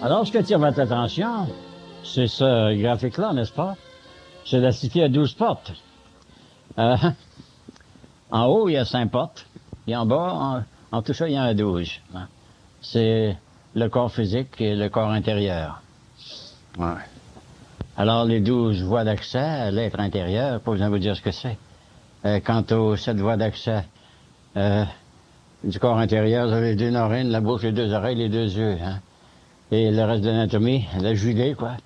Alors, ce qui attire votre attention, c'est ce graphique-là, n'est-ce pas? C'est la cité à 12 portes. En haut, il y a 5 portes. Et en bas, en tout ça, il y en a 12. Hein. C'est le corps physique et le corps intérieur. Ouais. Alors, les 12 voies d'accès à l'être intérieur, pas besoin de vous dire ce que c'est. Quant aux 7 voies d'accès du corps intérieur, vous avez les 2 narines, la bouche, les 2 oreilles, les 2 yeux. Hein. Et le reste de l'anatomie, la Judée, quoi.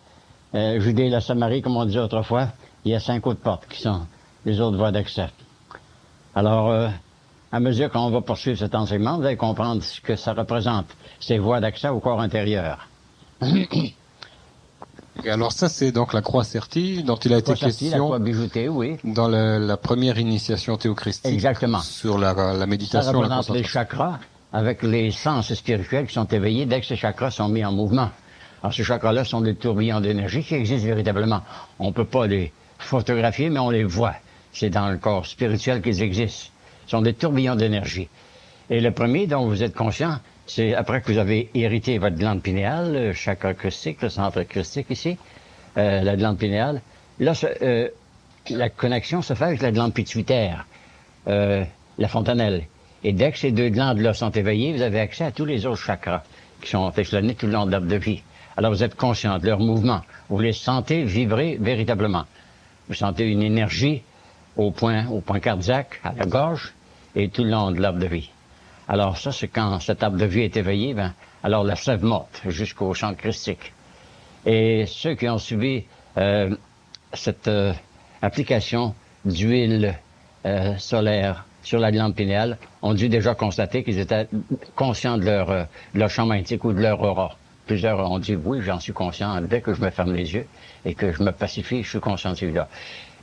Judée, la Samarie, comme on disait autrefois, il y a 5 autres portes qui sont les autres voies d'accès. Alors, à mesure qu'on va poursuivre cet enseignement, vous allez comprendre ce que ça représente, ces voies d'accès au corps intérieur. Et alors ça, c'est donc la croix sertie dont il a été question la croix bijoutée, oui. Dans la première initiation théochristique. Exactement. Sur la méditation. Ça représente les chakras avec les sens spirituels qui sont éveillés dès que ces chakras sont mis en mouvement. Alors ces chakras-là sont des tourbillons d'énergie qui existent véritablement. On ne peut pas les photographier, mais on les voit. C'est dans le corps spirituel qu'ils existent. Ce sont des tourbillons d'énergie. Et le premier dont vous êtes conscient, c'est après que vous avez hérité votre glande pinéale, le chakra christique, le centre christique ici, la glande pinéale. Là, la connexion se fait avec la glande pituitaire, la fontanelle. Et dès que ces 2 glandes-là sont éveillées, vous avez accès à tous les autres chakras qui sont échelonnés tout le long de l'arbre de vie. Alors vous êtes conscient de leur mouvement. Vous les sentez vibrer véritablement. Vous sentez une énergie au point cardiaque, à la gorge, et tout le long de l'arbre de vie. Alors ça, c'est quand cet arbre de vie est éveillé, alors la sève morte jusqu'au centre christique. Et ceux qui ont subi cette application d'huile solaire sur la glande pinéale ont dû déjà constater qu'ils étaient conscients de leur champ magnétique ou de leur aura. Plusieurs ont dit, oui, j'en suis conscient. Dès que je me ferme les yeux et que je me pacifie, je suis conscient de celui-là.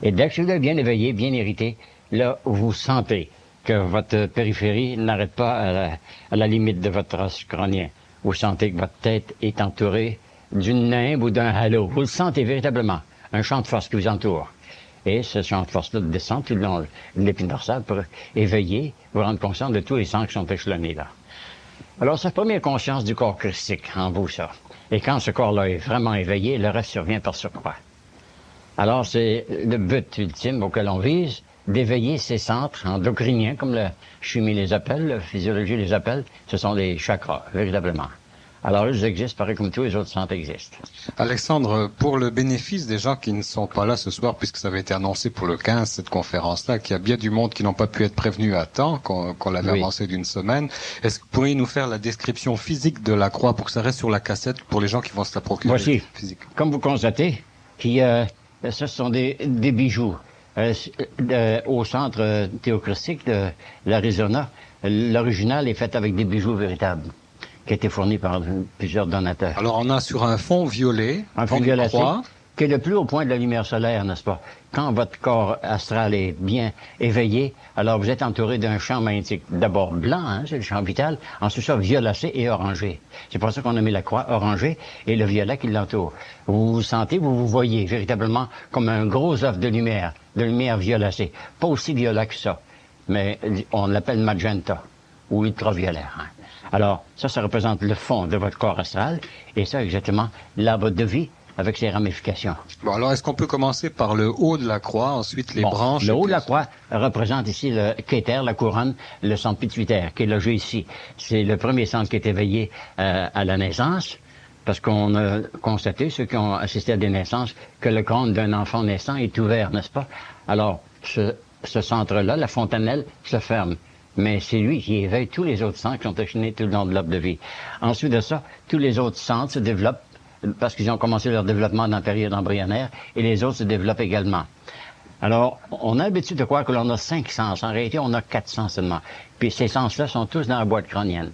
Et dès que celui-là est bien éveillé, bien irrité, là, vous sentez que votre périphérie n'arrête pas à la limite de votre os crânien. Vous sentez que votre tête est entourée d'une nimbe ou d'un halo. Vous le sentez véritablement. Un champ de force qui vous entoure. Et ce champ de force-là descend tout le long de l'épine dorsale pour éveiller, vous rendre conscient de tous les sens qui sont échelonnés là. Alors, c'est la première conscience du corps christique en vous, ça. Et quand ce corps-là est vraiment éveillé, le reste survient par surcroît. Alors, c'est le but ultime auquel on vise, d'éveiller ces centres endocriniens, comme la chimie les appelle, la physiologie les appelle. Ce sont les chakras, véritablement. Alors, ils existent pareil comme tous les autres centres existent. Alexandre, pour le bénéfice des gens qui ne sont pas là ce soir, puisque ça avait été annoncé pour le 15, cette conférence-là, qu'il y a bien du monde qui n'ont pas pu être prévenus à temps, qu'on l'avait avancé d'une semaine, est-ce que vous pourriez nous faire la description physique de la croix pour que ça reste sur la cassette pour les gens qui vont se la procurer? Voici, comme vous constatez, ce sont des bijoux. Au centre théocristique de l'Arizona, l'original est fait avec des bijoux véritables, qui a été fourni par plusieurs donateurs. Alors on a sur un fond violet, un fond violet qui est le plus haut point de la lumière solaire, n'est-ce pas? Quand votre corps astral est bien éveillé, alors vous êtes entouré d'un champ magnétique. D'abord blanc, hein, c'est le champ vital, ensuite ça violacé et orangé. C'est pour ça qu'on a mis la croix orangée et le violet qui l'entoure. Vous vous sentez, vous vous voyez véritablement comme un gros œuf de lumière violacée. Pas aussi violet que ça, mais on l'appelle magenta ou ultraviolet. Hein. Alors, ça représente le fond de votre corps astral, et ça, exactement, l'arbre de vie avec ses ramifications. Bon, alors, est-ce qu'on peut commencer par le haut de la croix, ensuite les branches? Le haut de la croix représente ici le kéter, la couronne, le centre pituitaire, qui est logé ici. C'est le premier centre qui est éveillé à la naissance, parce qu'on a constaté, ceux qui ont assisté à des naissances, que le crâne d'un enfant naissant est ouvert, n'est-ce pas? Alors, ce centre-là, la fontanelle, se ferme. Mais c'est lui qui éveille tous les autres centres qui sont échelonnés tout le long de l'arbre de vie. Ensuite de ça, tous les autres centres se développent parce qu'ils ont commencé leur développement dans la période embryonnaire et les autres se développent également. Alors, on a l'habitude de croire que l'on a 5 sens. En réalité, on a 4 sens seulement. Puis ces sens-là sont tous dans la boîte crânienne.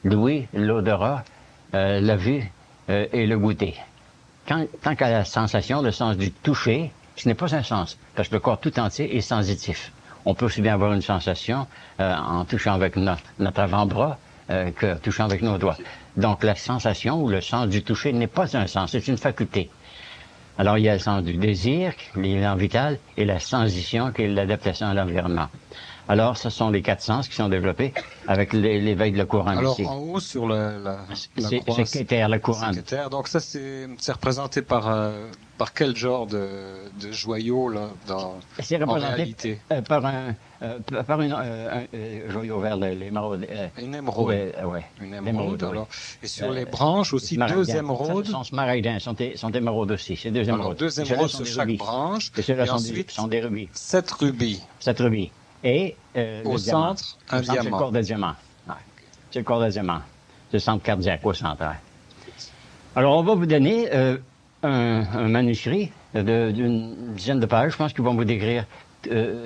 L'ouïe, l'odorat, la vue et le goûter. Tant qu'à la sensation, le sens du toucher, ce n'est pas un sens, parce que le corps tout entier est sensitif. On peut aussi bien avoir une sensation en touchant avec notre avant-bras que touchant avec nos doigts. Donc la sensation ou le sens du toucher n'est pas un sens, c'est une faculté. Alors il y a le sens du désir, l'élan vital, et la sensition qui est l'adaptation à l'environnement. Alors, ce sont les 4 sens qui sont développés avec l'éveil de la couronne. Alors, ici. en haut, sur la croix, c'est Keter, la couronne. c'est Keter. Donc ça, c'est représenté par quel genre de joyau, là, C'est en représenté réalité? par un joyau vert, l'émeraude. Une émeraude. Ouais. Une émeraude, L'émeraude, alors. oui. Et sur les branches aussi, Smaragdin. deux émeraudes. Sont smaragdins, sont émeraudes aussi. C'est deux émeraudes. Alors, deux Ceux-là émeraudes sont sur des chaque rubis. branche. Et ceux-là Et sont, ensuite, sont des rubis. 7 rubis. 7 rubis. Et Au le diamant. centre, Au un centre, c'est le diamant. corps de diamant. Ouais. C'est le corps de diamant. C'est le centre cardiaque au centre. Ouais. Alors, on va vous donner un manuscrit d'une dizaine de pages. Je pense qu'ils vont vous décrire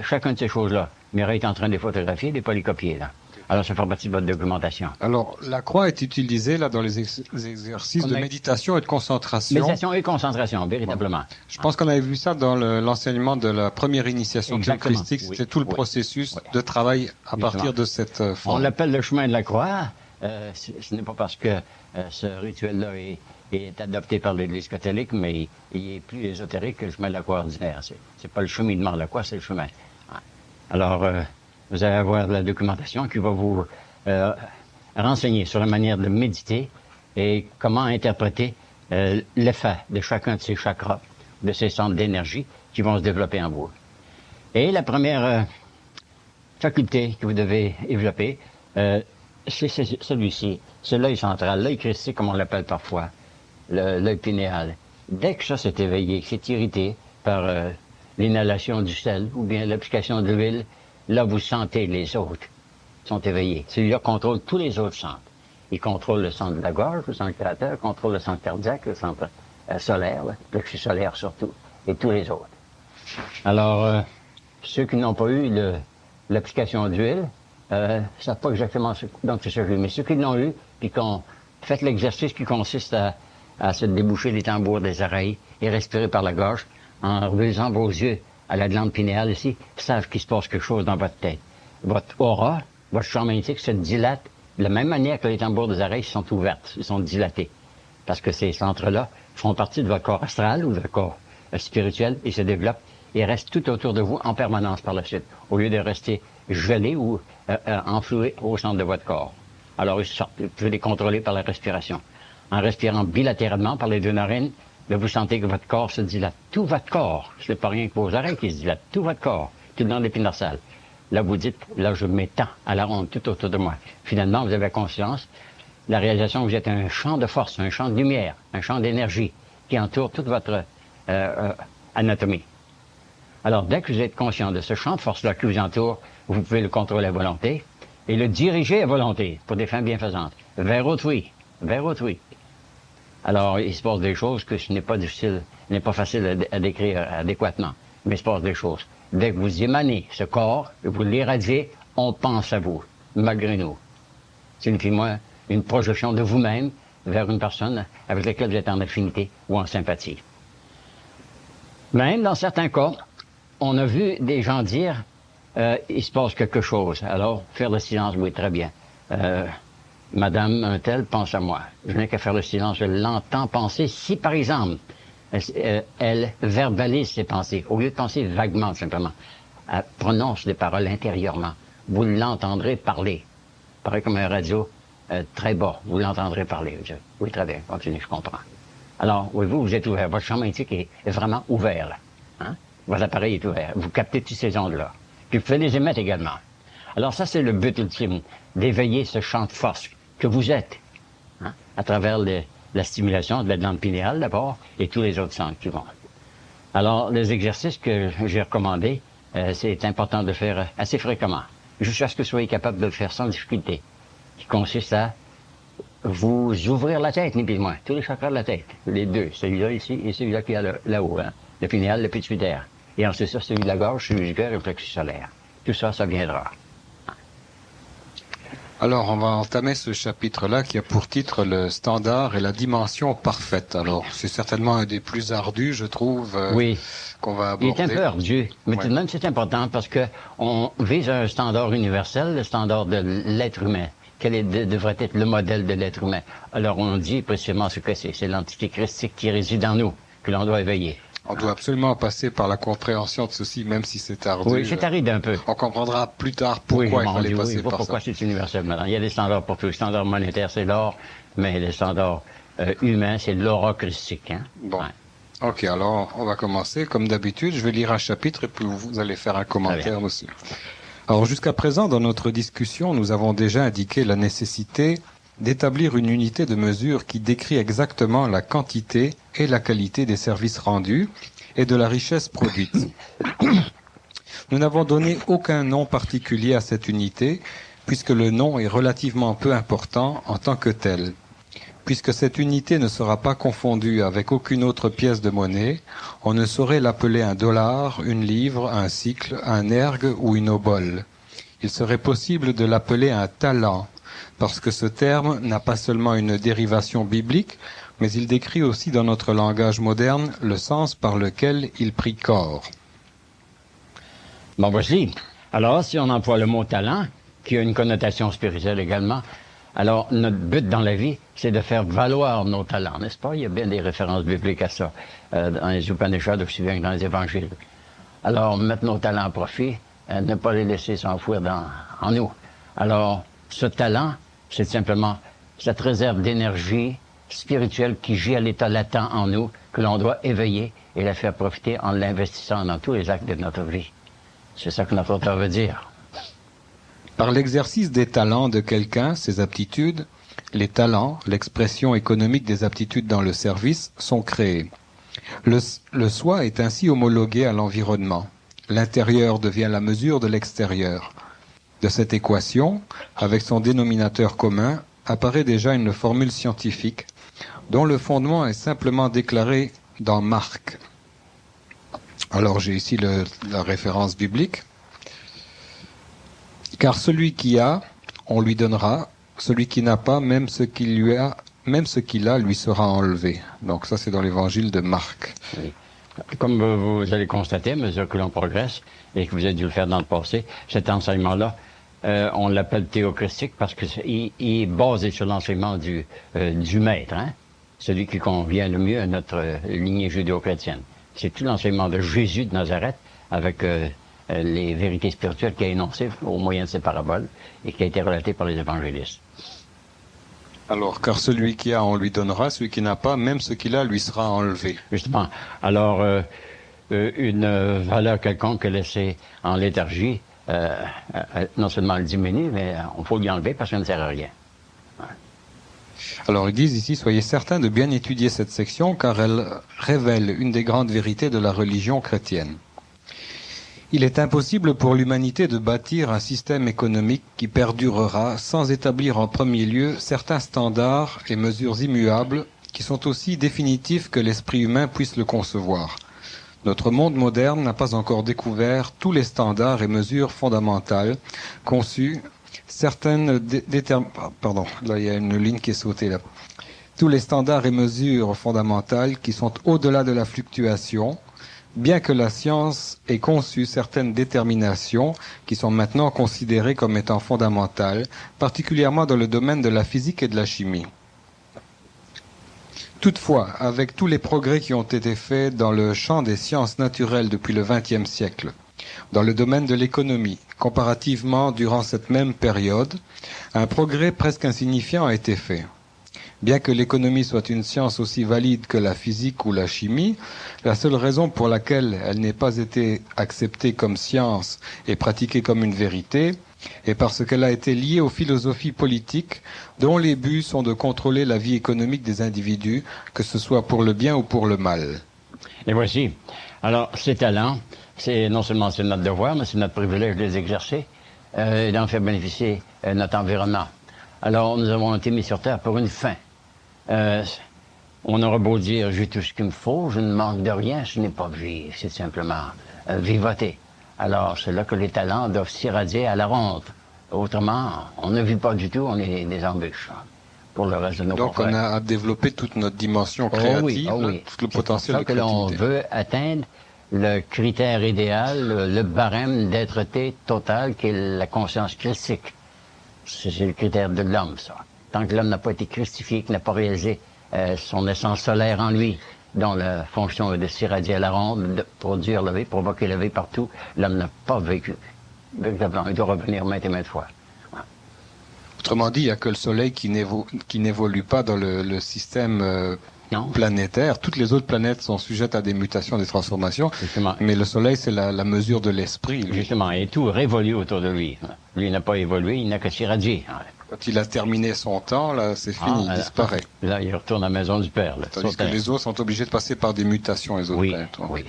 chacune de ces choses-là. Mireille est en train de les photographier, de les pas les copier, là. Alors, ça fait partie de votre documentation. Alors, la croix est utilisée là dans les exercices de méditation et de concentration. Méditation et concentration, véritablement. Je pense qu'on avait vu ça dans l'enseignement de la première initiation Exactement. christique. C'était Oui. tout le Oui. processus Oui. de travail à partir de cette On forme. l'appelle le chemin de la croix. Ce n'est pas parce que ce rituel-là est adopté par l'Église catholique, mais il est plus ésotérique que le chemin de la croix ordinaire. C'est pas le cheminement de la croix, c'est le chemin. Ouais. Alors, vous allez avoir de la documentation qui va vous renseigner sur la manière de méditer et comment interpréter l'effet de chacun de ces chakras, de ces centres d'énergie qui vont se développer en vous. Et la première faculté que vous devez développer, c'est celui-ci, c'est l'œil central, l'œil christique comme on l'appelle parfois, l'œil pinéal. Dès que ça s'est éveillé, que c'est irrité par l'inhalation du sel ou bien l'application de l'huile, là vous sentez les autres sont éveillés. Celui-là contrôle tous les autres centres. Il contrôle le centre de la gorge, le centre créateur, contrôle le centre cardiaque, le centre solaire, le plexus solaire surtout, et tous les autres. Alors, ceux qui n'ont pas eu l'application d'huile, ne savent pas exactement donc c'est ça que je dis. Mais ceux qui l'ont eu, puis qui ont fait l'exercice qui consiste à se déboucher les tambours des oreilles et respirer par la gorge, en relisant vos yeux à la glande pinéale ici, savent qu'il se passe quelque chose dans votre tête. Votre aura, votre champ magnétique se dilate de la même manière que les tambours des oreilles sont ouvertes, ils sont dilatés. Parce que ces centres-là font partie de votre corps astral ou de votre corps spirituel et se développent et restent tout autour de vous en permanence par la suite, au lieu de rester gelés ou enfloués au centre de votre corps. Alors, ils sortent, vous pouvez les contrôler par la respiration. En respirant bilatéralement par les deux narines, là, vous sentez que votre corps se dilate. Tout votre corps, ce n'est pas rien que vos oreilles qui se dilatent, tout votre corps, tout dans l'épine dorsale. Là, vous dites, là, je m'étends à la ronde tout autour de moi. Finalement, vous avez conscience, la réalisation que vous êtes un champ de force, un champ de lumière, un champ d'énergie qui entoure toute votre anatomie. Alors, dès que vous êtes conscient de ce champ de force-là qui vous entoure, vous pouvez le contrôler à volonté et le diriger à volonté pour des fins bienfaisantes, vers autrui, vers autrui. Alors, il se passe des choses que ce n'est pas difficile, n'est pas facile à décrire adéquatement, mais il se passe des choses. Dès que vous émanez ce corps, vous l'irradiez, on pense à vous, malgré nous. Signifie-moi une projection de vous-même vers une personne avec laquelle vous êtes en affinité ou en sympathie. Même dans certains cas, on a vu des gens dire il se passe quelque chose. Alors, faire le silence, oui, très bien. Madame un tel pense à moi. Je n'ai qu'à faire le silence, je l'entends penser. Si, par exemple, elle verbalise ses pensées, au lieu de penser vaguement, simplement, elle prononce des paroles intérieurement, vous l'entendrez parler. Pareil comme un radio très bas, vous l'entendrez parler. Oui, très bien, continuez, je comprends. Alors, oui, vous êtes ouvert. Votre champ magnétique est vraiment ouvert, là. Hein? Votre appareil est ouvert. Vous captez toutes ces ondes-là. Puis vous pouvez les émettre également. Alors ça, c'est le but ultime, d'éveiller ce champ de force que vous êtes, hein, à travers la stimulation de la glande pinéale d'abord et tous les autres centres qui vont. Alors, les exercices que j'ai recommandés, c'est important de faire assez fréquemment, jusqu'à ce que vous soyez capable de le faire sans difficulté, qui consiste à vous ouvrir la tête, ni plus ni moins, tous les chakras de la tête, les deux, celui-là ici et celui-là qui est là-haut, hein, le pinéal, le pituitaire. Et ensuite ça, celui de la gorge, celui du cœur et le plexus solaire. Tout ça, ça viendra. Alors, on va entamer ce chapitre-là qui a pour titre le standard et la dimension parfaite. Alors, c'est certainement un des plus ardus, je trouve, oui. Qu'on va aborder. Il est un peu ardu, mais tout de même, c'est important parce que on vise un standard universel, le standard de l'être humain. Devrait être le modèle de l'être humain. Alors, on dit précisément ce que c'est. C'est l'entité christique qui réside en nous, que l'on doit éveiller. On doit absolument passer par la compréhension de ceci, même si c'est ardu. Oui, c'est aride un peu. On comprendra plus tard pourquoi il fallait passer par pourquoi ça. c'est universel maintenant. Il y a des standards pour tout. Le standard monétaire, c'est l'or, mais les standards humains, c'est l'aura christique. Hein? Bon. Ouais. Ok, alors on va commencer. Comme d'habitude, je vais lire un chapitre et puis vous allez faire un commentaire aussi. Alors jusqu'à présent, dans notre discussion, nous avons déjà indiqué la nécessité d'établir une unité de mesure qui décrit exactement la quantité et la qualité des services rendus et de la richesse produite. Nous n'avons donné aucun nom particulier à cette unité, puisque le nom est relativement peu important en tant que tel. Puisque cette unité ne sera pas confondue avec aucune autre pièce de monnaie, on ne saurait l'appeler un dollar, une livre, un sicle, un ergue ou une obole. Il serait possible de l'appeler un talent, parce que ce terme n'a pas seulement une dérivation biblique, mais il décrit aussi dans notre langage moderne le sens par lequel il prit corps. Bon, voici. Alors, si on emploie le mot talent, qui a une connotation spirituelle également, alors notre but dans la vie, c'est de faire valoir nos talents, n'est-ce pas? Il y a bien des références bibliques à ça, dans les Upanishads, aussi bien que dans les évangiles. Alors, mettre nos talents à profit, ne pas les laisser s'enfouir en nous. Alors, ce talent, c'est simplement cette réserve d'énergie spirituelle qui gît à l'état latent en nous, que l'on doit éveiller et la faire profiter en l'investissant dans tous les actes de notre vie. C'est ça que notre auteur veut dire. Par l'exercice des talents de quelqu'un, ses aptitudes, les talents, l'expression économique des aptitudes dans le service, sont créés. Le soi est ainsi homologué à l'environnement. L'intérieur devient la mesure de l'extérieur. De cette équation, avec son dénominateur commun, apparaît déjà une formule scientifique, dont le fondement est simplement déclaré dans Marc. Alors j'ai ici la référence biblique. Car celui qui a, on lui donnera, celui qui n'a pas, même ce qu'il a, lui sera enlevé. Donc ça, c'est dans l'évangile de Marc. Oui. Comme vous allez constater, à mesure que l'on progresse, et que vous avez dû le faire dans le passé, cet enseignement-là, on l'appelle théocristique parce qu'il est basé sur l'enseignement du maître, hein? Celui qui convient le mieux à notre lignée judéo-chrétienne. C'est tout l'enseignement de Jésus de Nazareth avec les vérités spirituelles qu'il a énoncées au moyen de ses paraboles et qui a été relatées par les évangélistes. Alors, car celui qui a, on lui donnera, celui qui n'a pas, même ce qu'il a, lui sera enlevé. Justement. Alors, une valeur quelconque laissée en léthargie, non seulement elle diminue, mais on faut lui enlever parce qu'elle ne sert à rien. Ouais. Alors, ils disent ici, soyez certains de bien étudier cette section, car elle révèle une des grandes vérités de la religion chrétienne. Il est impossible pour l'humanité de bâtir un système économique qui perdurera sans établir en premier lieu certains standards et mesures immuables qui sont aussi définitifs que l'esprit humain puisse le concevoir. Notre monde moderne n'a pas encore découvert tous les standards et mesures fondamentales conçus, pardon, là il y a une ligne qui est sautée là. Tous les standards et mesures fondamentales qui sont au-delà de la fluctuation, bien que la science ait conçu certaines déterminations qui sont maintenant considérées comme étant fondamentales, particulièrement dans le domaine de la physique et de la chimie. Toutefois, avec tous les progrès qui ont été faits dans le champ des sciences naturelles depuis le XXe siècle, dans le domaine de l'économie, comparativement durant cette même période, un progrès presque insignifiant a été fait. Bien que l'économie soit une science aussi valide que la physique ou la chimie, la seule raison pour laquelle elle n'ait pas été acceptée comme science et pratiquée comme une vérité est parce qu'elle a été liée aux philosophies politiques dont les buts sont de contrôler la vie économique des individus, que ce soit pour le bien ou pour le mal. Et voici. Alors, ces talents, c'est non seulement c'est notre devoir, mais c'est notre privilège de les exercer et d'en faire bénéficier notre environnement. Alors, nous avons été mis sur Terre pour une fin. On aura beau dire, j'ai tout ce qu'il me faut, je ne manque de rien, ce n'est pas vivre, c'est simplement vivoter. Alors, c'est là que les talents doivent s'irradier à la ronde. Autrement, on ne vit pas du tout, on est des embûches pour le reste de nos Donc, confrères. on a à développer toute notre dimension créative, tout le potentiel de créativité. C'est pour ça que l'on veut atteindre le critère idéal, le barème d'être-té total, qui est la conscience christique. C'est le critère de l'homme, ça. Tant que l'homme n'a pas été christifié, qu'il n'a pas réalisé son essence solaire en lui, dont la fonction est de s'irradier à la ronde, de produire la vie, provoquer la vie partout, l'homme n'a pas vécu. Véritablement, il doit revenir maintes et maintes fois. Autrement dit, il n'y a que le Soleil qui n'évolue pas dans le système planétaire. Toutes les autres planètes sont sujettes à des mutations, des transformations. Justement. Mais le Soleil, c'est la mesure de l'esprit. Lui. Justement, et tout révolue autour de lui. Lui n'a pas évolué, il n'a qu'à s'irradier. Quand il a terminé son temps, là, c'est fini, il disparaît. Là, il retourne à la maison du Père. Là, tandis que les autres sont obligés de passer par des mutations, les autres planètes. Oui.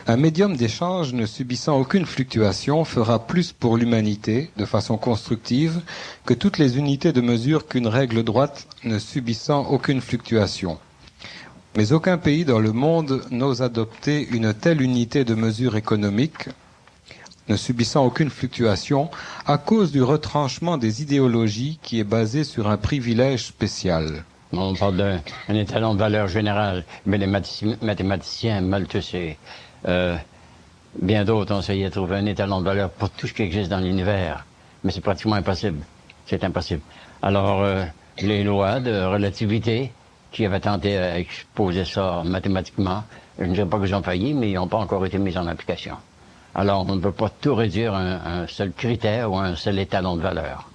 Un médium d'échange ne subissant aucune fluctuation fera plus pour l'humanité, de façon constructive, que toutes les unités de mesure qu'une règle droite ne subissant aucune fluctuation. Mais aucun pays dans le monde n'ose adopter une telle unité de mesure économique, ne subissant aucune fluctuation, à cause du retranchement des idéologies qui est basé sur un privilège spécial. On parle d'un étalon de valeur générale, mais les mathématiciens, Malthus et bien d'autres ont essayé de trouver un étalon de valeur pour tout ce qui existe dans l'univers, mais c'est pratiquement impossible. C'est impossible. Alors, les lois de relativité qui avaient tenté à exposer ça mathématiquement, je ne dirais pas qu'ils ont failli, mais ils n'ont pas encore été mis en application. Alors, on ne peut pas tout réduire à un seul critère ou à un seul étalon de valeur.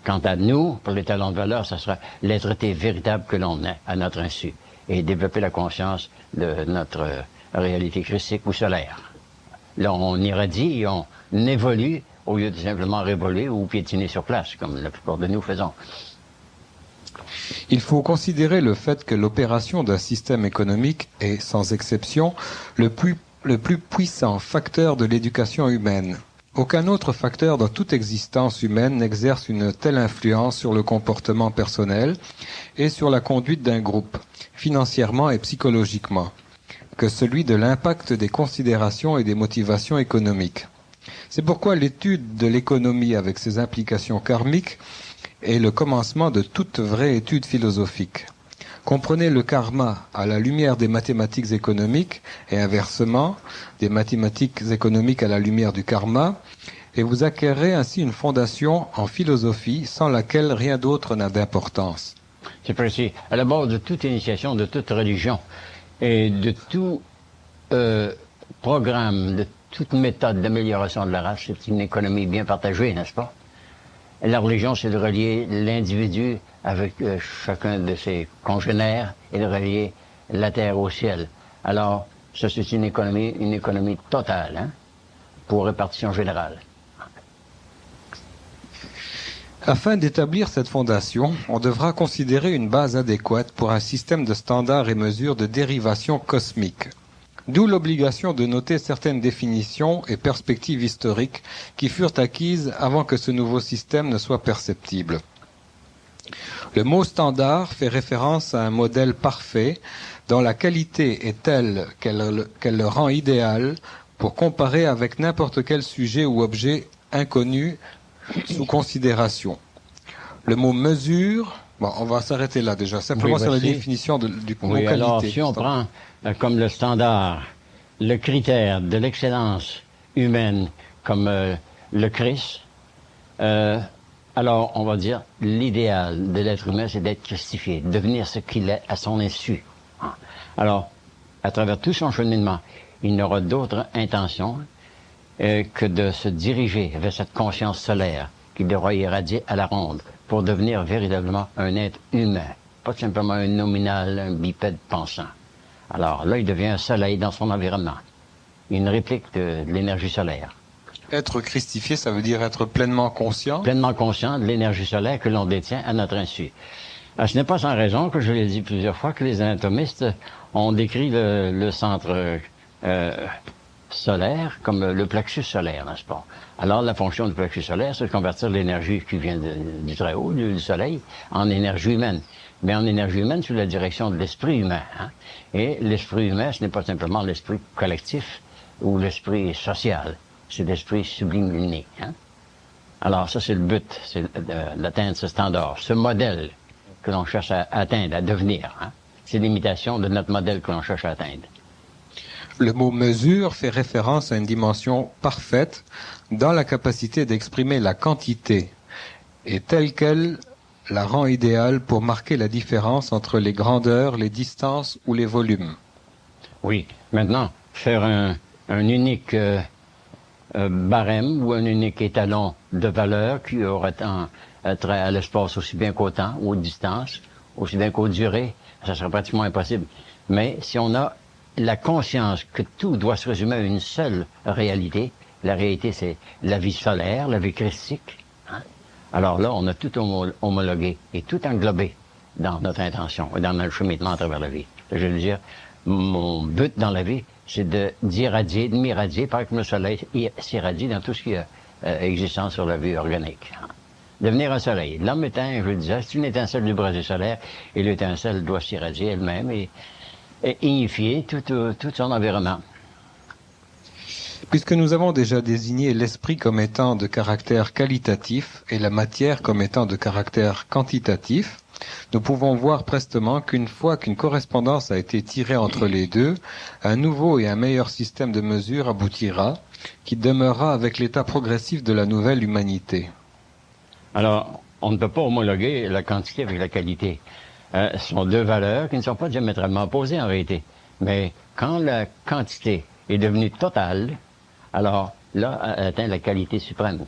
Quant à nous, pour l'étalon de valeur, ça sera l'être-té véritable que l'on est à notre insu et développer la conscience de notre réalité christique ou solaire. Là, on irradie et on évolue au lieu de simplement révoler ou piétiner sur place, comme la plupart de nous faisons. Il faut considérer le fait que l'opération d'un système économique est, sans exception, le plus puissant facteur de l'éducation humaine. Aucun autre facteur dans toute existence humaine n'exerce une telle influence sur le comportement personnel et sur la conduite d'un groupe, financièrement et psychologiquement, que celui de l'impact des considérations et des motivations économiques. C'est pourquoi l'étude de l'économie avec ses implications karmiques est le commencement de toute vraie étude philosophique. Comprenez le karma à la lumière des mathématiques économiques et inversement, des mathématiques économiques à la lumière du karma, et vous acquérez ainsi une fondation en philosophie sans laquelle rien d'autre n'a d'importance. C'est précis. À la base de toute initiation, de toute religion, et de tout programme, de toute méthode d'amélioration de la race, c'est une économie bien partagée, n'est-ce pas? La religion, c'est de relier l'individu avec chacun de ses congénères et de relier la terre au ciel. Alors, ça, c'est une économie totale, hein, pour répartition générale. Afin d'établir cette fondation, on devra considérer une base adéquate pour un système de standards et mesures de dérivation cosmique. D'où l'obligation de noter certaines définitions et perspectives historiques qui furent acquises avant que ce nouveau système ne soit perceptible. Le mot standard fait référence à un modèle parfait dont la qualité est telle qu'elle le rend idéal pour comparer avec n'importe quel sujet ou objet inconnu sous considération. Le mot mesure, bon, on va s'arrêter là déjà, simplement sur la définition du mot qualité. Alors, si on prend comme le standard, le critère de l'excellence humaine comme le Christ, alors on va dire l'idéal de l'être humain, c'est d'être christifié, de devenir ce qu'il est à son insu. Alors, à travers tout son cheminement, il n'aura d'autre intention que de se diriger vers cette conscience solaire qui devra irradier à la ronde pour devenir véritablement un être humain, pas simplement un nominal, un bipède pensant. Alors là, il devient un soleil dans son environnement, une réplique de l'énergie solaire. Être christifié, ça veut dire être pleinement conscient? Pleinement conscient de l'énergie solaire que l'on détient à notre insu. Alors, ce n'est pas sans raison que je l'ai dit plusieurs fois que les anatomistes ont décrit le centre solaire comme le plexus solaire, n'est-ce pas? Alors, la fonction du plexus solaire, c'est de convertir l'énergie qui vient du très haut, du soleil, en énergie humaine. Mais en énergie humaine sous la direction de l'esprit humain. Hein? Et l'esprit humain, ce n'est pas simplement l'esprit collectif ou l'esprit social. C'est l'esprit subliminé. Hein? Alors, ça, c'est le but, c'est d'atteindre ce standard, ce modèle que l'on cherche à atteindre, à devenir. Hein? C'est l'imitation de notre modèle que l'on cherche à atteindre. Le mot mesure fait référence à une dimension parfaite dans la capacité d'exprimer la quantité et telle qu'elle la rend idéale pour marquer la différence entre les grandeurs, les distances ou les volumes. Oui. Maintenant, faire un unique barème ou un unique étalon de valeur qui aurait trait à l'espace aussi bien qu'au temps, aux distances, aussi bien qu'aux durées, ça serait pratiquement impossible. Mais si on a la conscience que tout doit se résumer à une seule réalité, la réalité c'est la vie solaire, la vie christique, hein? Alors là, on a tout homologué et tout englobé dans notre intention et dans notre cheminement à travers la vie. Je veux dire, mon but dans la vie, c'est d'irradier, de m'irradier, par comme le soleil s'irradie dans tout ce qui est existant sur la vie organique. Devenir un soleil. L'homme étant, je le disais, c'est une étincelle du brasier solaire, et l'étincelle doit s'irradier elle-même et unifier tout son environnement. Puisque nous avons déjà désigné l'esprit comme étant de caractère qualitatif et la matière comme étant de caractère quantitatif, nous pouvons voir prestement qu'une fois qu'une correspondance a été tirée entre les deux, un nouveau et un meilleur système de mesure aboutira, qui demeurera avec l'état progressif de la nouvelle humanité. Alors, on ne peut pas homologuer la quantité avec la qualité. Ce sont deux valeurs qui ne sont pas diamétralement opposées en réalité. Mais quand la quantité est devenue totale, alors là, elle atteint la qualité suprême.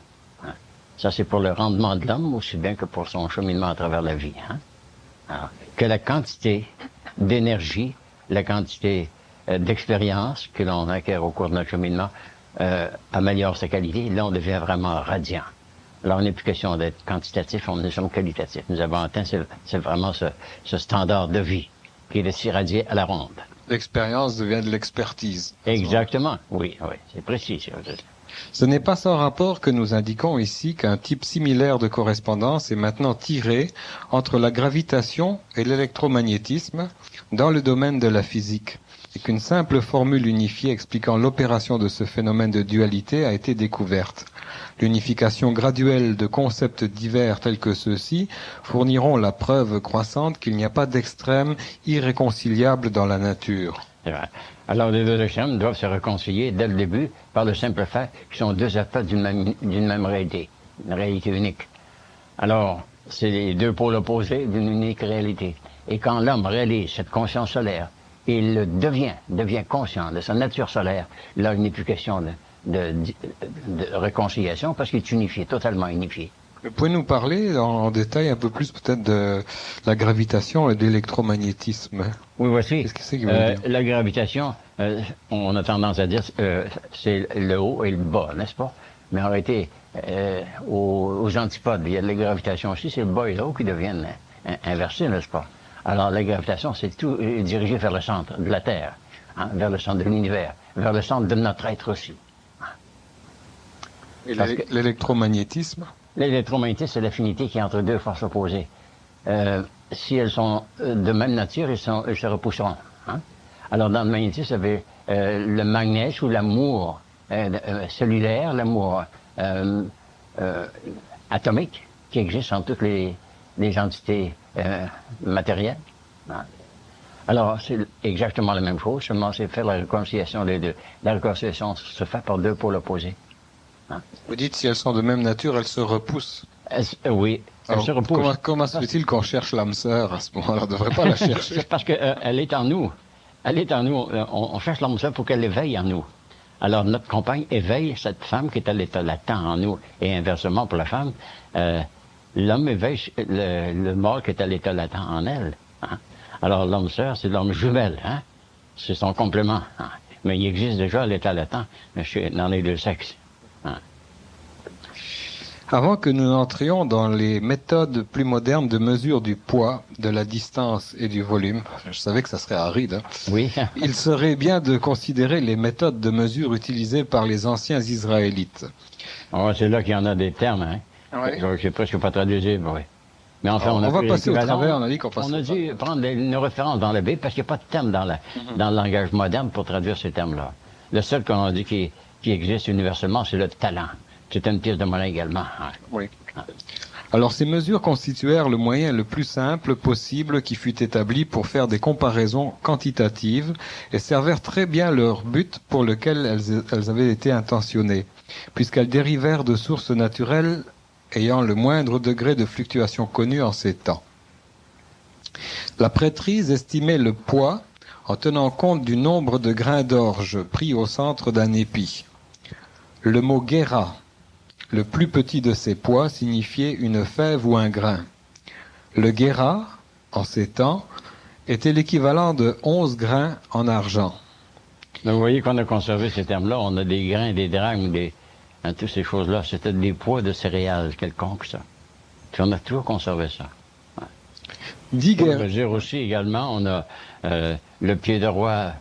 Ça, c'est pour le rendement de l'homme aussi bien que pour son cheminement à travers la vie. Alors, que la quantité d'énergie, la quantité d'expérience que l'on acquiert au cours de notre cheminement améliore sa qualité, là, on devient vraiment radiant. Alors, on n'est plus question d'être quantitatif, on est sommes qualitatif. Nous avons atteint, c'est vraiment ce standard de vie qui est de s'irradier à la ronde. L'expérience devient de l'expertise. Exactement, oui, c'est précis. Ce n'est pas sans rapport que nous indiquons ici qu'un type similaire de correspondance est maintenant tiré entre la gravitation et l'électromagnétisme dans le domaine de la physique, et qu'une simple formule unifiée expliquant l'opération de ce phénomène de dualité a été découverte. L'unification graduelle de concepts divers tels que ceux-ci fourniront la preuve croissante qu'il n'y a pas d'extrême irréconciliable dans la nature. Alors, les deux extrêmes doivent se réconcilier dès le début par le simple fait qu'ils sont deux aspects d'une même réalité, une réalité unique. Alors, c'est les deux pôles opposés d'une unique réalité. Et quand l'homme réalise cette conscience solaire, il devient conscient de sa nature solaire, là, il n'est plus question de réconciliation parce qu'il est unifié, totalement unifié. Pouvez-nous parler en détail un peu plus peut-être de la gravitation et de l'électromagnétisme? Oui, voici. Qu'est-ce que c'est qu'il veut dire? La gravitation, on a tendance à dire c'est le haut et le bas, n'est-ce pas? Mais en réalité, aux antipodes, il y a de la gravitation aussi, c'est le bas et le haut qui deviennent inversés, n'est-ce pas? Alors la gravitation, c'est tout dirigé vers le centre de la Terre, vers le centre de l'univers, vers le centre de notre être aussi. Et l'électromagnétisme? L'électromagnétisme, c'est l'affinité qui est entre deux forces opposées. Si elles sont de même nature, elles se repousseront. Alors, dans le magnétisme, il y avait le magnétisme ou l'amour cellulaire, l'amour atomique qui existe en toutes les entités matérielles. Alors, c'est exactement la même chose, seulement c'est faire la réconciliation des deux. La réconciliation se fait par deux pôles opposés. Vous dites si elles sont de même nature, elles se repoussent. Oui, elles se repoussent. Comment se fait-il qu'on cherche l'âme sœur à ce moment-là? On ne devrait pas la chercher. C'est parce qu'elle est en nous. Elle est en nous. On cherche l'âme sœur pour qu'elle éveille en nous. Alors notre compagne éveille cette femme qui est à l'état latent en nous. Et inversement pour la femme, l'homme éveille le mâle qui est à l'état latent en elle. Alors l'homme sœur, c'est l'homme jumelle. C'est son complément. Mais il existe déjà à l'état latent dans les deux sexes. Avant que nous n'entrions dans les méthodes plus modernes de mesure du poids, de la distance et du volume, je savais que ça serait aride, Oui. Il serait bien de considérer les méthodes de mesure utilisées par les anciens Israélites. Oh, c'est là qu'il y en a des termes. Oui. Je ne sais presque pas traduire, oui. Mais enfin, on va passer au travers, on a dit qu'on On a dû prendre une référence dans la Bible parce qu'il n'y a pas de terme dans le langage moderne pour traduire ces termes-là. Le seul qu'on a dit qui existe universellement, c'est le talent. C'est une pièce de monnaie également. Oui. Alors ces mesures constituèrent le moyen le plus simple possible qui fut établi pour faire des comparaisons quantitatives et servèrent très bien leur but pour lequel elles avaient été intentionnées, puisqu'elles dérivèrent de sources naturelles ayant le moindre degré de fluctuation connu en ces temps. La prêtrise estimait le poids en tenant compte du nombre de grains d'orge pris au centre d'un épi. Le mot guéra, le plus petit de ces poids, signifiait une fève ou un grain. Le guéra, en ces temps, était l'équivalent de 11 grains en argent. Donc, vous voyez qu'on a conservé ces termes-là. On a des grains, des drachmes, toutes ces choses-là. C'était des poids de céréales quelconques, ça. Puis on a toujours conservé ça. Ouais. 10 On guéras. peut dire aussi également, on a le pied de roi,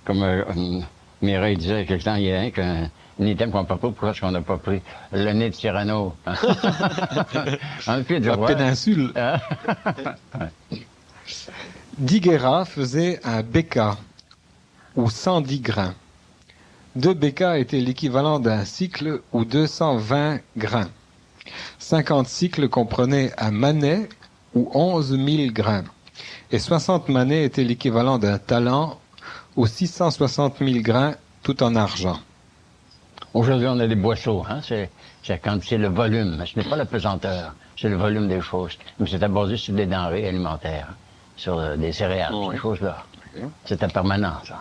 comme Mireille disait quelque temps, il y a un item qu'on n'a pas pris. Pourquoi est-ce qu'on n'a pas pris le nez de Cyrano? Un pied de La roi. péninsule. 10 guéras faisaient un béka, ou 110 grains. 2 békas étaient l'équivalent d'un cycle, ou 220 grains. 50 cycles comprenaient un manet, ou 11 000 grains. Et 60 manets étaient l'équivalent d'un talent, ou 660 000 grains, tout en argent. Aujourd'hui, on a des boisseaux, hein? C'est le volume. Mais ce n'est pas la pesanteur, c'est le volume des choses. Mais c'était basé sur des denrées alimentaires, sur des céréales, ces choses-là. Okay. C'était permanent, ça.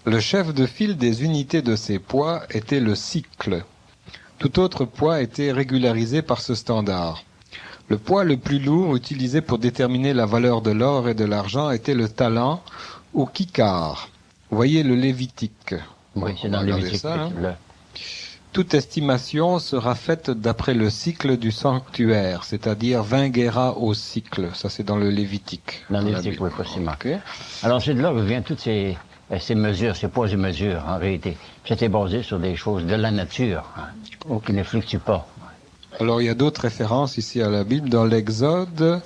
Le chef de file des unités de ces poids était le cycle. Tout autre poids était régularisé par ce standard. Le poids le plus lourd utilisé pour déterminer la valeur de l'or et de l'argent était le talent ou kikar. Vous voyez le Lévitique. Oui, c'est dans le Lévitique. Ça, hein? Toute estimation sera faite d'après le cycle du sanctuaire, c'est-à-dire 20 guéras au cycle. Ça, c'est dans le Lévitique. Dans le Lévitique, oui, facilement. Okay. Alors, c'est de là que viennent toutes ces mesures, ces poids et mesures, en réalité. C'était basé sur des choses de la nature, hein, qui ne fluctuent pas. Alors, il y a d'autres références ici à la Bible. Dans l'Exode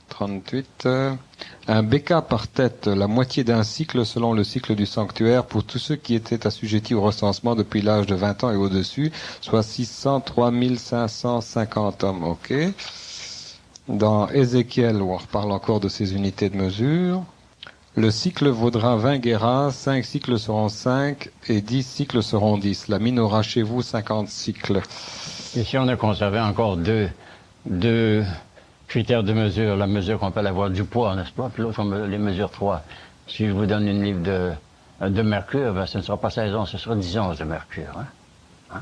38, un béka par tête, la moitié d'un cycle selon le cycle du sanctuaire pour tous ceux qui étaient assujettis au recensement depuis l'âge de 20 ans et au-dessus, soit 603 550 hommes. Ok. Dans Ézéchiel, où on reparle encore de ces unités de mesure, le cycle vaudra 20 guéras, 5 cycles seront 5 et 10 cycles seront 10. La mine aura chez vous 50 cycles. Ici, on a conservé encore deux critères de mesure. La mesure qu'on peut avoir du poids, n'est-ce pas? Puis l'autre, les mesures 3. Si je vous donne une livre de mercure, ben, ce ne sera pas 16 onces, ce sera 10 onces de mercure. Hein?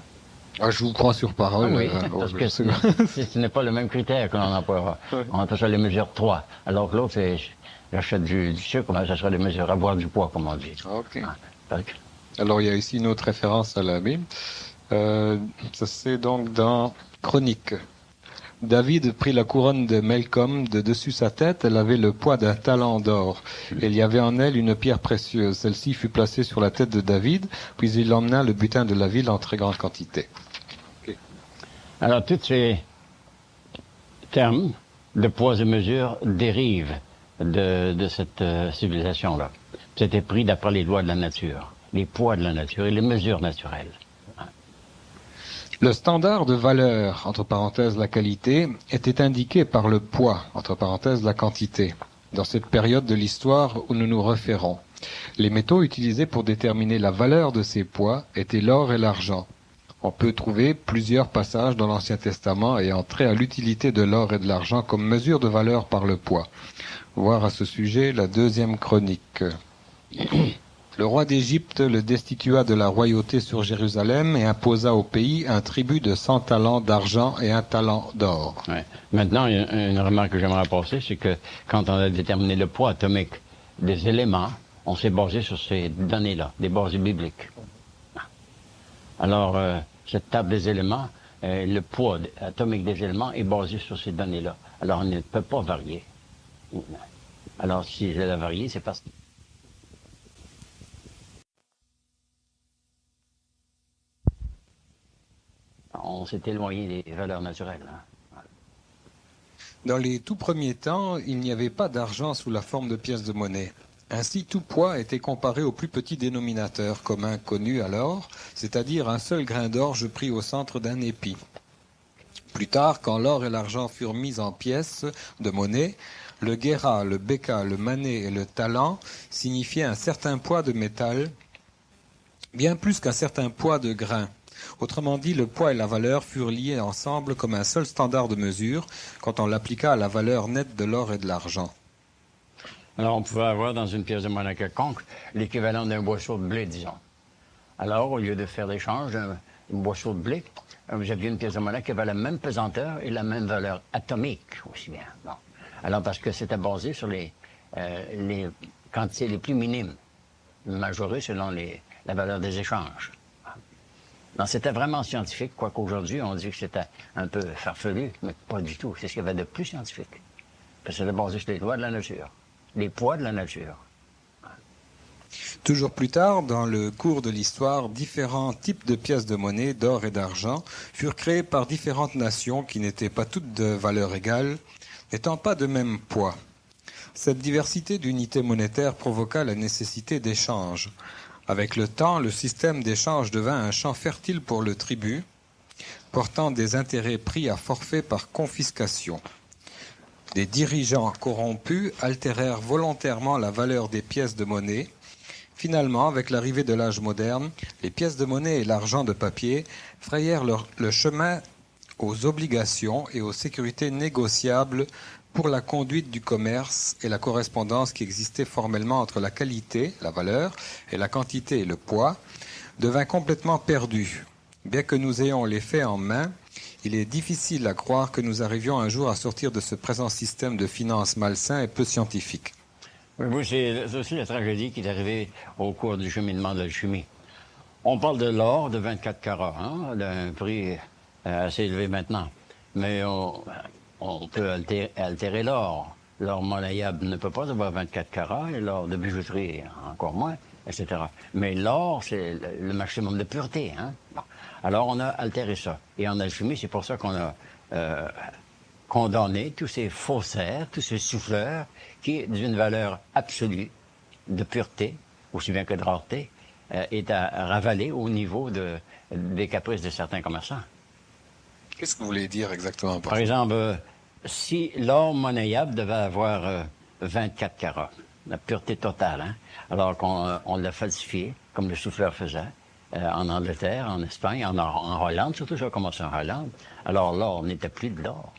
Ah, je vous crois sur parole. Oui, parce que ce n'est pas le même critère que l'on emploiera. On appelle ça les mesures 3. Alors que l'autre, c'est j'achète du sucre, ben, ça sera les mesures à boire du poids, comme on dit. Ok. Hein? Alors, il y a ici une autre référence à la Bible. Ça, c'est donc dans Chronique. David prit la couronne de Melcom de dessus sa tête, elle avait le poids d'un talent d'or. Et il y avait en elle une pierre précieuse. Celle-ci fut placée sur la tête de David, puis il emmena le butin de la ville en très grande quantité. Okay. Alors, tous ces termes de poids et mesures dérivent de cette civilisation-là. C'était pris d'après les lois de la nature, les poids de la nature et les mesures naturelles. Le standard de valeur, entre parenthèses la qualité, était indiqué par le poids, entre parenthèses la quantité, dans cette période de l'histoire où nous nous référons. Les métaux utilisés pour déterminer la valeur de ces poids étaient l'or et l'argent. On peut trouver plusieurs passages dans l'Ancien Testament ayant trait à l'utilité de l'or et de l'argent comme mesure de valeur par le poids. Voir à ce sujet la 2e Chronique. Le roi d'Égypte le destitua de la royauté sur Jérusalem et imposa au pays un tribut de 100 talents d'argent et 1 talent d'or. Ouais. Maintenant, il y a une remarque que j'aimerais apporter, c'est que quand on a déterminé le poids atomique des éléments, on s'est basé sur ces données-là, des bases bibliques. Alors, cette table des éléments, le poids atomique des éléments est basé sur ces données-là. Alors, on ne peut pas varier. Alors, si elle a varié, c'est parce que on s'est éloigné des valeurs naturelles. Hein. Dans les tout premiers temps, il n'y avait pas d'argent sous la forme de pièces de monnaie. Ainsi, tout poids était comparé au plus petit dénominateur commun connu alors, c'est-à-dire un seul grain d'orge pris au centre d'un épi. Plus tard, quand l'or et l'argent furent mis en pièces de monnaie, le guéra, le béka, le mané et le talent signifiaient un certain poids de métal, bien plus qu'un certain poids de grain. Autrement dit, le poids et la valeur furent liés ensemble comme un seul standard de mesure quand on l'appliqua à la valeur nette de l'or et de l'argent. Alors, on pouvait avoir dans une pièce de monnaie quelconque l'équivalent d'un boisseau de blé, disons. Alors, au lieu de faire l'échange d'un boisseau de blé, vous aviez une pièce de monnaie qui avait la même pesanteur et la même valeur atomique aussi bien. Bon. Alors, parce que c'était basé sur les quantités les plus minimes, majorées selon la valeur des échanges. Non, c'était vraiment scientifique, quoique aujourd'hui, on dit que c'était un peu farfelu, mais pas du tout. C'est ce qu'il y avait de plus scientifique. Parce que c'était basé sur les lois de la nature, les poids de la nature. Toujours plus tard, dans le cours de l'histoire, différents types de pièces de monnaie, d'or et d'argent, furent créés par différentes nations qui n'étaient pas toutes de valeur égale, n'étant pas de même poids. Cette diversité d'unités monétaires provoqua la nécessité d'échanges. Avec le temps, le système d'échange devint un champ fertile pour le tribut, portant des intérêts pris à forfait par confiscation. Des dirigeants corrompus altérèrent volontairement la valeur des pièces de monnaie. Finalement, avec l'arrivée de l'âge moderne, les pièces de monnaie et l'argent de papier frayèrent le chemin aux obligations et aux sécurités négociables pour la conduite du commerce, et la correspondance qui existait formellement entre la qualité, la valeur, et la quantité et le poids devint complètement perdue. Bien que nous ayons les faits en main, il est difficile à croire que nous arrivions un jour à sortir de ce présent système de finances malsain et peu scientifique. Oui, c'est aussi la tragédie qui est arrivée au cours du cheminement de l'alchimie. On parle de l'or de 24 carats, d'un prix assez élevé maintenant. Mais on peut altérer l'or. L'or monnayable ne peut pas avoir 24 carats, et l'or de bijouterie encore moins, etc. Mais l'or, c'est le maximum de pureté. Bon. Alors on a altéré ça. Et en alchimie, c'est pour ça qu'on a condamné tous ces faussaires, tous ces souffleurs, qui, d'une valeur absolue de pureté, aussi bien que de rareté, est à ravaler au niveau des caprices de certains commerçants. Qu'est-ce que vous voulez dire exactement par exemple, si l'or monnayable devait avoir 24 carats, la pureté totale, alors qu'on l'a falsifié, comme le souffleur faisait, en Angleterre, en Espagne, en Hollande, surtout ça a commencé en Hollande, alors l'or n'était plus de l'or,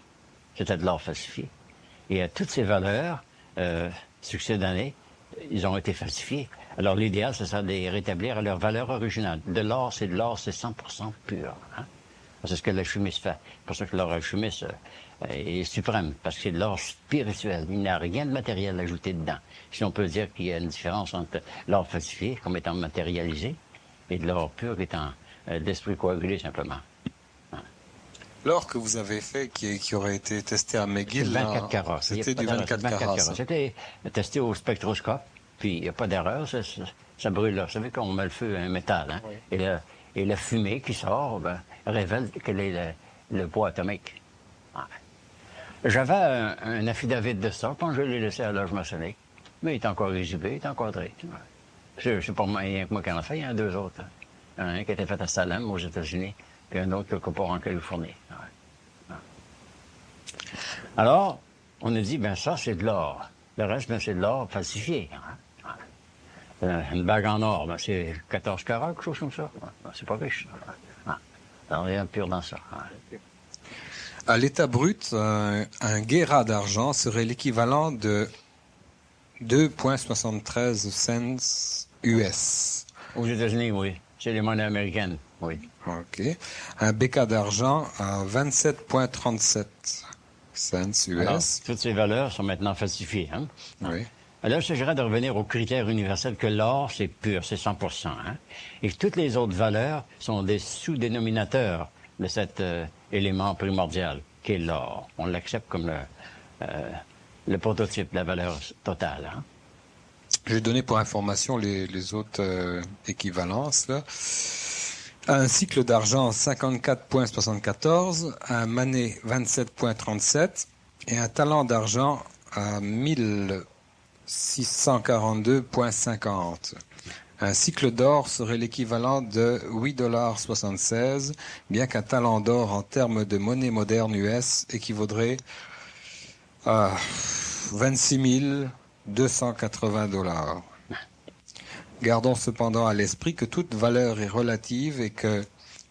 c'était de l'or falsifié. Et toutes ces valeurs, succédanées, ils ont été falsifiés. Alors l'idéal, c'est ça, de les rétablir à leur valeur originale. De l'or, c'est 100% pur. C'est ce que l'alchimiste fait. C'est pour ça que l'or alchimiste est suprême, parce que c'est de l'or spirituel. Il n'y a rien de matériel ajouté dedans. Si on peut dire qu'il y a une différence entre l'or falsifié, comme étant matérialisé, et de l'or pur, étant d'esprit coagulé, simplement. L'or que vous avez fait, qui aurait été testé à McGill, 24 carats. C'était du 24 carats. C'était testé au spectroscope, puis il n'y a pas d'erreur, ça brûle là. Vous savez qu'on met le feu à un métal, oui. Et la fumée qui sort révèle quel est le poids atomique. J'avais un affidavit de ça, quand je l'ai laissé à l'âge maçonnique, mais il est encore exhibé, il est encore dré. C'est pas rien que moi qui en ai fait, il y en a deux autres. Un qui a été fait à Salem, aux États-Unis, puis un autre quelque part en Californie. Alors, on a dit, ça, c'est de l'or. Le reste, c'est de l'or falsifié. Une bague en or, c'est 14 carats, quelque chose comme ça. C'est pas riche. Alors, rien de pur dans ça. À l'état brut, un guérat d'argent serait l'équivalent de 2,73 cents US. Aux États-Unis, oui. C'est les monnaies américaines, oui. OK. Un béca d'argent à 27,37 cents US. Alors, toutes ces valeurs sont maintenant falsifiées. Oui. Alors, il s'agirait de revenir au critère universel que l'or, c'est pur, c'est 100%. Et que toutes les autres valeurs sont des sous-dénominateurs de cet élément primordial, qui est l'or. On l'accepte comme le prototype de la valeur totale. J'ai donné pour information les autres équivalences. Là. Un cycle d'argent 54,74, un manet 27,37 et un talent d'argent à 1642,50. Un cycle d'or serait l'équivalent de 8,76 $, bien qu'un talent d'or en termes de monnaie moderne US équivaudrait à 26 280 $. Gardons cependant à l'esprit que toute valeur est relative et que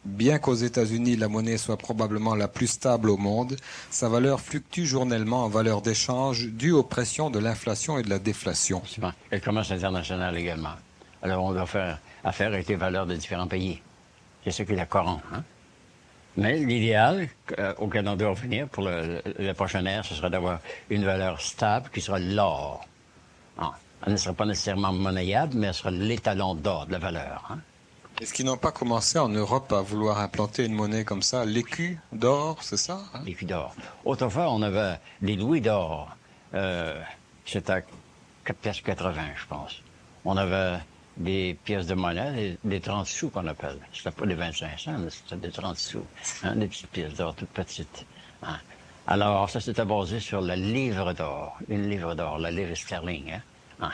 Bien qu'aux États-Unis, la monnaie soit probablement la plus stable au monde, sa valeur fluctue journellement en valeur d'échange due aux pressions de l'inflation et de la déflation. Et le commerce international également. Alors, on doit faire affaire avec les valeurs de différents pays. C'est ce qui la corrompt. Hein? Mais l'idéal auquel on doit revenir pour la prochaine ère, ce serait d'avoir une valeur stable qui sera l'or. Ah, elle ne sera pas nécessairement monnayable, mais elle sera l'étalon d'or de la valeur. Hein? Est-ce qu'ils n'ont pas commencé en Europe à vouloir implanter une monnaie comme ça, l'écu d'or, c'est ça? Hein? L'écu d'or. Autrefois, on avait les louis d'or. C'était à 4,80 pièces, je pense. On avait des pièces de monnaie, des 30 sous qu'on appelle. C'était pas des 25 cents, mais c'était des 30 sous. Hein, des petites pièces d'or, toutes petites. Hein. Alors, ça s'était basé sur la livre d'or. Une livre d'or, la livre sterling. Hein. Hein.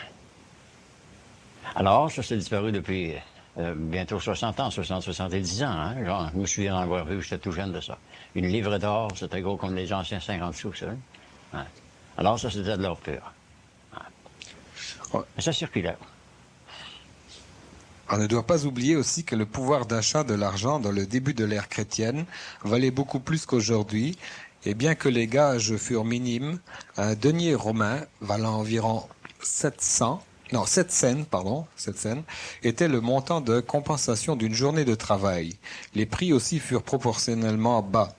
Alors, ça s'est disparu depuis bientôt 60 ans, 70 ans. Hein. Genre, je me souviens d'en avoir vu, j'étais tout jeune de ça. Une livre d'or, c'était gros comme les anciens 50 sous, ça. Hein. Alors, ça, c'était de l'or pur. Hein. Ouais. Ça circulait. On ne doit pas oublier aussi que le pouvoir d'achat de l'argent dans le début de l'ère chrétienne valait beaucoup plus qu'aujourd'hui, et bien que les gages furent minimes, un denier romain valant environ 7 cents, était le montant de compensation d'une journée de travail. Les prix aussi furent proportionnellement bas.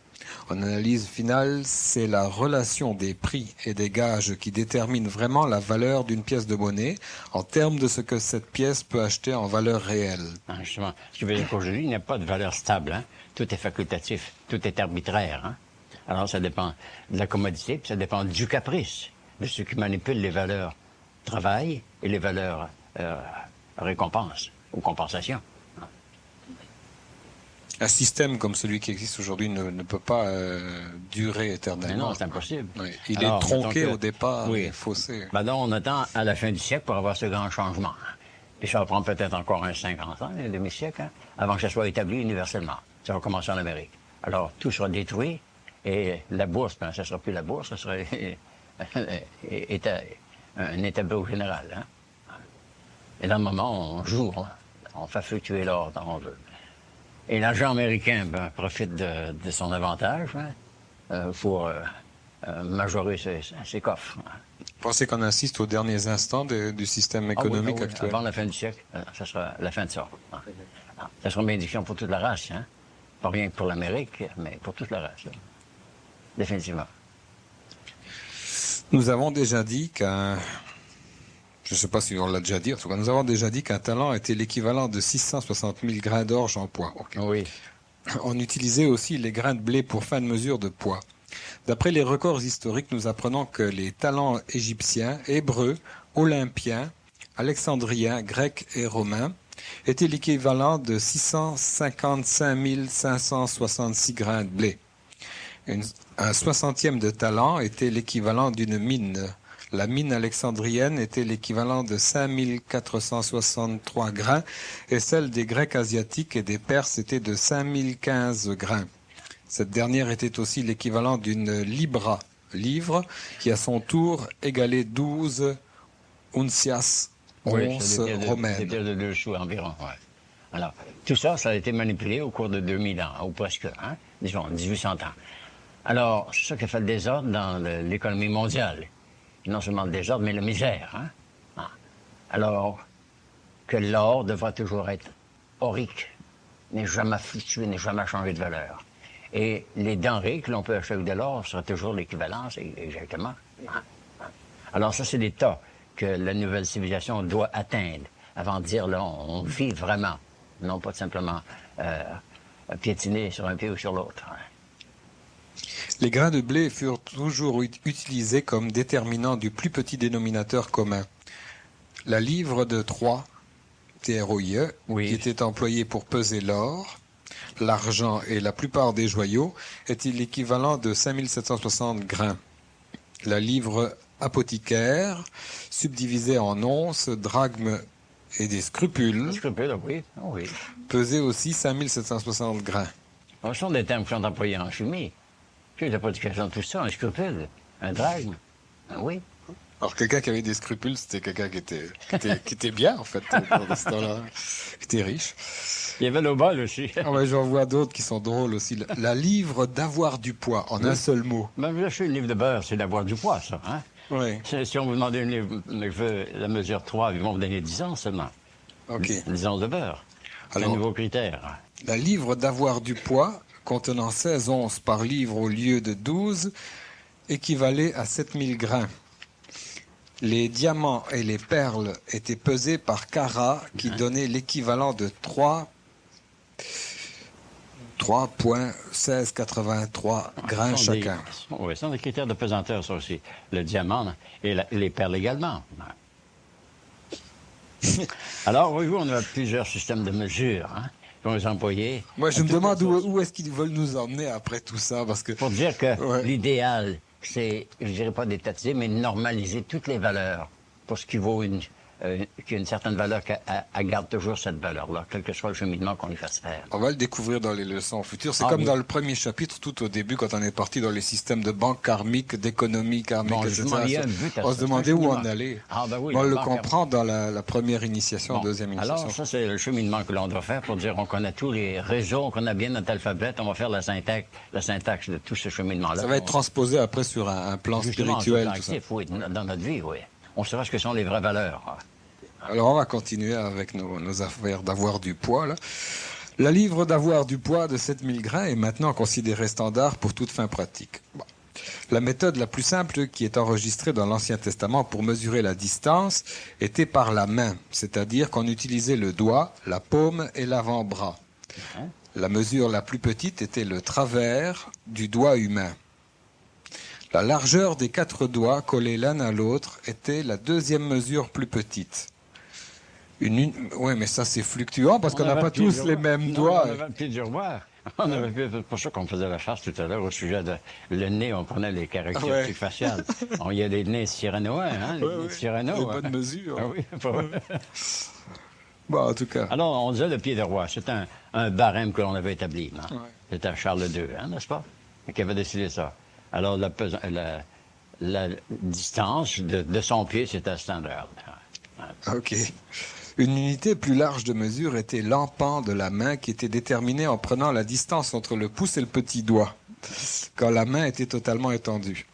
En analyse finale, c'est la relation des prix et des gages qui détermine vraiment la valeur d'une pièce de monnaie en termes de ce que cette pièce peut acheter en valeur réelle. Ah, justement, ce qui veut dire qu'aujourd'hui, il n'y a pas de valeur stable. Hein? Tout est facultatif, tout est arbitraire. Hein? Alors, ça dépend de la commodité, puis ça dépend du caprice de ceux qui manipulent les valeurs travail et les valeurs récompense ou compensation. Un système comme celui qui existe aujourd'hui ne peut pas durer éternellement. Mais non, c'est impossible. Oui. Il est tronqué au départ, oui. Faussé. Ben donc, on attend à la fin du siècle pour avoir ce grand changement. Puis ça va prendre peut-être encore un 50 ans, un demi-siècle, hein, avant que ça soit établi universellement. Ça va commencer en Amérique. Alors, tout sera détruit et la bourse, ben, ça ne sera plus la bourse, ça sera un établi général. Hein. Et dans le moment, on joue, hein, on fait fluctuer l'or tant on veut. Et l'agent américain profite de son avantage pour majorer ses coffres. Vous pensez qu'on assiste aux derniers instants du système économique actuel? Avant la fin du siècle, ça sera la fin de ça. Ça sera une bénédiction pour toute la race. Hein? Pas rien que pour l'Amérique, mais pour toute la race. Là. Définitivement. Nous avons déjà dit qu'un... Je ne sais pas si on l'a déjà dit, en tout cas, nous avons déjà dit qu'un talent était l'équivalent de 660 000 grains d'orge en poids. Okay. Oui. On utilisait aussi les grains de blé pour fin de mesure de poids. D'après les records historiques, nous apprenons que les talents égyptiens, hébreux, olympiens, alexandriens, grecs et romains étaient l'équivalent de 655 566 grains de blé. Un 60e de talent était l'équivalent d'une mine. La mine alexandrienne était l'équivalent de 5463 grains et celle des Grecs asiatiques et des Perses était de 5015 grains. Cette dernière était aussi l'équivalent d'une libra, livre, qui à son tour égalait 12 uncias, onces romaines. C'est de 2 sous environ. Ouais. Alors, tout ça, ça a été manipulé au cours de 2000 ans, ou presque, hein, disons 1800 ans. Alors, c'est ça qui a fait le désordre dans l'économie mondiale. Non seulement le désordre, mais la misère. Hein? Ah. Alors que l'or devra toujours être aurique, n'est jamais fluctué, n'est jamais changé de valeur. Et les denrées que l'on peut acheter avec de l'or sera toujours l'équivalence, exactement. Alors ça, c'est l'état que la nouvelle civilisation doit atteindre avant de dire, là, on vit vraiment, non pas simplement piétiner sur un pied ou sur l'autre. Hein. Les grains de blé furent toujours utilisés comme déterminant du plus petit dénominateur commun. La livre de Troie, TROIE, oui, qui était employée pour peser l'or, l'argent et la plupart des joyaux, était l'équivalent de 5760 grains. La livre apothicaire, subdivisée en onces, drachmes et des scrupules, oui. Oui. pesait aussi 5760 grains. Ce sont des termes qui sont employés en chimie. J'ai l'application de tout ça, un scrupule, un drachme, oui. Alors quelqu'un qui avait des scrupules, c'était quelqu'un qui était bien en fait, dans ce temps-là, qui était riche. Il y avait le bol aussi. Ah ouais, j'en vois d'autres qui sont drôles aussi. La livre d'avoir du poids, en un seul mot. Ben, vous achetez une livre de beurre, c'est d'avoir du poids, ça. Hein? Oui. Si on vous demandait une livre, la mesure 3, ils vont vous donner 10 ans seulement. OK. 10 ans de beurre. C'est un Alors, nouveau critère. la livre d'avoir du poids, contenant 16 onces par livre au lieu de 12, équivalait à 7000 grains. Les diamants et les perles étaient pesés par carat, qui donnait l'équivalent de 3,1683 grains chacun. Oui, ce sont des critères de pesanteur, ça aussi. Le diamant et les perles également. Alors, voyez-vous, on a plusieurs systèmes de mesure. Hein, pour les employer. Moi, je me demande où est-ce qu'ils veulent nous emmener après tout ça, parce que... Pour dire que l'idéal, c'est, je dirais pas d'étatiser, mais de normaliser toutes les valeurs pour ce qui vaut qu'il y a une certaine valeur qu'elle garde toujours cette valeur-là, quel que soit le cheminement qu'on lui fasse faire. On va le découvrir dans les leçons futures. C'est comme dans le premier chapitre, tout au début, quand on est parti dans les systèmes de banque karmique, d'économie karmique, etc. On se demandait où on allait. On le comprend dans la première initiation, deuxième initiation. Alors, ça, c'est le cheminement que l'on doit faire pour dire on connaît tous les réseaux, on connaît bien notre alphabet, on va faire la syntaxe de tout ce cheminement-là. Ça va être transposé après sur un plan spirituel. Tout ça. Oui, dans notre vie, oui. On saura ce que sont les vraies valeurs. Alors, on va continuer avec nos affaires d'avoir du poids, là. La livre d'avoir du poids de 7000 grains est maintenant considérée standard pour toute fin pratique. Bon. La méthode la plus simple qui est enregistrée dans l'Ancien Testament pour mesurer la distance était par la main, c'est-à-dire qu'on utilisait le doigt, la paume et l'avant-bras. La mesure la plus petite était le travers du doigt humain. La largeur des 4 doigts collés l'un à l'autre était la deuxième mesure plus petite. Oui, mais ça, c'est fluctuant parce qu'on n'a pas tous les mêmes doigts. On avait un pied du roi. C'est pour ça qu'on faisait la chasse tout à l'heure au sujet de le nez, on prenait les caractéristiques faciales. Il y a des nez cyrénois, hein? Les Cyrano. Les bonnes mesures. Ah oui, pas vrai. Bon, en tout cas. Alors, on disait le pied de roi. C'est un barème que l'on avait établi. Hein? C'était Charles II, hein, n'est-ce pas? Qui avait décidé ça. Alors, la distance de son pied, c'était standard. OK. Une unité plus large de mesure était l'empan de la main qui était déterminé en prenant la distance entre le pouce et le petit doigt, quand la main était totalement étendue.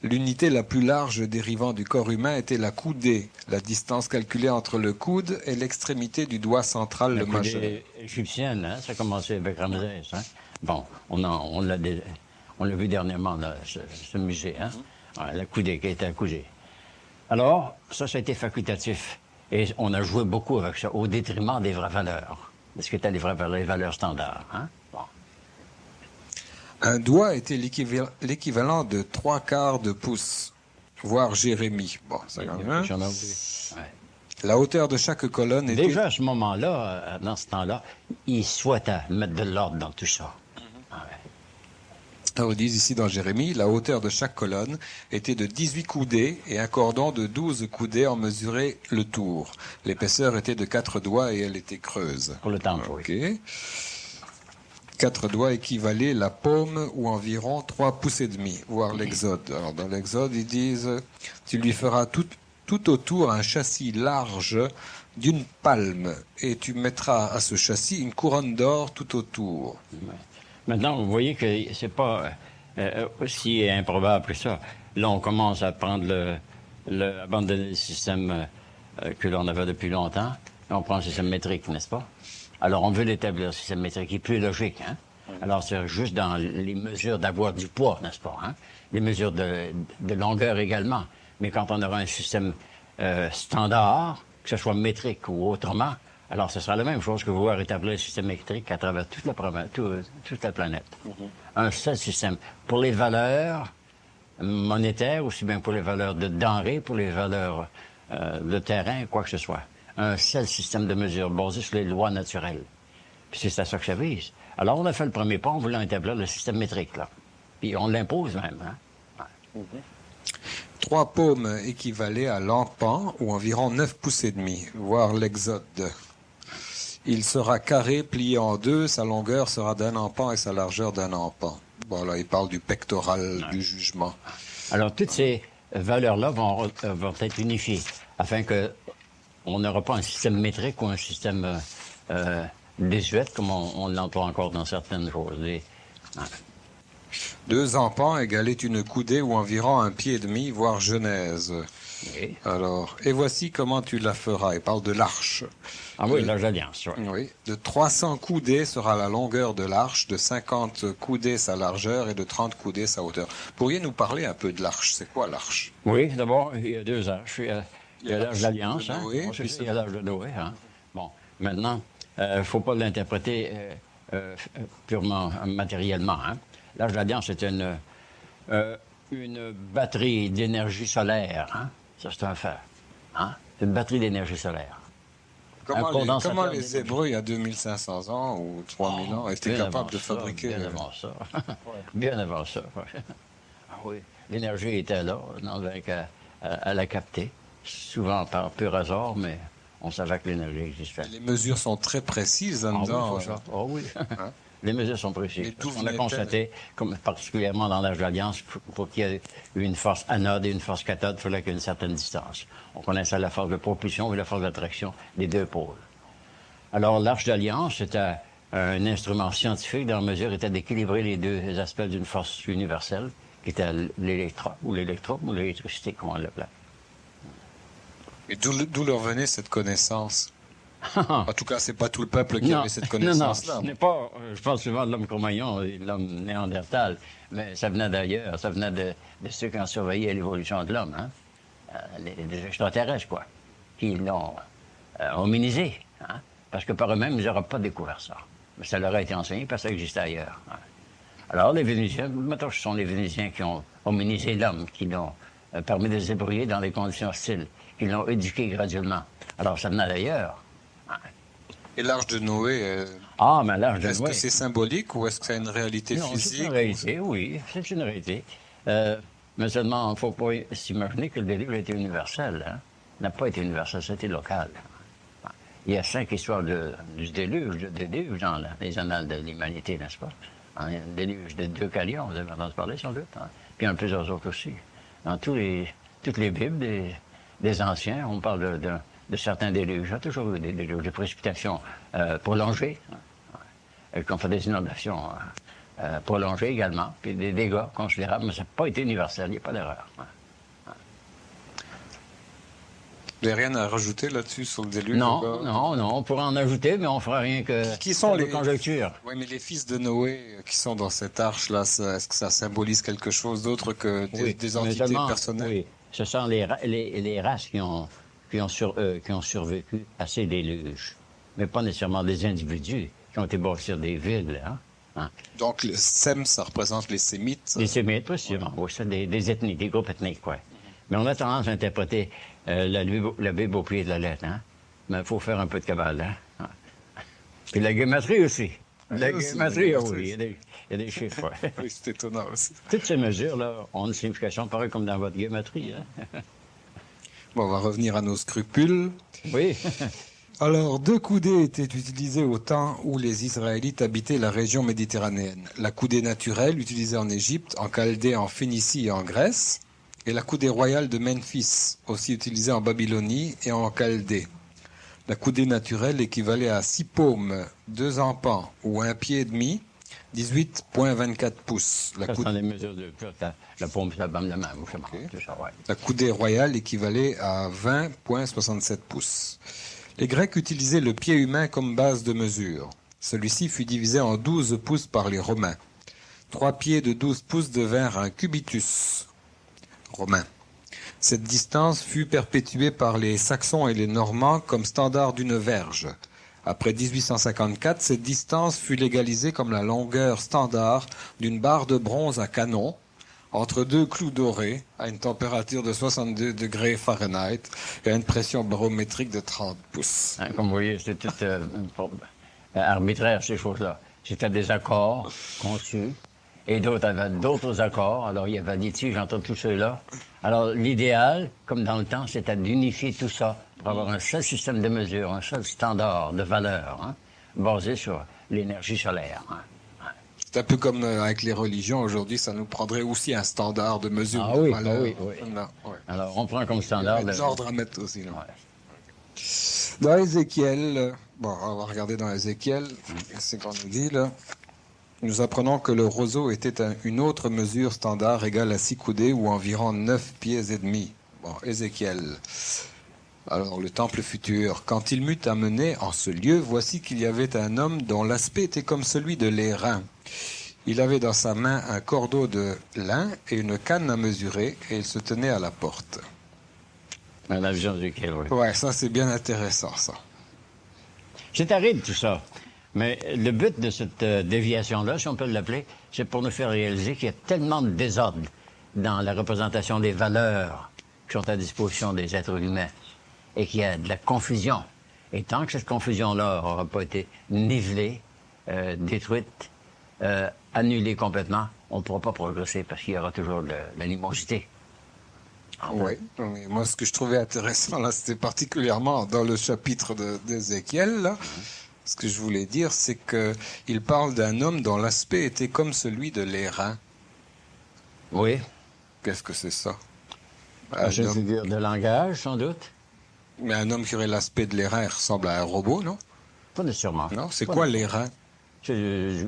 L'unité la plus large dérivant du corps humain était la coudée, la distance calculée entre le coude et l'extrémité du doigt central, le majeur. La coudée égyptienne, hein, ça a commencé avec Ramsès. Hein? Bon, on l'a vu dernièrement, là, ce musée, hein? La coudée qui était accoudée. Alors, ça a été facultatif. Et on a joué beaucoup avec ça, au détriment des vraies valeurs. Ce qui étaient les valeurs standards. Hein? Bon. Un doigt était l'équivalent de 3/4 de pouce, voire Jérémie. Bon, ça La hauteur de chaque colonne était... Déjà, à ce moment-là, dans ce temps-là, il souhaitait mettre de l'ordre dans tout ça. On dit ici dans Jérémie, la hauteur de chaque colonne était de 18 coudées et un cordon de 12 coudées en mesurait le tour. L'épaisseur était de 4 doigts et elle était creuse. Pour le temple, oui. 4 doigts équivalaient la paume ou environ 3 pouces et demi, voire l'Exode. Alors dans l'Exode, ils disent, tu lui feras tout autour un châssis large d'une palme et tu mettras à ce châssis une couronne d'or tout autour. Ouais. Maintenant, vous voyez que c'est pas aussi improbable que ça. Là, on commence à prendre abandonner le système que l'on avait depuis longtemps. Et on prend le système métrique, n'est-ce pas? Alors, on veut l'établir, le système métrique, qui est plus logique, hein? Alors, c'est juste dans les mesures d'avoir du poids, n'est-ce pas? Hein? Les mesures de longueur également. Mais quand on aura un système standard, que ce soit métrique ou autrement, alors, ce sera la même chose que vouloir établir le système métrique à travers toute la planète. Un seul système. Pour les valeurs monétaires, aussi bien pour les valeurs de denrées, pour les valeurs de terrain, quoi que ce soit. Un seul système de mesure basé sur les lois naturelles. Puis c'est à ça que ça vise. Alors, on a fait le premier pas en voulant établir le système métrique, là. Puis on l'impose même, hein. 3 paumes équivalaient à l'empan, ou environ 9 pouces et demi, voire l'Exode. Il sera carré, plié en deux, sa longueur sera d'un empan et sa largeur d'un empan. Voilà, il parle du pectoral du jugement. Alors, toutes ces valeurs-là vont être unifiées, afin que on n'aura pas un système métrique ou un système désuète, comme on l'emploie encore dans certaines choses. Hein. 2 empans égalait une coudée ou environ 1 pied et demi, voire Genèse. Oui. Alors, et voici comment tu la feras. Il parle de l'arche. Ah oui, l'Arche d'Alliance. Oui. Oui. De 300 coudées sera la longueur de l'arche, de 50 coudées sa largeur et de 30 coudées sa hauteur. Pourriez nous parler un peu de l'arche? C'est quoi l'arche? Oui, d'abord, il y a 2 arches. Il y a l'Arche d'Alliance, hein. Noé, Bon, il y a l'Arche de Noé. Hein. Bon, maintenant, il ne faut pas l'interpréter purement matériellement. Hein. L'Arche d'Alliance, c'est une batterie d'énergie solaire. Hein. Ça, c'est un fait. Hein. C'est une batterie d'énergie solaire. Comment les Hébreux, il y a 2500 ans ou 3000 ans, étaient capables de fabriquer... Bien avant ça. Bien avant ça. Ah oui. L'énergie était là, on n'avait qu'à la capter. Souvent par pur hasard, mais on savait que l'énergie existait. Les mesures sont très précises là-dedans. Oh oui. Hein? Les mesures sont précises. On a constaté, particulièrement dans l'Arche d'Alliance, pour qu'il y ait une force anode et une force cathode, il fallait qu'il y ait une certaine distance. On connaissait la force de propulsion et la force d'attraction des 2 pôles. Alors, l'Arche d'Alliance, c'était un instrument scientifique dans la mesure était d'équilibrer les 2 aspects d'une force universelle, qui était l'électron ou l'électricité, comme on l'appelait. Et d'où leur venait cette connaissance? En tout cas, c'est pas tout le peuple qui avait cette connaissance-là. Non, ce n'est pas, je parle souvent de l'homme Cro-Magnon et de l'homme néandertal, mais ça venait d'ailleurs, ça venait de ceux qui ont surveillé l'évolution de l'homme, hein? Des extraterrestres, quoi, qui l'ont hominisé, hein? Parce que par eux-mêmes, ils n'auraient pas découvert ça. Mais ça leur a été enseigné parce que ça existait ailleurs. Hein? Alors, les Vénusiens, maintenant, ce sont les Vénusiens qui ont hominisé l'homme, qui l'ont permis de se débrouiller dans les conditions hostiles, qui l'ont éduqué graduellement. Alors, ça venait d'ailleurs. Et l'Arche de Noé, mais l'Arche de Noé... Est-ce que c'est symbolique ou est-ce que c'est une réalité physique? C'est une réalité, oui, c'est une réalité. Mais seulement, il ne faut pas s'imaginer que le déluge a été universel. Hein? Il n'a pas été universel, c'était local. Il y a 5 histoires du déluge dans les annales de l'humanité, n'est-ce pas? Un déluge de Deucalion, vous avez entendu parler sans doute. Hein? Puis il y en a plusieurs autres aussi. Dans toutes les Bibles des anciens, on parle de certains déluges. Il y a toujours eu des déluges de précipitations prolongées, qu'on fait des inondations prolongées également, puis des dégâts considérables, mais ça n'a pas été universel, il n'y a pas d'erreur. Vous n'avez rien à rajouter là-dessus sur le déluge? Non, on pourrait en ajouter, mais on ne fera rien que qui sont les conjectures. Oui, mais les fils de Noé qui sont dans cette arche-là, est-ce que ça symbolise quelque chose d'autre que des entités personnelles? Oui, ce sont les races qui ont survécu à ces déluges, mais pas nécessairement des individus qui ont été bâtis sur des villes. Hein? Donc, le Sem, ça représente les Sémites? Les Sémites, précisément. Oui, c'est des ethnies, des groupes ethniques, quoi. Mais on a tendance à interpréter la Bible au pied de la lettre, hein? Mais il faut faire un peu de cabale, hein? Puis la guématrie aussi. La guématrie, oui, il y a des chiffres. Ouais. Oui, c'est étonnant aussi. Toutes ces mesures-là ont une signification pareille comme dans votre guématrie, hein? Bon, on va revenir à nos scrupules. Oui. Alors, 2 coudées étaient utilisées au temps où les Israélites habitaient la région méditerranéenne. La coudée naturelle, utilisée en Égypte, en Chaldée, en Phénicie et en Grèce, et la coudée royale de Memphis, aussi utilisée en Babylonie et en Chaldée. La coudée naturelle équivalait à 6 paumes, 2 empans ou 1 pied et demi, 18,24 pouces. Ça sont les mesures de la paume, c'est la bande de main. Okay. Ça, ouais. La coudée royale équivalait à 20,67 pouces. Les Grecs utilisaient le pied humain comme base de mesure. Celui-ci fut divisé en 12 pouces par les Romains. 3 pieds de 12 pouces devinrent un cubitus romain. Cette distance fut perpétuée par les Saxons et les Normands comme standard d'une verge. Après 1854, cette distance fut légalisée comme la longueur standard d'une barre de bronze à canon, entre 2 clous dorés, à une température de 62 degrés Fahrenheit et à une pression barométrique de 30 pouces. Hein, comme vous voyez, c'était tout arbitraire, ces choses-là. C'était des accords conçus, et d'autres avaient d'autres accords. Alors, il y avait litiges entre tous ceux-là. Alors, l'idéal, comme dans le temps, c'était d'unifier tout ça pour avoir un seul système de mesure, un seul standard de valeur, hein, basé sur l'énergie solaire. Hein. C'est un peu comme avec les religions aujourd'hui, ça nous prendrait aussi un standard de mesure de valeur. Oui. Non, ouais. Alors, on prend comme standard... Il y a des ordres à mettre aussi. Là. Ouais. Dans Ézéchiel, bon, on va regarder dans Ézéchiel, c'est qu'on nous dit là. Nous apprenons que le roseau était une autre mesure standard égale à 6 coudées ou environ 9 pieds et demi. Bon, Ézéchiel. Alors, le temple futur. Quand il m'eut amené en ce lieu, voici qu'il y avait un homme dont l'aspect était comme celui de l'airain. Il avait dans sa main un cordeau de lin et une canne à mesurer, et il se tenait à la porte. La vision d'Ézéchiel, oui. Ouais, ça c'est bien intéressant, ça. C'est terrible tout ça. Mais le but de cette déviation-là, si on peut l'appeler, c'est pour nous faire réaliser qu'il y a tellement de désordre dans la représentation des valeurs qui sont à disposition des êtres humains et qu'il y a de la confusion. Et tant que cette confusion-là n'aura pas été nivelée, détruite, annulée complètement, on ne pourra pas progresser parce qu'il y aura toujours de l'animosité. Oui, moi ce que je trouvais intéressant là, c'était particulièrement dans le chapitre d'Ézéchiel, là. Ce que je voulais dire, c'est que il parle d'un homme dont l'aspect était comme celui de l'airain. Oui. Qu'est-ce que c'est ça? C'est une figure de langage, sans doute. Mais un homme qui aurait l'aspect de l'airain ressemble à un robot, non? Pas nécessairement. Non, c'est quoi l'airain? C'est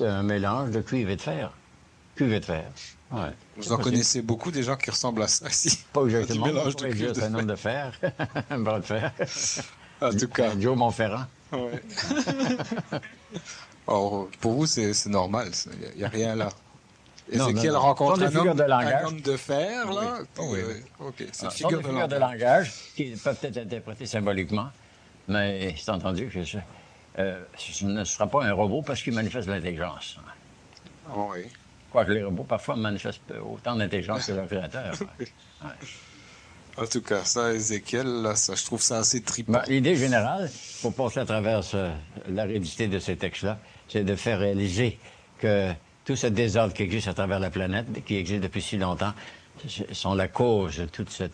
un mélange de cuivre et de fer. Cuivre et de fer. Ouais. Vous en connaissez beaucoup des gens qui ressemblent à ça ici? Pas exactement. Du mélange de cuivre c'est un homme de fer. Un bras de fer. En tout cas. Joe Montferrand. Ouais. Alors, pour vous, c'est normal. Il n'y a rien là. Ézéchiel rencontre un homme de fer, là. OK, c'est une figure de langage qui peut être interprétée symboliquement, mais c'est entendu que ce ne sera pas un robot parce qu'il manifeste l'intelligence. Oui. Quoique les robots, parfois, manifestent autant d'intelligence que leur créateur. Ouais. En tout cas, ça, Ézéchiel, là, ça, je trouve ça assez trippant. L'idée générale, pour passer à travers l'aridité de ces textes-là, c'est de faire réaliser que tout ce désordre qui existe à travers la planète, qui existe depuis si longtemps, sont la cause de toute cette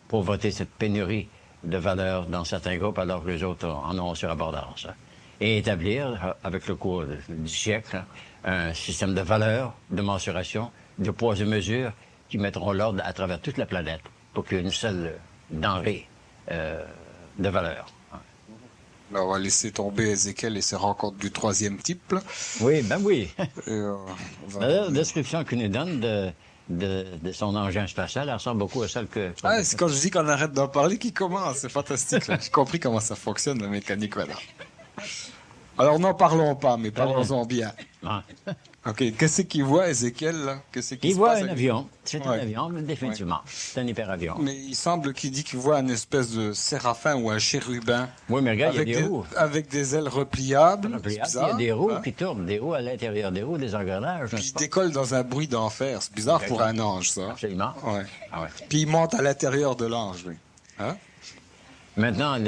pauvreté, cette pénurie de valeurs dans certains groupes, alors que les autres en ont sur abondance. Et établir, avec le cours du siècle, un système de valeurs, de mensuration, de poids et mesures qui mettront l'ordre à travers toute la planète pour qu'il y ait une seule denrée de valeur. Là, on va laisser tomber Ézéchiel et ses rencontres du troisième type. Là. Oui, ben oui. La description qu'il nous donne de son engin spatial, elle ressemble beaucoup à celle que... Ah, c'est quand je dis qu'on arrête d'en parler qu'il commence. C'est fantastique. J'ai compris comment ça fonctionne, la mécanique. Voilà. Alors, n'en parlons pas, mais parlons-en bien. Ah. OK. Qu'est-ce qu'il voit, Ézéchiel, là? Il voit un avion. C'est un avion, définitivement. Ouais. C'est un hyperavion. Mais il semble qu'il dit qu'il voit une espèce de séraphin ou un chérubin. Oui, mais regarde, il y a des roues. Avec des ailes repliables. Il y a des roues qui tournent, des roues à l'intérieur, des roues, des engrenages. Puis il décolle dans un bruit d'enfer. C'est bizarre pour un ange, ça. Absolument. Ouais. Ah ouais. Puis il monte à l'intérieur de l'ange, oui. Hein? Maintenant,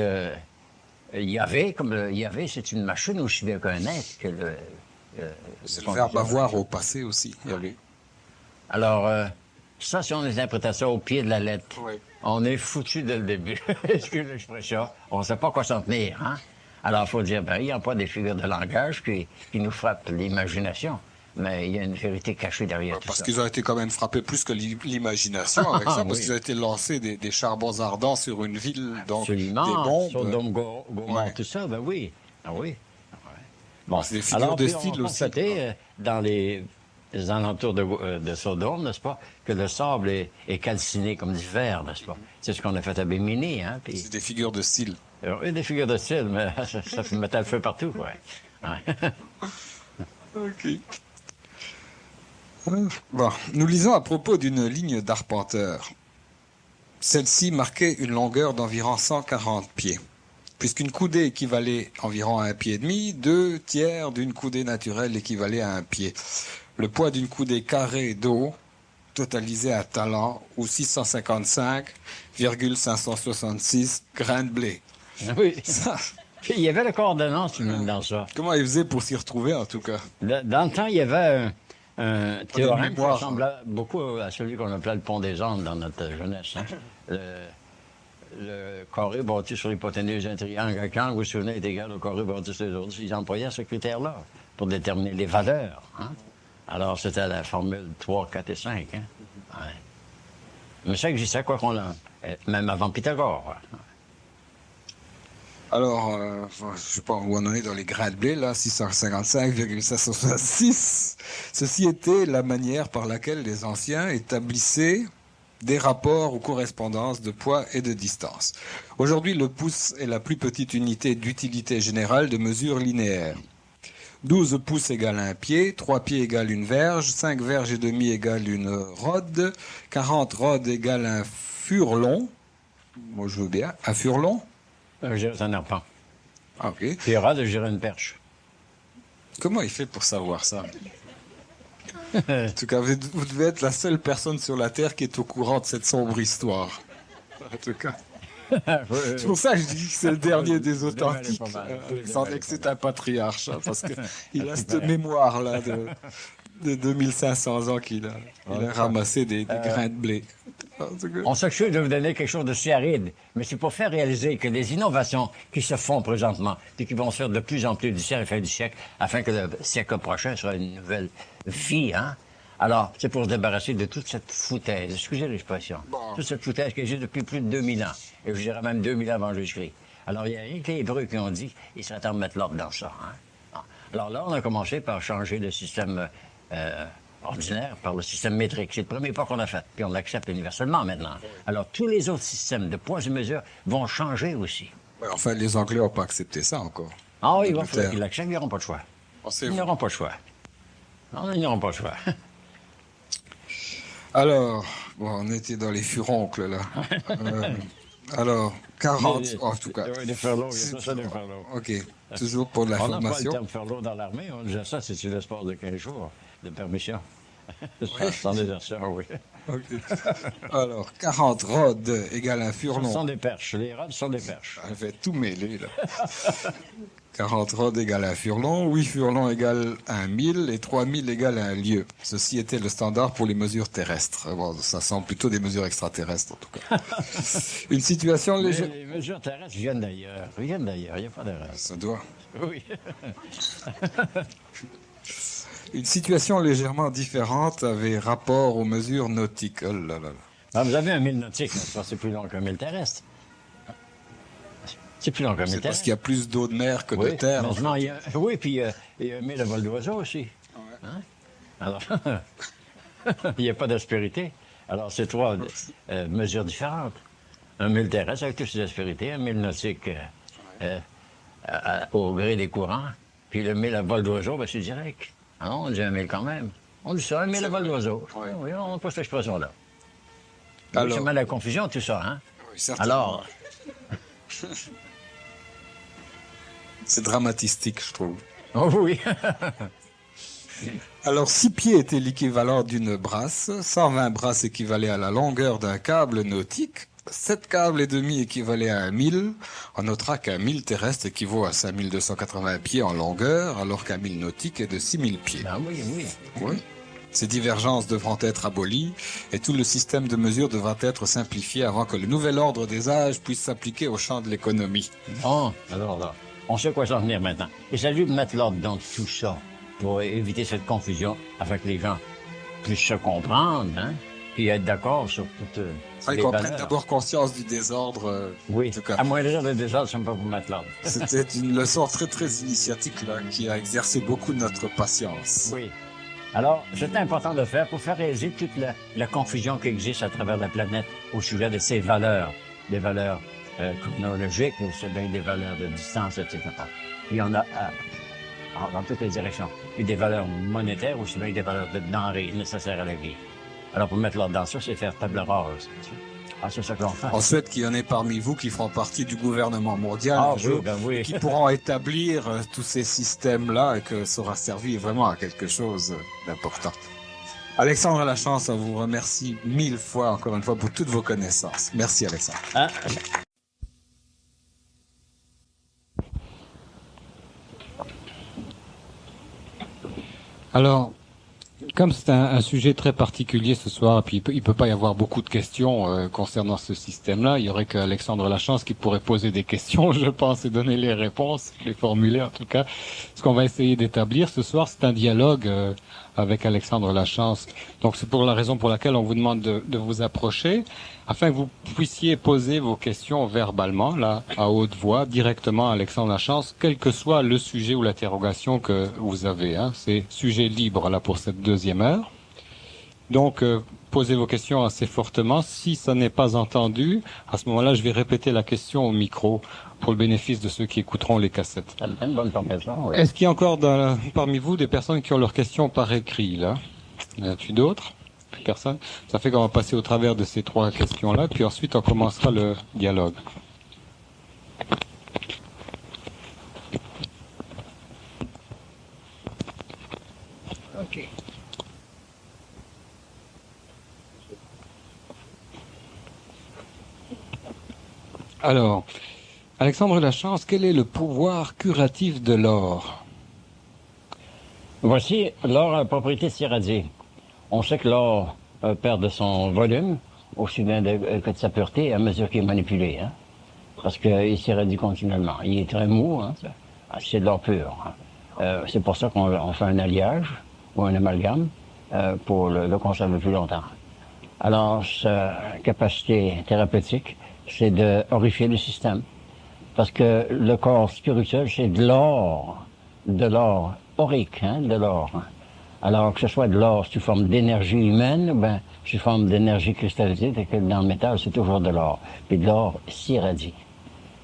Yahvé, Yahvé, c'est une machine aussi bien qu'un être que c'est le verbe avoir au passé aussi. Oui. Alors, ça, si on interprète ça au pied de la lettre, oui. On est foutu dès le début. Excusez l'expression. On ne sait pas quoi s'en tenir. Hein? Alors, il faut dire, il n'y a pas des figures de langage qui nous frappent l'imagination. Mais il y a une vérité cachée derrière tout ça. Parce qu'ils ont été quand même frappés plus que l'imagination avec ça, parce qu'ils ont été lancés des charbons ardents sur une ville, donc absolument, des bombes. Sodome, Gomorrhe, tout ça, ben oui. Ah oui. Bon, c'est des figures de style aussi. Dans les alentours de Sodome, n'est-ce pas, que le sable est calciné comme du verre, n'est-ce pas? C'est ce qu'on a fait à Bémini, hein? Puis... C'est des figures de style. Oui, des figures de style, mais ça mettait le feu partout, quoi. Ouais. OK. Bon, nous lisons à propos d'une ligne d'arpenteur. Celle-ci marquait une longueur d'environ 140 pieds. Puisqu'une coudée équivalait environ à 1,5 pied, 2 tiers d'une coudée naturelle équivalait à 1 pied. Le poids d'une coudée carrée d'eau totalisait un talent ou 655,566 grains de blé. Oui. Ça... Il y avait la coordonnance même dans ça. Comment il faisait pour s'y retrouver, en tout cas? Dans le temps, il y avait un théorème qui ressemblait beaucoup à celui qu'on appelait le pont des Andes dans notre jeunesse. Hein? Le carré bâti sur l'hypoténuse d'un triangle à quand, vous vous souvenez, est égal au carré bâti sur les autres. Ils employaient ce critère-là pour déterminer les valeurs. Hein? Alors, c'était la formule 3, 4 et 5. Hein? Ouais. Mais ça existait, quoi qu'on l'a. Même avant Pythagore. Alors, je sais pas où on en est dans les grains de blé, là, 655,566. Ceci était la manière par laquelle les anciens établissaient des rapports ou correspondances de poids et de distance. Aujourd'hui, le pouce est la plus petite unité d'utilité générale de mesure linéaire. 12 pouces égale un pied, 3 pieds égale une verge, 5 verges et demi égale une rode, 40 rods égale un furlon. Moi, je veux bien. Un furlon? C'est un arpent. Ah, ok. Puis rod, je dirais une perche. Comment il fait pour savoir ça? En tout cas, vous devez être la seule personne sur la Terre qui est au courant de cette sombre histoire. En tout cas. C'est pour ça que je dis que c'est le dernier des authentiques. Alexandre, que c'est un patriarche, hein, parce qu'il a cette mémoire-là de 2500 ans qu'il a ramassé des grains de blé. On s'excuse de vous donner quelque chose de si aride, mais c'est pour faire réaliser que les innovations qui se font présentement et qui vont se faire de plus en plus d'ici à la fin du siècle, afin que le siècle prochain soit une nouvelle vie, hein? Alors, c'est pour se débarrasser de toute cette foutaise, excusez l'expression, toute cette foutaise qui existe depuis plus de 2000 ans, et je dirais même 2000 avant Jésus-Christ. Alors, il y a rien que les Hébreux qui ont dit, il serait temps de mettre l'ordre dans ça, hein? Alors là, on a commencé par changer le système ordinaire par le système métrique. C'est le premier pas qu'on a fait, puis on l'accepte universellement maintenant. Alors, tous les autres systèmes de poids et mesures vont changer aussi. Enfin, les Anglais n'ont pas accepté ça encore. Ah oui, il va falloir qu'ils l'acceptent, ils n'auront pas de choix. Pensez-vous? Ils n'auront pas de choix. Non, ils n'auront pas de choix. Alors, bon, on était dans les furoncles, là. Alors, 40, en tout cas. Oui, des furlots, il y a ça, des furlots. OK, toujours pour de la On n'a pas le formation. terme furlough dans l'armée, on disait ça, c'est l'espace de 15 jours de permission. Sans désertion, oui. Okay. Alors, 40 rods égale un Ce furlon. sont des perches, les rods sont des perches. Je vais tout mêler, là. 40 rods égale un furlon, 8 furlons égale un 1000 et 3000 égale un lieu. Ceci était le standard pour les mesures terrestres. Bon, ça semble plutôt des mesures extraterrestres, en tout cas. Une situation légère... Les mesures terrestres viennent d'ailleurs. Ils viennent d'ailleurs, il n'y a pas de reste. Ça doit. Oui. Une situation légèrement différente avait rapport aux mesures nautiques. Oh là là. Ah, vous avez un 1000 nautique, n'est-ce pas? C'est plus long qu'un 1000 terrestre. C'est plus long qu'un 1000 C'est parce terrestre. qu'il y a plus d'eau de mer que Oui, de terre. maintenant, oui, puis il y a 1000 à vol d'oiseau aussi. Hein? Alors, il n'y a pas d'aspérité. Alors, c'est trois mesures différentes. Un 1000 terrestre avec toutes ses aspérités, un 1000 nautique au gré des courants, puis le 1000 à vol d'oiseau, ben, c'est direct. Ah non, on dit un 1000 quand même. On dit ça, un 1000 à vol d'oiseau. Oui. Oui, on pose cette expression-là. Alors- C'est mal la confusion, tout ça, hein? Oui, certainement. Alors, C'est dramatistique, je trouve. oh oui. Alors, 6 pieds étaient l'équivalent d'une brasse, 120 brasses équivalaient à la longueur d'un câble nautique, 7 câbles et demi équivalaient à un 1000. On notera qu'un 1000 terrestre équivaut à 5280 pieds en longueur, alors qu'un 1000 nautique est de 6000 pieds. Ben oui, oui. Oui. Ces divergences devront être abolies et tout le système de mesure devra être simplifié avant que le nouvel ordre des âges puisse s'appliquer au champ de l'économie. Bon, alors là, on sait quoi s'en venir maintenant. Il s'agit de mettre l'ordre dans tout ça pour éviter cette confusion, afin que les gens puissent se comprendre, hein, puis être d'accord sur toutes Ils les comprennent valeurs. d'abord conscience du désordre. Oui, En tout cas. à moins de dire le désordre, ça ne pas pour mettre l'ordre. C'était une leçon très très initiatique là, qui a exercé beaucoup de notre patience. Oui. Alors, c'est important de faire pour faire réaliser toute la confusion qui existe à travers la planète au sujet de ces valeurs, des valeurs chronologiques, mais c'est bien des valeurs de distance, etc. Puis on a, dans toutes les directions, puis des valeurs monétaires, aussi bien que des valeurs de denrées nécessaires à la vie. Alors, pour mettre l'ordre dans ça, c'est faire table rase. Ah, c'est ça qu'on fait. On souhaite qu'il y en ait parmi vous qui feront partie du gouvernement mondial Ah un oui, jour, ben oui. qui pourront établir tous ces systèmes-là et que ça aura servi vraiment à quelque chose d'important. Alexandre Lachance, on vous remercie 1000 fois, encore une fois, pour toutes vos connaissances. Merci Alexandre. Hein? Alors, comme c'est un sujet très particulier ce soir, et puis il peut pas y avoir beaucoup de questions concernant ce système-là, il y aurait qu'Alexandre Lachance qui pourrait poser des questions, je pense, et donner les réponses, les formuler en tout cas. Ce qu'on va essayer d'établir ce soir, c'est un dialogue avec Alexandre Lachance. Donc c'est pour la raison pour laquelle on vous demande de vous approcher. afin que vous puissiez poser vos questions verbalement, là, à haute voix, directement à Alexandre Lachance, quel que soit le sujet ou l'interrogation que vous avez. Hein. C'est sujet libre, là, pour cette deuxième heure. Donc, posez vos questions assez fortement. Si ça n'est pas entendu, à ce moment-là, je vais répéter la question au micro pour le bénéfice de ceux qui écouteront les cassettes. Ça me fait une bonne compréhension, oui. Est-ce qu'il y a encore parmi vous des personnes qui ont leurs questions par écrit, là? Y a-t-il d'autres? Personne? Ça fait qu'on va passer au travers de ces 3 questions-là, puis ensuite on commencera le dialogue. OK. Alors, Alexandre Lachance, quel est le pouvoir curatif de l'or? Voici, l'or a la propriété de s'irradier. On sait que l'or perd de son volume, aussi bien que de sa pureté, à mesure qu'il est manipulé. Hein? Parce qu'il s'irradie continuellement. Il est très mou, hein? C'est de l'or pur. Hein? C'est pour ça qu'on fait un alliage ou un amalgame pour le conserver plus longtemps. Alors, sa capacité thérapeutique, c'est de horrifier le système. Parce que le corps spirituel, c'est de l'or aurique, hein, de l'or. Alors que ce soit de l'or sous forme d'énergie humaine, ou bien sous forme d'énergie cristallisée, c'est que dans le métal, c'est toujours de l'or. Puis de l'or s'irradie.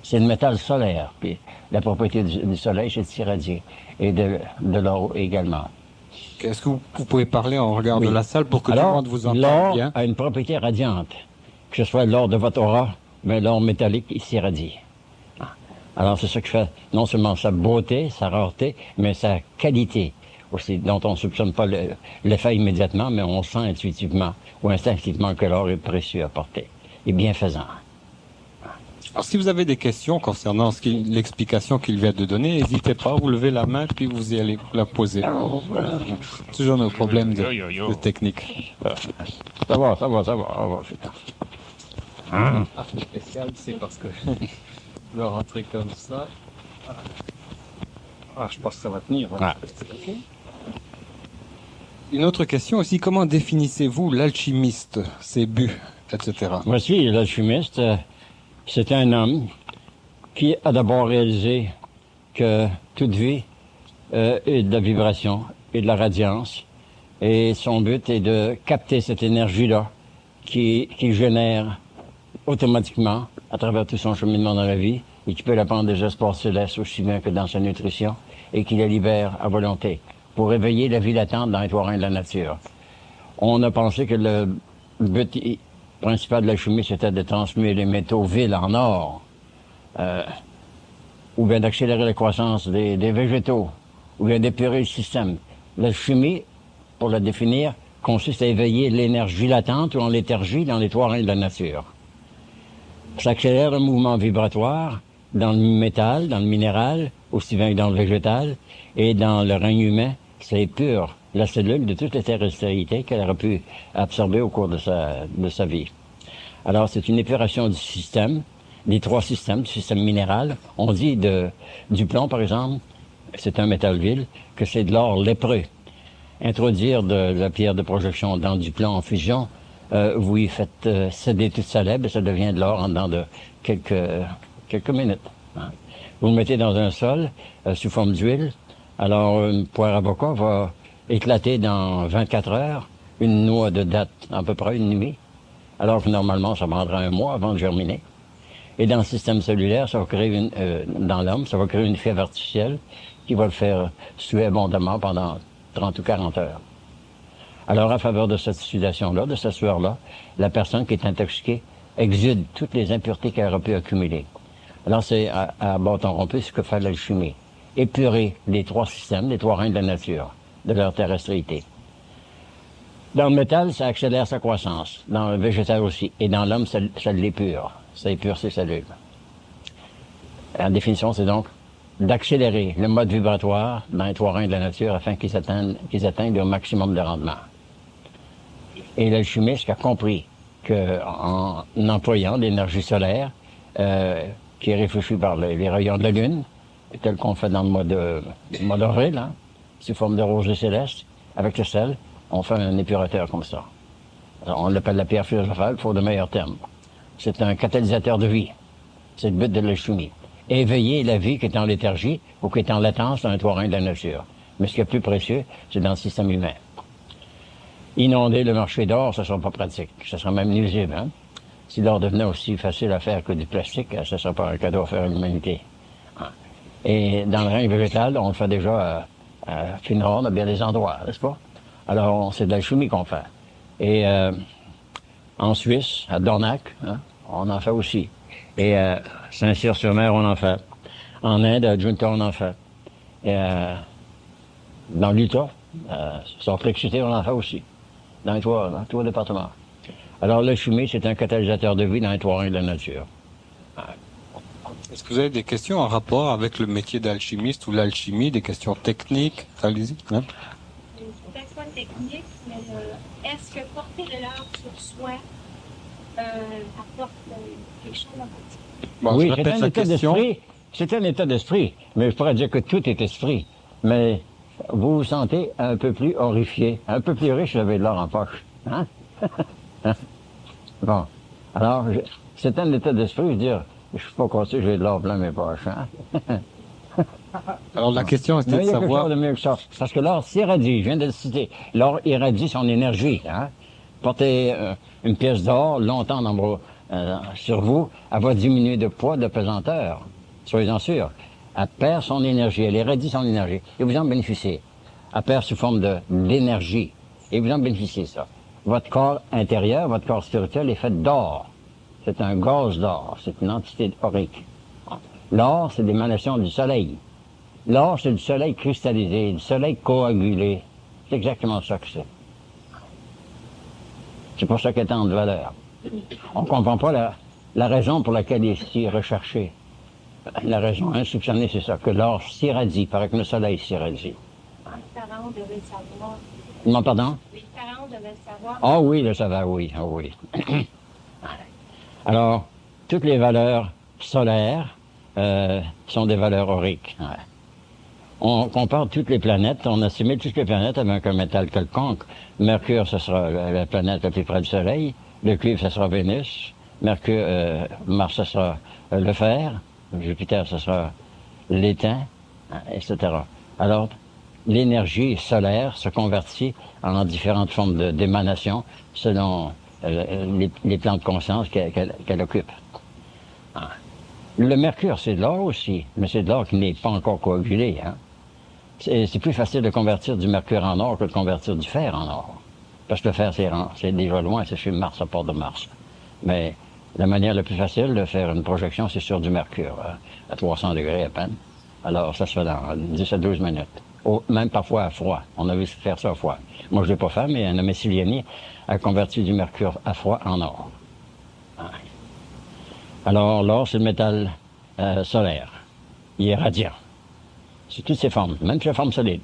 C'est le métal solaire. Puis la propriété du soleil, c'est de s'irradier. Et de l'or également. Est-ce que vous pouvez parler en regard de la salle pour que tout le monde vous entende l'or bien? a une propriété radiante. Que ce soit l'or de votre aura, mais l'or métallique, il s'irradie. Alors, c'est ça qui fait non seulement sa beauté, sa rareté, mais sa qualité aussi, dont on ne soupçonne pas l'effet immédiatement, mais on sent intuitivement ou instinctivement que l'or est précieux à porter et bienfaisant. Alors, si vous avez des questions concernant l'explication qu'il vient de donner, n'hésitez pas, vous levez la main, puis vous y allez la poser. Toujours nos problèmes de technique. Ça va. C'est spécial, c'est parce que je vais rentrer comme ça. Je pense que ça va tenir. Ah. Une autre question aussi, comment définissez-vous l'alchimiste, ses buts, etc. Voici, l'alchimiste, c'est un homme qui a d'abord réalisé que toute vie est de la vibration et de la radiance. Et son but est de capter cette énergie-là qui génère automatiquement à travers tout son cheminement dans la vie et qui peut la prendre des espoirs célestes aussi bien que dans sa nutrition et qui la libère à volonté pour éveiller la vie latente dans les 3 reins de la nature. On a pensé que le but principal de la chimie, c'était de transmuer les métaux vils en or, ou bien d'accélérer la croissance des végétaux, ou bien d'épurer le système. La chimie, pour la définir, consiste à éveiller l'énergie latente ou en léthargie dans les 3 reins de la nature. Ça accélère le mouvement vibratoire dans le métal, dans le minéral, aussi bien que dans le végétal, et dans le règne humain, c'est pur la cellule de toute la terrestrialité qu'elle aurait pu absorber au cours de sa vie. Alors, c'est une épuration du système, des 3 systèmes, du système minéral. On dit du plomb, par exemple, c'est un métal vil, que c'est de l'or lépreux. Introduire de la pierre de projection dans du plomb en fusion, vous y faites céder toute sa lèvre et ça devient de l'or en dedans de quelques minutes. Hein. Vous le mettez dans un sol sous forme d'huile. Alors, une poire avocat va éclater dans 24 heures, une noix de date à peu près une nuit, alors que normalement, ça prendra un mois avant de germiner. Et dans le système cellulaire, ça va créer dans l'homme, ça va créer une fièvre artificielle qui va le faire suer abondamment pendant 30 ou 40 heures. Alors, à faveur de cette sudation-là, de cette sueur-là, la personne qui est intoxiquée exude toutes les impuretés qu'elle aurait pu accumuler. Alors, c'est à bâton rompu ce que fait l'alchimie. Épurer les 3 systèmes, les 3 reins de la nature, de leur terrestrité. Dans le métal, ça accélère sa croissance. Dans le végétal aussi. Et dans l'homme, ça l'épure. Ça épure ses cellules. La définition, c'est donc d'accélérer le mode vibratoire dans les 3 reins de la nature afin qu'ils atteignent leur maximum de rendement. Et l'alchimiste a compris qu'en employant l'énergie solaire, qui est réfléchie par les rayons de la Lune, tel qu'on fait dans le mode avril, hein, sous forme de rosée céleste, avec le sel, on fait un épurateur comme ça. Alors, on l'appelle la pierre philosophale pour de meilleurs termes. c'est un catalyseur de vie. C'est le but de l'alchimie. Éveiller la vie qui est en léthargie ou qui est en latence dans un terrain de la nature. Mais ce qui est plus précieux, c'est dans le système humain. Inonder le marché d'or, ce ne sera pas pratique. Ce sera même nuisible. Hein? Si l'or devenait aussi facile à faire que du plastique, ce ne serait pas un cadeau à faire à l'humanité. Et dans le règne végétal, on le fait déjà à Finron, à bien des endroits, n'est-ce pas? Alors, c'est de l'alchimie qu'on fait. Et en Suisse, à Dornac, hein, on en fait aussi. Et à Saint-Cyr-sur-Mer, on en fait. En Inde, à Junta, on en fait. Et dans l'Utah, Salt Lake City, on en fait aussi. Dans les trois départements. Alors, l'alchimie, c'est un catalyseur de vie dans les trois règnes de la nature. Est-ce que vous avez des questions en rapport avec le métier d'alchimiste ou l'alchimie, des questions techniques? Allez-y. Hein? Peut-être pas technique, mais est-ce que porter de l'or sur soi apporte quelque chose en particulier? Bon, oui, je répète la question. C'est un état d'esprit, mais je pourrais dire que tout est esprit. Mais vous vous sentez un peu plus horrifié, un peu plus riche avec de l'or en poche. Hein? Bon. Alors, c'est un état d'esprit, je veux dire, je suis pas conscient, j'ai de l'or plein mes poches. Hein? Alors, la question était de il y a savoir... quelque chose de mieux que ça. Parce que l'or s'irradie, je viens de le citer. L'or irradie son énergie. Hein? Porter une pièce d'or longtemps sur vous, elle va diminuer de poids, de pesanteur. Soyez-en sûrs. Elle perd son énergie, elle irradie son énergie. Et vous en bénéficiez. Elle perd sous forme d'énergie. Et vous en bénéficiez, ça. Votre corps intérieur, votre corps spirituel est fait d'or. C'est un gaz d'or. C'est une entité aurique. L'or, c'est l'émanation du soleil. L'or, c'est du soleil cristallisé, du soleil coagulé. C'est exactement ça que c'est. C'est pour ça qu'il y a tant de valeur. On ne comprend pas la raison pour laquelle il est si recherché. La raison insoupçonnée, c'est ça, que l'or s'irradie, paraît que le soleil s'irradie. Les pharaons devaient le savoir. Non, pardon? Les pharaons devaient le savoir. Ah oui, le savoir, oui, ah oui. Alors, toutes les valeurs solaires sont des valeurs auriques. Ouais. On compare toutes les planètes, on assimile toutes les planètes avec un métal quelconque. Mercure, ce sera la planète la plus près du Soleil. Le cuivre, ce sera Vénus. Mars, ce sera le fer. Jupiter, ce sera l'étain, etc. Alors, l'énergie solaire se convertit en différentes formes d'émanation selon les plans de conscience qu'elle occupe. Le mercure, c'est de l'or aussi, mais c'est de l'or qui n'est pas encore coagulé. Hein? C'est plus facile de convertir du mercure en or que de convertir du fer en or. Parce que le fer, c'est déjà loin, c'est chez Mars, à part de Mars. Mais la manière la plus facile de faire une projection, c'est sur du mercure, à 300 degrés à peine. Alors, ça se fait dans 10 à 12 minutes. Même parfois à froid. On a vu faire ça à froid. Moi, je ne l'ai pas fait, mais un nommé Siliani a converti du mercure à froid en or. Alors, l'or, c'est le métal solaire. Il est radiant. C'est toutes ses formes, même sur la forme solide.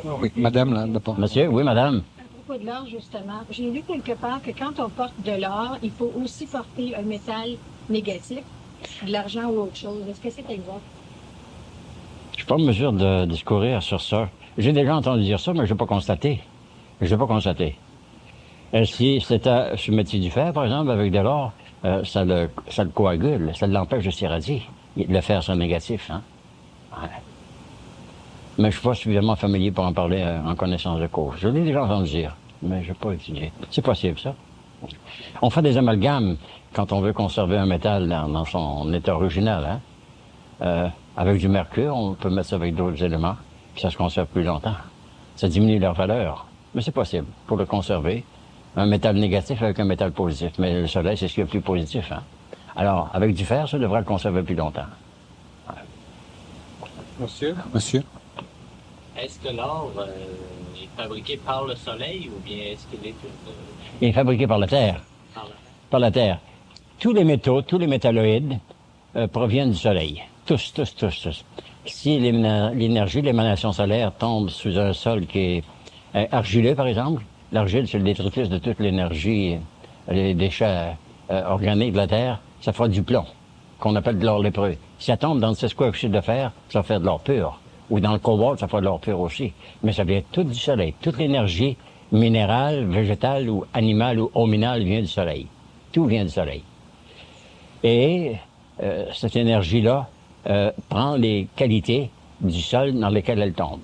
Oui, madame, là, d'abord. Monsieur, oui, madame. À propos de l'or, justement, j'ai lu quelque part que quand on porte de l'or, il faut aussi porter un métal négatif, de l'argent ou autre chose. Est-ce que c'est exact? Je suis pas en mesure de discourir sur ça. J'ai déjà entendu dire ça, mais je n'ai pas constaté. Je n'ai pas constaté. Si c'était sur le métier du fer, par exemple, avec de l'or, ça le coagule, ça l'empêche de s'irradier. Le fer, c'est négatif, hein? Ouais. Mais je suis pas suffisamment familier pour en parler en connaissance de cause. Je l'ai déjà entendu dire, mais je n'ai pas étudié. C'est possible, ça. On fait des amalgames quand on veut conserver un métal dans son état original, hein? Avec du mercure, on peut mettre ça avec d'autres éléments, puis ça se conserve plus longtemps. Ça diminue leur valeur. Mais c'est possible, pour le conserver. Un métal négatif avec un métal positif. Mais le soleil, c'est ce qui est le plus positif, hein? Alors, avec du fer, ça devrait le conserver plus longtemps. Ouais. Monsieur. Est-ce que l'or est fabriqué par le soleil ou bien est-ce qu'il est Il est fabriqué par la Terre. Par la Terre. Tous les métaux, tous les métalloïdes proviennent du soleil. Tous. Si l'énergie, l'émanation solaire tombe sous un sol qui est argileux, par exemple, l'argile, c'est le détritus de toute l'énergie, les déchets organiques de la Terre, ça fera du plomb, qu'on appelle de l'or lépreux. Si ça tombe dans le 16 coefficient de fer, ça va faire de l'or pur. Ou dans le cobalt, ça fera de l'or pur aussi. Mais ça vient tout du soleil. Toute l'énergie minérale, végétale ou animale ou hominale vient du soleil. Tout vient du soleil. Et cette énergie-là prend les qualités du sol dans lesquelles elle tombe.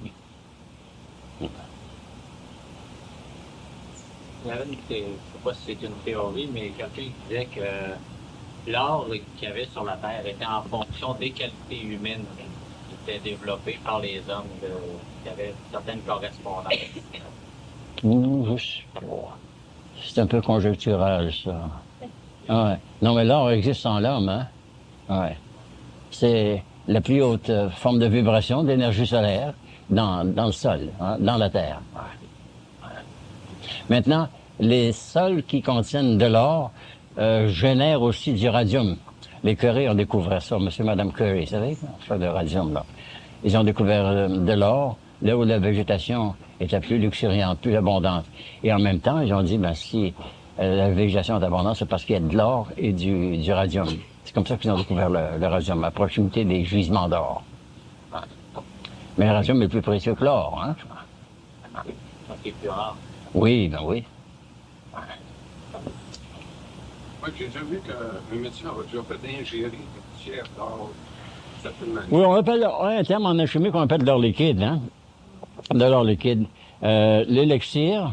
Il y avait je ne sais pas si c'est une théorie, mais quelqu'un disait que l'or qu'il y avait sur la Terre était en fonction des qualités humaines qui étaient développées par les hommes, qui avaient certaines correspondances. C'est un peu conjectural, ça. Ouais. Non, mais l'or existe en l'homme, hein? Ouais. C'est la plus haute forme de vibration d'énergie solaire dans le sol, hein, dans la Terre. Ouais. Maintenant, les sols qui contiennent de l'or génèrent aussi du radium. Les Curie ont découvert ça, monsieur et madame Curie, vous savez, ça de radium, là. Ils ont découvert de l'or, là où la végétation était plus luxuriante, plus abondante. Et en même temps, ils ont dit, ben, si la végétation est abondante, c'est parce qu'il y a de l'or et du radium. C'est comme ça qu'ils ont découvert le radium, à proximité des gisements d'or. Ouais. Mais le radium est plus précieux que l'or, hein? Donc, il est plus rare. Oui, ben oui. Moi, j'ai déjà vu qu'un médecin a déjà fait ingérer des poussières d'or certainement. Oui, on appelle un terme en alchimie qu'on appelle de l'or liquide, hein? De l'or liquide. L'élixir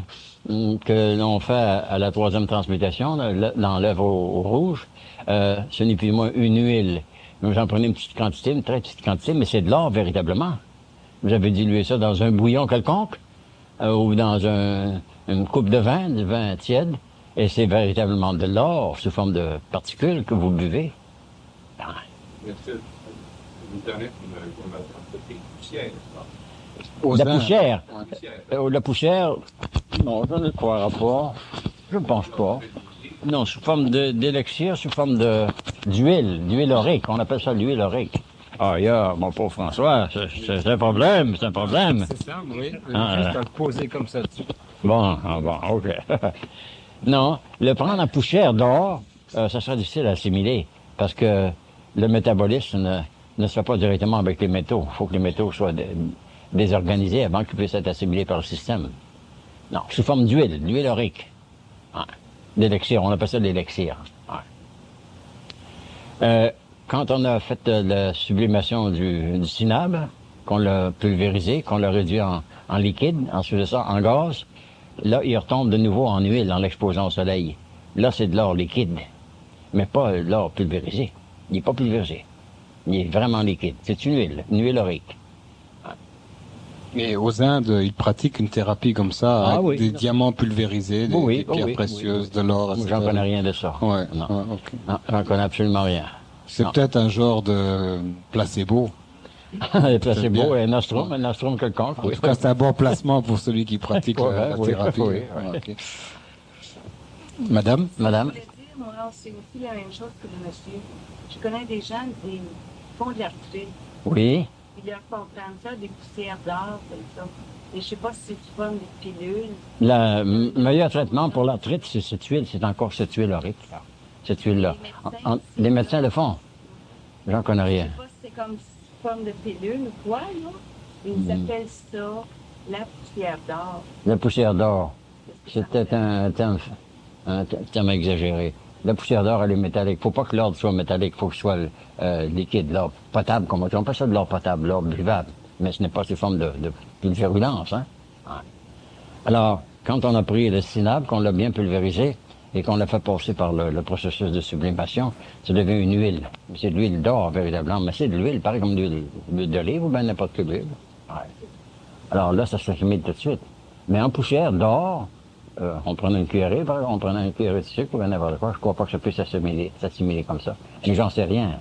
que l'on fait à la troisième transmutation, dans l'œuvre au rouge, ce n'est plus moins une huile. Vous en prenez une petite quantité, une très petite quantité, mais c'est de l'or véritablement. Vous avez dilué ça dans un bouillon quelconque ou dans une coupe de vin, du vin tiède, et c'est véritablement de l'or sous forme de particules que vous buvez. Ben, Merci. Vous donnez des poussières, la poussière. poussières. La poussière, non, je ne croirais pas. Je ne pense pas. Non, sous forme d'élixir, sous forme d'huile aurique. On appelle ça l'huile aurique. Ah, mon pauvre François, c'est un problème, c'est un problème. C'est ça, oui. Juste Ah, à le poser comme ça dessus. Bon, OK. Non, le prendre en poussière d'or, ça sera difficile à assimiler, parce que le métabolisme ne se fait pas directement avec les métaux. Il faut que les métaux soient désorganisés avant qu'ils puissent être assimilés par le système. Non, sous forme d'huile aurique. Ouais. D'élixir, on appelle ça de l'élixir. Ouais. Quand on a fait la sublimation du cinabre, qu'on l'a pulvérisé, qu'on l'a réduit en liquide, ensuite de ça en gaz, là, il retombe de nouveau en huile en l'exposant au soleil. Là, c'est de l'or liquide, mais pas l'or pulvérisé. Il n'est pas pulvérisé. Il est vraiment liquide. C'est une huile aurique. Et aux Indes, ils pratiquent une thérapie comme ça, Ah avec oui. des diamants pulvérisés, des pierres précieuses, de l'or, Moi, etc. j'en connais rien de ça. Ouais. Non, Ouais, ok. non, j'en connais absolument rien. C'est Non. peut-être un genre de placebo. Les placebos, bien. un nostrum quelconque, En oui. tout cas, c'est un bon placement pour celui qui pratique Ouais, la oui, thérapie. oui, Ouais, oui. ok. Madame? Madame? Je voulais dire, moi, c'est aussi la même chose que le monsieur. Je connais des gens qui font de l'arthrite. Oui. Ils leur font prendre ça, des poussières d'or, et ça. Et je sais pas si c'est du forme de pilules. Le meilleur traitement pour l'arthrite, c'est cette huile, c'est encore cette huile aurique. Cette huile-là. Les médecins le font. J'en connais Je rien. sais pas si c'est comme forme de pilule ou quoi, là. Ils appellent ça la poussière d'or. La poussière d'or, c'était un terme exagéré. La poussière d'or, elle est métallique. Faut pas que l'or soit métallique, faut que ce soit liquide, l'or potable, comme on dit. On appelle ça de l'or potable, l'or buvable. Mais ce n'est pas sous forme de virulence, hein. Ouais. Alors, quand on a pris le cinabre, qu'on l'a bien pulvérisé, et qu'on l'a fait passer par le processus de sublimation, ça devient une huile. C'est de l'huile d'or, véritablement, mais c'est de l'huile, pareil comme de l'huile d'olive ou bien n'importe quelle huile. Ouais. Alors là, ça s'assimile tout de suite. Mais en poussière d'or, on prenait une cuillerée, par exemple, on prenait une cuillerée de sucre ou bien n'importe quoi, je crois pas que ça puisse s'assimiler comme ça. Mais j'en sais rien.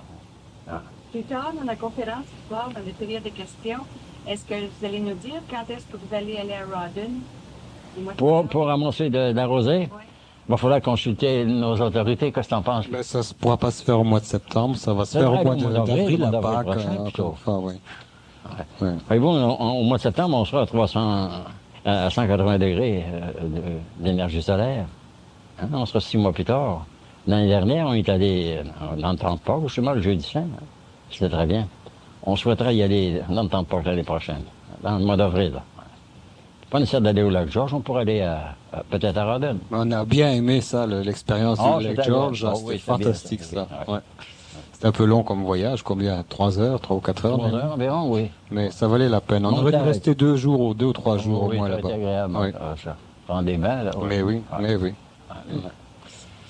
Plus tard, dans la conférence ce soir, dans les périodes de questions, est-ce que vous allez nous dire quand est-ce que vous allez aller à Rawdon? Pour ramasser de la rosée, Oui. il va falloir consulter nos autorités. Qu'est-ce que t'en penses? Mais ça ne pourra pas se faire au mois de septembre, ça va se C'est faire vrai, au mois au mois d'avril, d'avril, au à mois d'avril Pâques. prochain, plutôt. Enfin, ouais. Ouais. Voyez-vous, au mois de septembre, on sera à 180 degrés d'énergie solaire. Hein, on sera 6 mois plus tard. L'année dernière, on est allé dans le temps de Pâques, justement, le jeudi saint. Hein. C'était très bien. On souhaiterait y aller dans le temps de Pâques l'année prochaine, dans le mois d'avril. pas nécessaire d'aller au lac George, on pourrait aller peut-être à Rawdon. On a bien aimé ça, l'expérience du lac George. C'était fantastique, ça. Ouais. C'était un peu long comme voyage, combien? 3 heures, 3 ou 4 heures? 3 heures environ, oui. Mais ça valait la peine. On aurait dû rester 2 jours ou 2 ou 3 jours au moins là-bas. Oui, agréable, oui. ça. Prendre des bains, là. Mais oui, mais oui.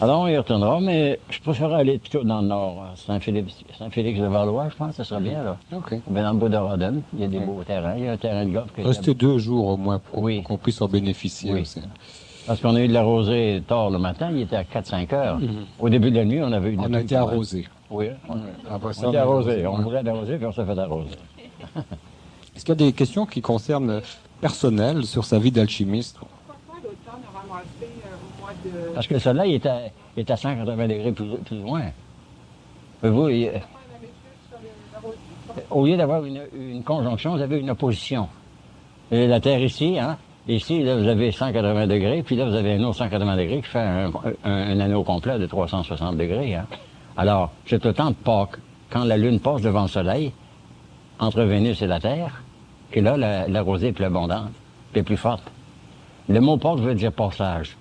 Alors, on y retournera, mais je préférerais aller plutôt dans le nord, Saint-Félix-de-Valois, je pense, ça serait bien, là. OK. Ben, dans le bout de Rawdon, il y a des beaux terrains, il y a un terrain de golf. Rester 2 jours au moins pour Oui. qu'on puisse en bénéficier aussi. Parce qu'on a eu de la rosée tard le matin, il était à 4-5 heures. Au début de la nuit, on avait eu On a été arrosé. Oui, on ça, a été arrosé. On voulait arroser, puis on s'est fait arroser. Est-ce qu'il y a des questions qui concernent personnelles sur sa vie d'alchimiste? Pourquoi l'automne a ramassé au mois de... Parce que le soleil est à 180 degrés plus loin. Vous, au lieu d'avoir une conjonction, vous avez une opposition. Et la Terre ici, hein, ici, là, vous avez 180 degrés, puis là, vous avez un autre 180 degrés qui fait un anneau complet de 360 degrés. Hein. Alors, c'est le temps de Pâques, quand la Lune passe devant le Soleil, entre Vénus et la Terre, et là, la rosée est plus abondante, puis plus forte. Le mot Pâques veut dire passage.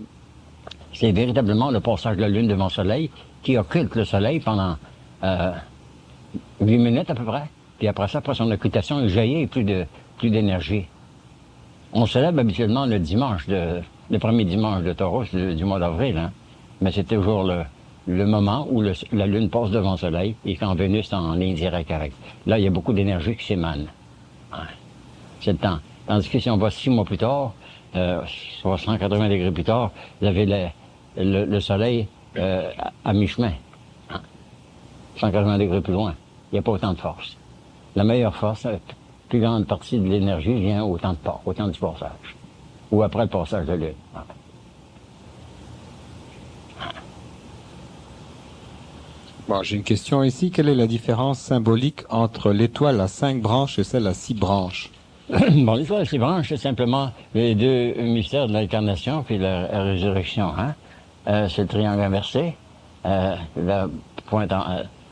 C'est véritablement le passage de la Lune devant le Soleil qui occulte le Soleil pendant 8 minutes à peu près. Puis après ça, après son occultation, il jaillit et plus d'énergie. On célèbre habituellement le dimanche, le premier dimanche de Taurus du mois d'avril, hein. Mais c'est toujours le moment où la Lune passe devant le Soleil et quand Vénus est en ligne directe avec. Là, il y a beaucoup d'énergie qui s'émane. Ouais. C'est le temps. Tandis que si on va 6 mois plus tard, soit 180 degrés plus tard, vous avez le Soleil à mi-chemin. 180 degrés plus loin. Il n'y a pas autant de force. La meilleure force, la plus grande partie de l'énergie vient au temps du passage. Ou après le passage de Lune. Bon, j'ai une question ici. Quelle est la différence symbolique entre l'étoile à 5 branches et celle à 6 branches? Bon, l'étoile à 6 branches, c'est simplement les 2 mystères de l'incarnation puis la résurrection. Hein? C'est le triangle inversé, la pointe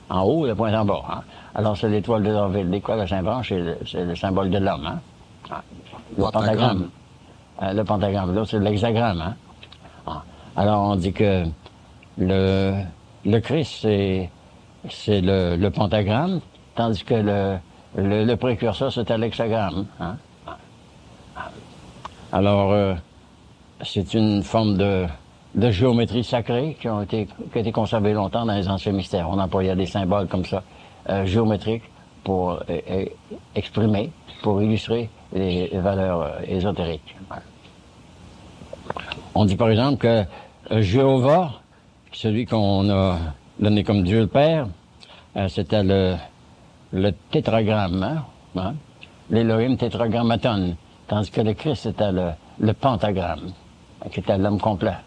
en haut et la pointe en bas. Hein? Alors, c'est l'étoile de David. L'étoile à 5 branches, c'est le symbole de l'homme. Hein? Le pentagramme. Le pentagramme. L'autre, c'est l'hexagramme. Hein? Alors, on dit que le Christ, c'est le pentagramme, tandis que le précurseur, c'était l'hexagramme. Hein? Alors, c'est une forme de géométrie sacrée qui a été conservée longtemps dans les anciens mystères. On employait des symboles comme ça, géométriques, pour exprimer, pour illustrer les valeurs ésotériques. On dit par exemple que Jéhovah, celui qu'on a donné comme Dieu le Père, c'était le tétragramme, hein? L'Élohim tétragrammaton, tandis que le Christ c'était le pentagramme, qui était l'homme complet.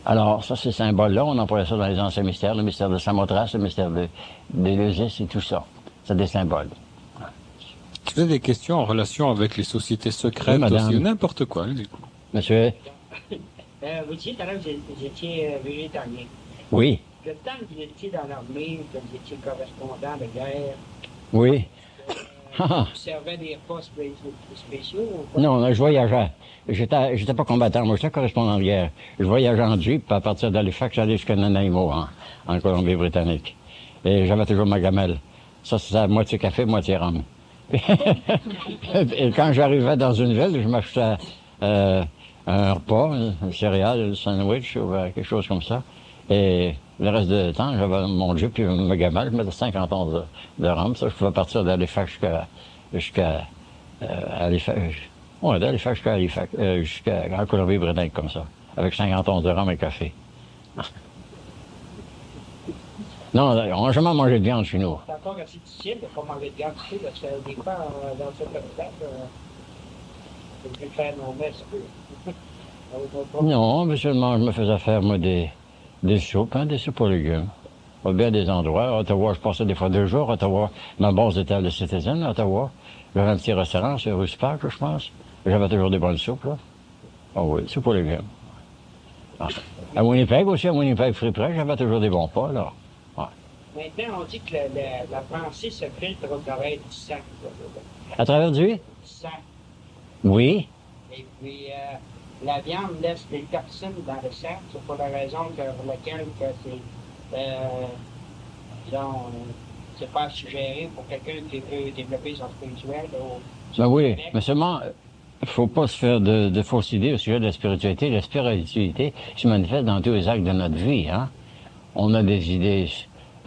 Alors, ça, ces symboles-là, on employait ça dans les anciens mystères, le mystère de Samothrace, le mystère d'Éleusis et tout ça. C'est des symboles. Tu as des questions en relation avec les sociétés secrètes oui, aussi, ou n'importe quoi, du coup. Monsieur? Vous disiez tout à l'heure que vous étiez végétarien. Oui. Le temps que vous étiez dans l'armée, que vous étiez correspondant de guerre, Oui. vous servez des postes spéciaux ou quoi? Non, je voyageais. J'étais pas combattant, moi j'étais correspondant de guerre. Je voyageais en Jeep, puis à partir d'Halifax, j'allais jusqu'à Nanaimo, en Colombie-Britannique. Et j'avais toujours ma gamelle. Ça, c'était moitié café, moitié rhum. Et quand j'arrivais dans une ville, je m'achetais un repas, un céréales, un sandwich ou quelque chose comme ça. Et le reste du temps, j'avais mon Jeep puis ma gamelle, je mettais 50 onces de rhum. Ça, je pouvais partir d'Halifax jusqu'à Halifax. Ouais, d'Halifax jusqu'à Halifax, jusqu'à Colombie-Britannique comme ça, avec 50 onces de rhum et café. Non, on n'a jamais mangé de viande chez nous. C'est encore assez difficile de ne pas manger de viande, tu sais, parce que des fois, dans ce spectacle, je vais faire mon messes. Non, habituellement, je me faisais faire, moi, des soupes, des soupes aux légumes. Au bien des endroits. À Ottawa, je passais des fois 2 jours. À Ottawa, ma base était à le Citizen, à Ottawa. J'avais un petit restaurant sur rue Spark, je pense. J'avais toujours des bonnes soupes, là. Ah oui, soupes aux légumes. À Winnipeg aussi, à Winnipeg, Friprès, j'avais toujours des bons pas, là. Maintenant, on dit que la pensée se filtre au travers du sang. À travers du? Du sang. Oui. Et puis, la viande laisse des toxines dans le sang. C'est pour la raison pour laquelle que disons, c'est pas suggéré pour quelqu'un qui veut développer son spirituel. Ben oui, mais seulement, il faut pas se faire de fausses idées au sujet de la spiritualité. La spiritualité se manifeste dans tous les actes de notre vie. Hein? On a des idées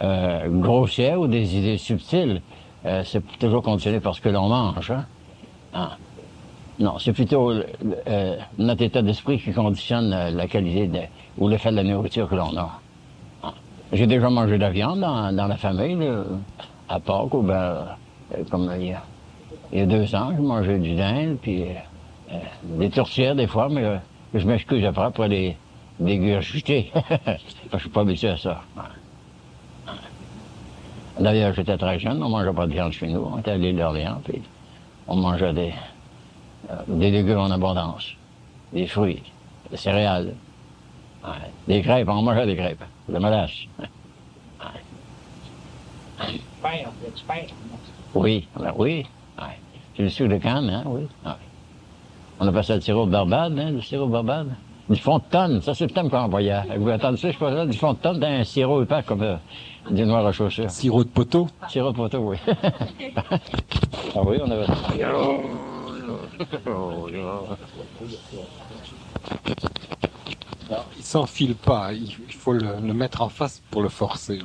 grossières ou des idées subtiles. C'est toujours conditionné par ce que l'on mange. Hein? Ah. Non, c'est plutôt notre état d'esprit qui conditionne la qualité ou l'effet de la nourriture que l'on a. Ah. J'ai déjà mangé de la viande dans la famille, là, à Pâques, ou comme il y a 2 ans, j'ai mangé du dinde, puis des tourtières des fois, mais je m'excuse après pour les dégurgiter. Je suis pas habitué à ça. D'ailleurs, j'étais très jeune, on mangeait pas de viande chez nous. On était à l'île d'Orléans, puis on mangeait des légumes en abondance, des fruits, des céréales, des crêpes, on mangeait des crêpes, de mélasse. Tu perds. Oui, ben oui. Ouais. C'est le sucre de canne, hein, oui. Ouais. On appelle ça le sirop de Barbade, hein, le sirop de Barbade. Du fond de tonne, ça c'est le thème qu'on envoyait. Vous attendez ça, je sais pas ça, du fond de tonne dans un sirop épais comme du noir à chaussures. Sirop de poteau? Sirop de poteau, oui. Ah oui, on avait... Il s'enfile pas, il faut le mettre en face pour le forcer.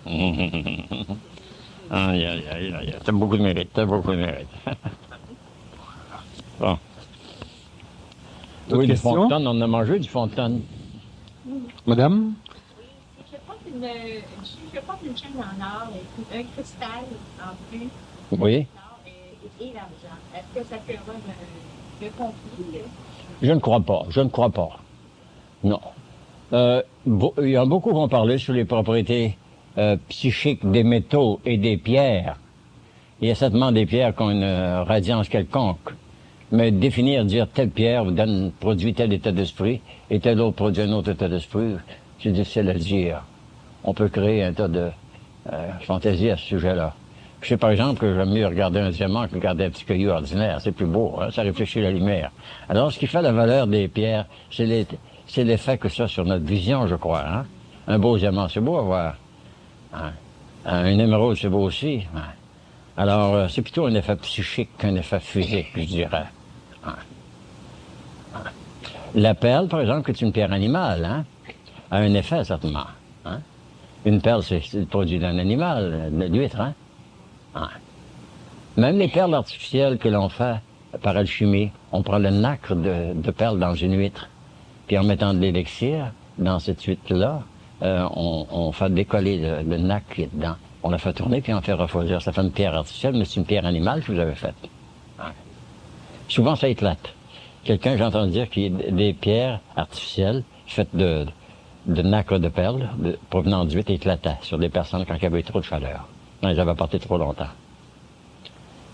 Aïe, aïe, aïe, aïe. T'as beaucoup de mérite, Bon. Oui, du fond de tonne, on a mangé du fond de tonne. Madame? Je porte une chaîne en or et un cristal en plus. Oui. Et l'argent. Est-ce que ça fera le conflit? Je ne crois pas. Non. Il y a beaucoup qui vont parler sur les propriétés psychiques des métaux et des pierres. Il y a certainement des pierres qui ont une radiance quelconque. Mais dire telle pierre produit tel état d'esprit et tel autre produit un autre état d'esprit, c'est difficile à dire. On peut créer un tas de fantaisies à ce sujet-là. Je sais par exemple que j'aime mieux regarder un diamant que regarder un petit caillou ordinaire. C'est plus beau, hein? Ça réfléchit la lumière. Alors, ce qui fait la valeur des pierres, c'est l'effet que ça a sur notre vision, je crois. Hein? Un beau diamant, c'est beau à voir. Hein? Un émeraude, c'est beau aussi. Hein? Alors, c'est plutôt un effet psychique qu'un effet physique, je dirais. Hein? Hein? La perle, par exemple, qui est une pierre animale, hein? A un effet, certainement. Hein? Une perle, c'est le produit d'un animal, de l'huître, hein? Ouais. Même les perles artificielles que l'on fait par alchimie, on prend le nacre de perles dans une huître, puis en mettant de l'élixir dans cette huître-là, on fait décoller le nacre qui est dedans. On la fait tourner, puis on fait refroidir. Ça fait une pierre artificielle, mais c'est une pierre animale que vous avez faite. Ouais. Souvent, ça éclate. Quelqu'un, j'ai entendu dire qu'il y a des pierres artificielles faites de nacre de perles provenant d'huîtres éclataient sur des personnes quand il y avait trop de chaleur. Non, ils avaient porté trop longtemps.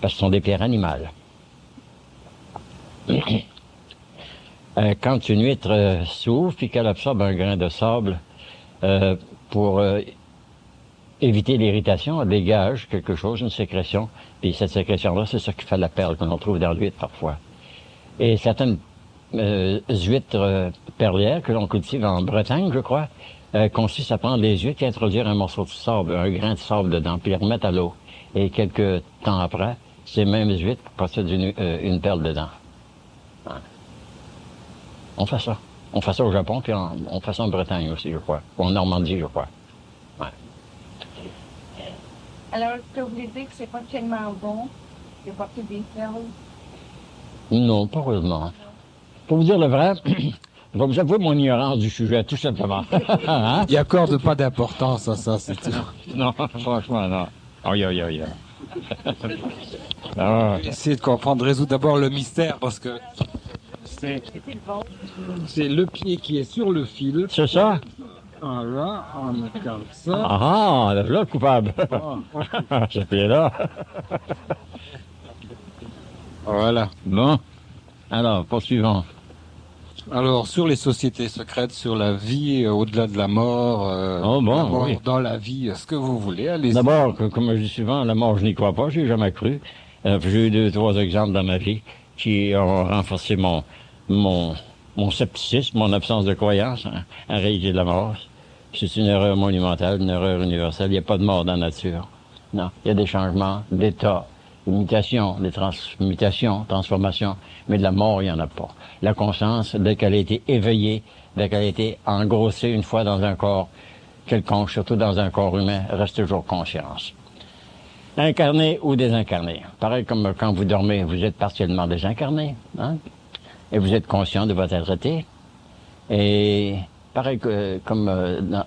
Parce que ce sont des pierres animales. Quand une huître s'ouvre puis qu'elle absorbe un grain de sable pour éviter l'irritation, elle dégage quelque chose, une sécrétion. Puis cette sécrétion-là, c'est ça qui fait la perle que l'on trouve dans l'huître parfois. Et certaines huîtres perlières que l'on cultive en Bretagne, je crois, consiste à prendre les huîtres et introduire un morceau de sable, un grain de sable dedans, puis les remettre à l'eau. Et quelques temps après, ces mêmes huîtres possèdent une perle dedans. Ouais. On fait ça. On fait ça au Japon, puis on fait ça en Bretagne aussi, je crois. Ou en Normandie, je crois. Ouais. Alors, est-ce que vous voulez dire que c'est pas tellement bon de porter des perles? Non, pas heureusement. Pour vous dire le vrai, je vais vous avouer mon ignorance du sujet, tout simplement. Hein? Il accorde pas d'importance à ça, c'est tout. Non, franchement, non. Aïe, aïe, aïe. Essayez de comprendre, résoudre d'abord le mystère, parce que c'est le pied qui est sur le fil. C'est ça? Voilà, on met comme ça. Ah, là, le coupable. Ce pied-là. Voilà. Bon. Alors, poursuivons. Alors, sur les sociétés secrètes, sur la vie au-delà de la mort, Oh, bon, la mort oui. dans la vie, ce que vous voulez, allez-y. D'abord, comme je dis souvent, la mort, je n'y crois pas, j'y ai jamais cru. J'ai eu 2, 3 exemples dans ma vie. qui ont renforcé mon scepticisme, mon absence de croyance en réalité de la mort. C'est une erreur monumentale, une erreur universelle. Il n'y a pas de mort dans la nature. Non, il y a des changements d'état, des mutations, des transmutations, transformations, mais de la mort, il n'y en a pas. La conscience, dès qu'elle a été éveillée, dès qu'elle a été engrossée une fois dans un corps quelconque, surtout dans un corps humain, reste toujours conscience. Incarné ou désincarné. Pareil comme quand vous dormez, vous êtes partiellement désincarné, hein? Et vous êtes conscient de votre être-té. Et pareil que, comme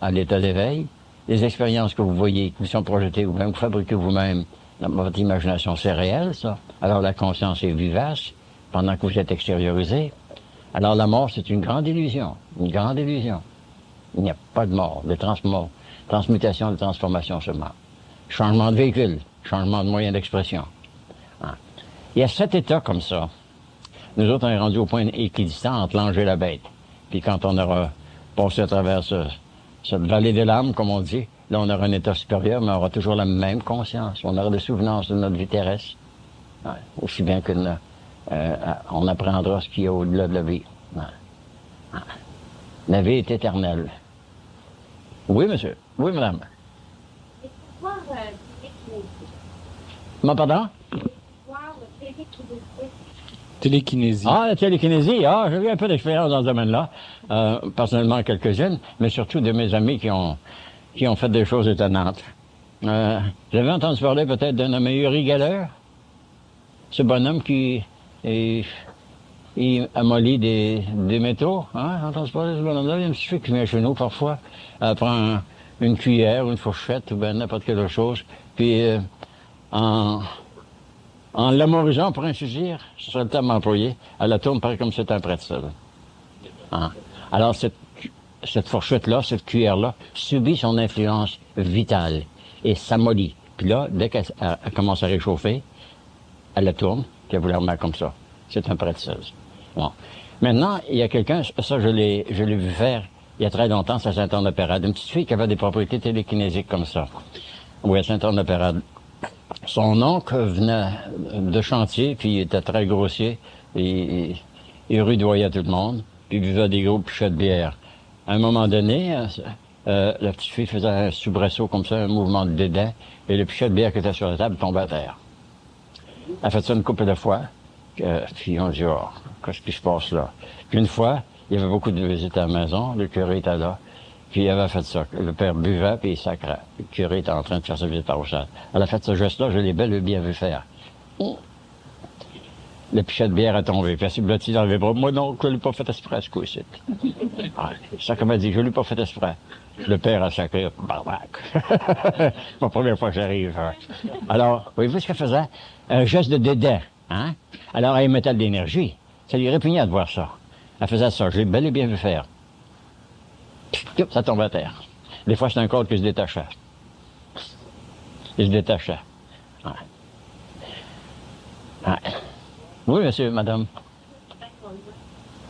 à l'état d'éveil, les expériences que vous voyez, qui vous sont projetées ou même que vous fabriquez vous-même dans votre imagination, c'est réel, ça. Alors la conscience est vivace pendant que vous êtes extériorisé. Alors la mort, c'est une grande illusion, une grande illusion. Il n'y a pas de mort, de transmutation, de transformation seulement. Changement de véhicule, changement de moyen d'expression. Hein. Il y a 7 états comme ça. Nous autres, on est rendus au point équidistant entre l'ange et la bête. Puis quand on aura passé à travers cette vallée des larmes, comme on dit, là, on aura un état supérieur, mais on aura toujours la même conscience. On aura des souvenances de notre vie terrestre. Ouais. Aussi bien que on apprendra ce qu'il y a au-delà de la vie. Ouais. Ouais. La vie est éternelle. Oui, monsieur. Oui, madame. Les pouvoirs télékinésiques. Mon pardon? Les pouvoirs télékinésiques. Télékinésie. Ah, la télékinésie. Ah, j'ai eu un peu d'expérience dans ce domaine-là. Personnellement, quelques-unes, mais surtout de mes amis qui ont fait des choses étonnantes. J'avais entendu parler peut-être d'un nommé Uri Geller. Ce bonhomme qui il amollit des métaux. Hein? Entendu parler de ce bonhomme-là? Il y a un petit fille qui vient chez nous parfois. Elle prend une cuillère ou une fourchette ou bien n'importe quelle autre chose. Puis en l'amorisant, pour ainsi dire, ce serait le terme employé, elle la tourne pareil comme c'est un pretzel. Hein? Alors cette fourchette-là, cette cuillère-là, subit son influence vitale et s'amollit. Puis là, dès qu'elle commence à réchauffer, elle la tourne, puis elle vous la remet comme ça. C'est un pretzel. Bon. Maintenant, il y a quelqu'un, ça je l'ai vu faire il y a très longtemps, c'est à Saint-Anne-de-Pérade, une petite fille qui avait des propriétés télékinésiques comme ça. Oui, à Saint-Anne-de-Pérade. Son oncle venait de chantier, puis il était très grossier, et il rudoyait tout le monde, puis il buvait des gros pichets de bière. À un moment donné, la petite fille faisait un soubresaut comme ça, un mouvement de dédain, et le pichet de bière qui était sur la table tombait à terre. Elle a fait ça une couple de fois, puis on dit, oh, qu'est-ce qui se passe là? Puis une fois, il y avait beaucoup de visites à la maison, le curé était là, puis il avait fait ça. Le père buvait, puis il sacrait. Le curé était en train de faire sa visite paroissiale. Elle a fait ce geste-là, je l'ai bel et bien vu faire. Le pichet de bière est tombé, puis elle s'est blottie dans les bras. Moi non, je ne l'ai pas fait exprès, ce coup-ci. Ça, comme elle dit, je ne l'ai pas fait exprès. Le père a sacré, barbac. Ma première fois que j'arrive. Alors, voyez-vous ce qu'elle faisait? Un geste de dédain, hein? Alors, elle émettait de l'énergie. Ça lui répugnait de voir ça. Elle faisait ça, je l'ai bel et bien vu faire. Puis, ça tombait à terre. Des fois, c'est un corps qui se détachait. Il se détachait. Ouais. Ouais. Oui, monsieur, madame.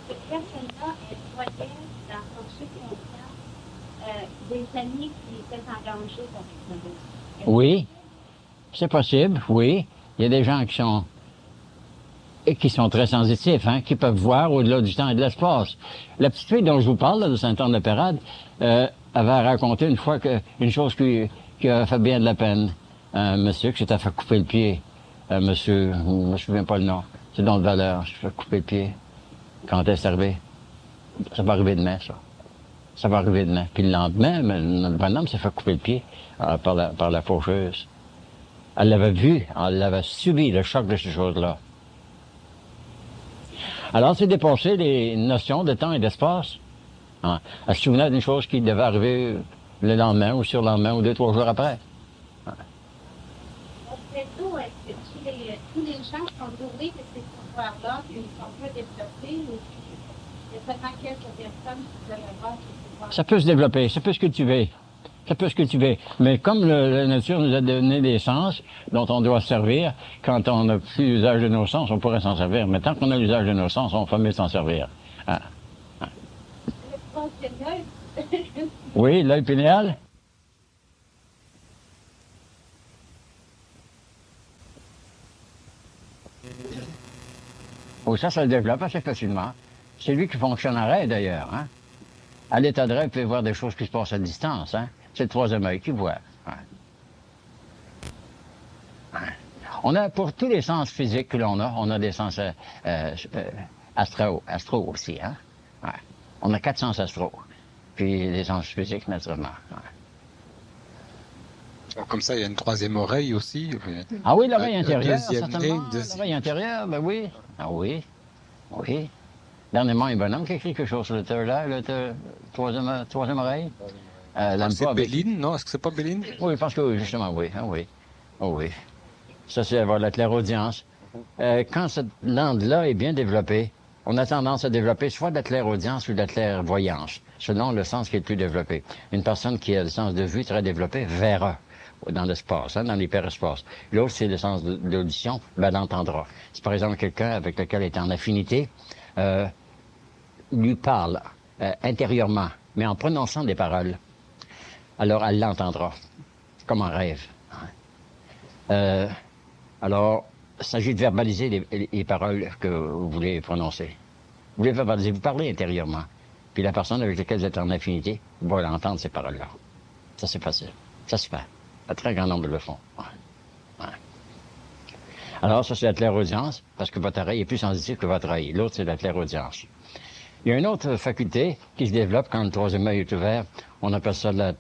Cette personne-là, elle voyait dans son subconscient des amis qui étaient en danger avec ça. Oui, c'est possible, oui. Il y a des gens qui sont très sensitifs, hein, qui peuvent voir au-delà du temps et de l'espace. La petite fille dont je vous parle, là, de Saint-Anne-de-Pérade, avait raconté une fois une chose qui a fait bien de la peine. Un monsieur qui s'était fait couper le pied. Un monsieur, je ne me souviens pas le nom. C'est dans le Valeur, je fait couper le pied. Quand est-ce arrivé? Ça va arriver demain, ça. Ça va arriver demain. Puis le lendemain, notre bonhomme s'est fait couper le pied par la faucheuse. Elle l'avait vu, elle l'avait subi, le choc de ces choses-là. Alors, c'est dépasser les notions de temps et d'espace. Hein. Elle se souvenait d'une chose qui devait arriver le lendemain ou sur le lendemain ou 2-3 jours après. Hein. Est-ce que tous les gens sont doués de ces pouvoirs-là, puis ils ne sont pas développés, ou il y a seulement quelques personnes qui peuvent avoir ces pouvoirs? Ça peut se développer, ça peut se cultiver. Ça peut se cultiver. Mais comme la nature nous a donné des sens dont on doit se servir, quand on n'a plus l'usage de nos sens, on pourrait s'en servir. Mais tant qu'on a l'usage de nos sens, on fait mieux s'en servir. Hein? Hein. Le troisième œil. Oui, l'œil pinéal. Oh, ça se développe assez facilement. C'est lui qui fonctionne en rêve, d'ailleurs. Hein? À l'état de rêve, il peut voir des choses qui se passent à distance. Hein? C'est le troisième œil qui voit. Ouais. Ouais. On a, pour tous les sens physiques que l'on a, on a des sens astro aussi. Hein? Ouais. On a 4 sens astro. Puis des sens physiques, naturellement. Ouais. Comme ça, il y a une troisième oreille aussi. Ah oui, l'oreille intérieure, deuxième certainement. nez, L'oreille intérieure, ben oui. Ah oui. Oui. Dernièrement, un bonhomme qui a écrit quelque chose sur le third eye, le troisième oreille. C'est Béline, non? Est-ce que c'est pas Béline? Oui, je pense que oui, justement, oui. Ah oui. Oh oui. Ça, c'est avoir la clairaudience. Quand cette langue-là est bien développée, on a tendance à développer soit de la clairaudience ou de la clairvoyance, selon le sens qui est le plus développé. Une personne qui a le sens de vue très développé verra dans l'espace, hein, dans l'hyperespace. L'autre, c'est le sens de l'audition, ben, elle entendra. Si par exemple quelqu'un avec lequel elle est en affinité lui parle intérieurement, mais en prononçant des paroles, alors elle l'entendra, comme en rêve. Alors, il s'agit de verbaliser les paroles que vous voulez prononcer. Vous voulez verbaliser, vous parlez intérieurement. Puis la personne avec laquelle vous êtes en affinité va entendre ces paroles-là. Ça, c'est facile. Ça se fait. Un très grand nombre le font. Ouais. Ouais. Alors, ça, c'est la clairaudience, parce que votre oreille est plus sensitive que votre œil. L'autre, c'est la clairaudience. Il y a une autre faculté qui se développe quand le troisième œil est ouvert. On appelle ça la...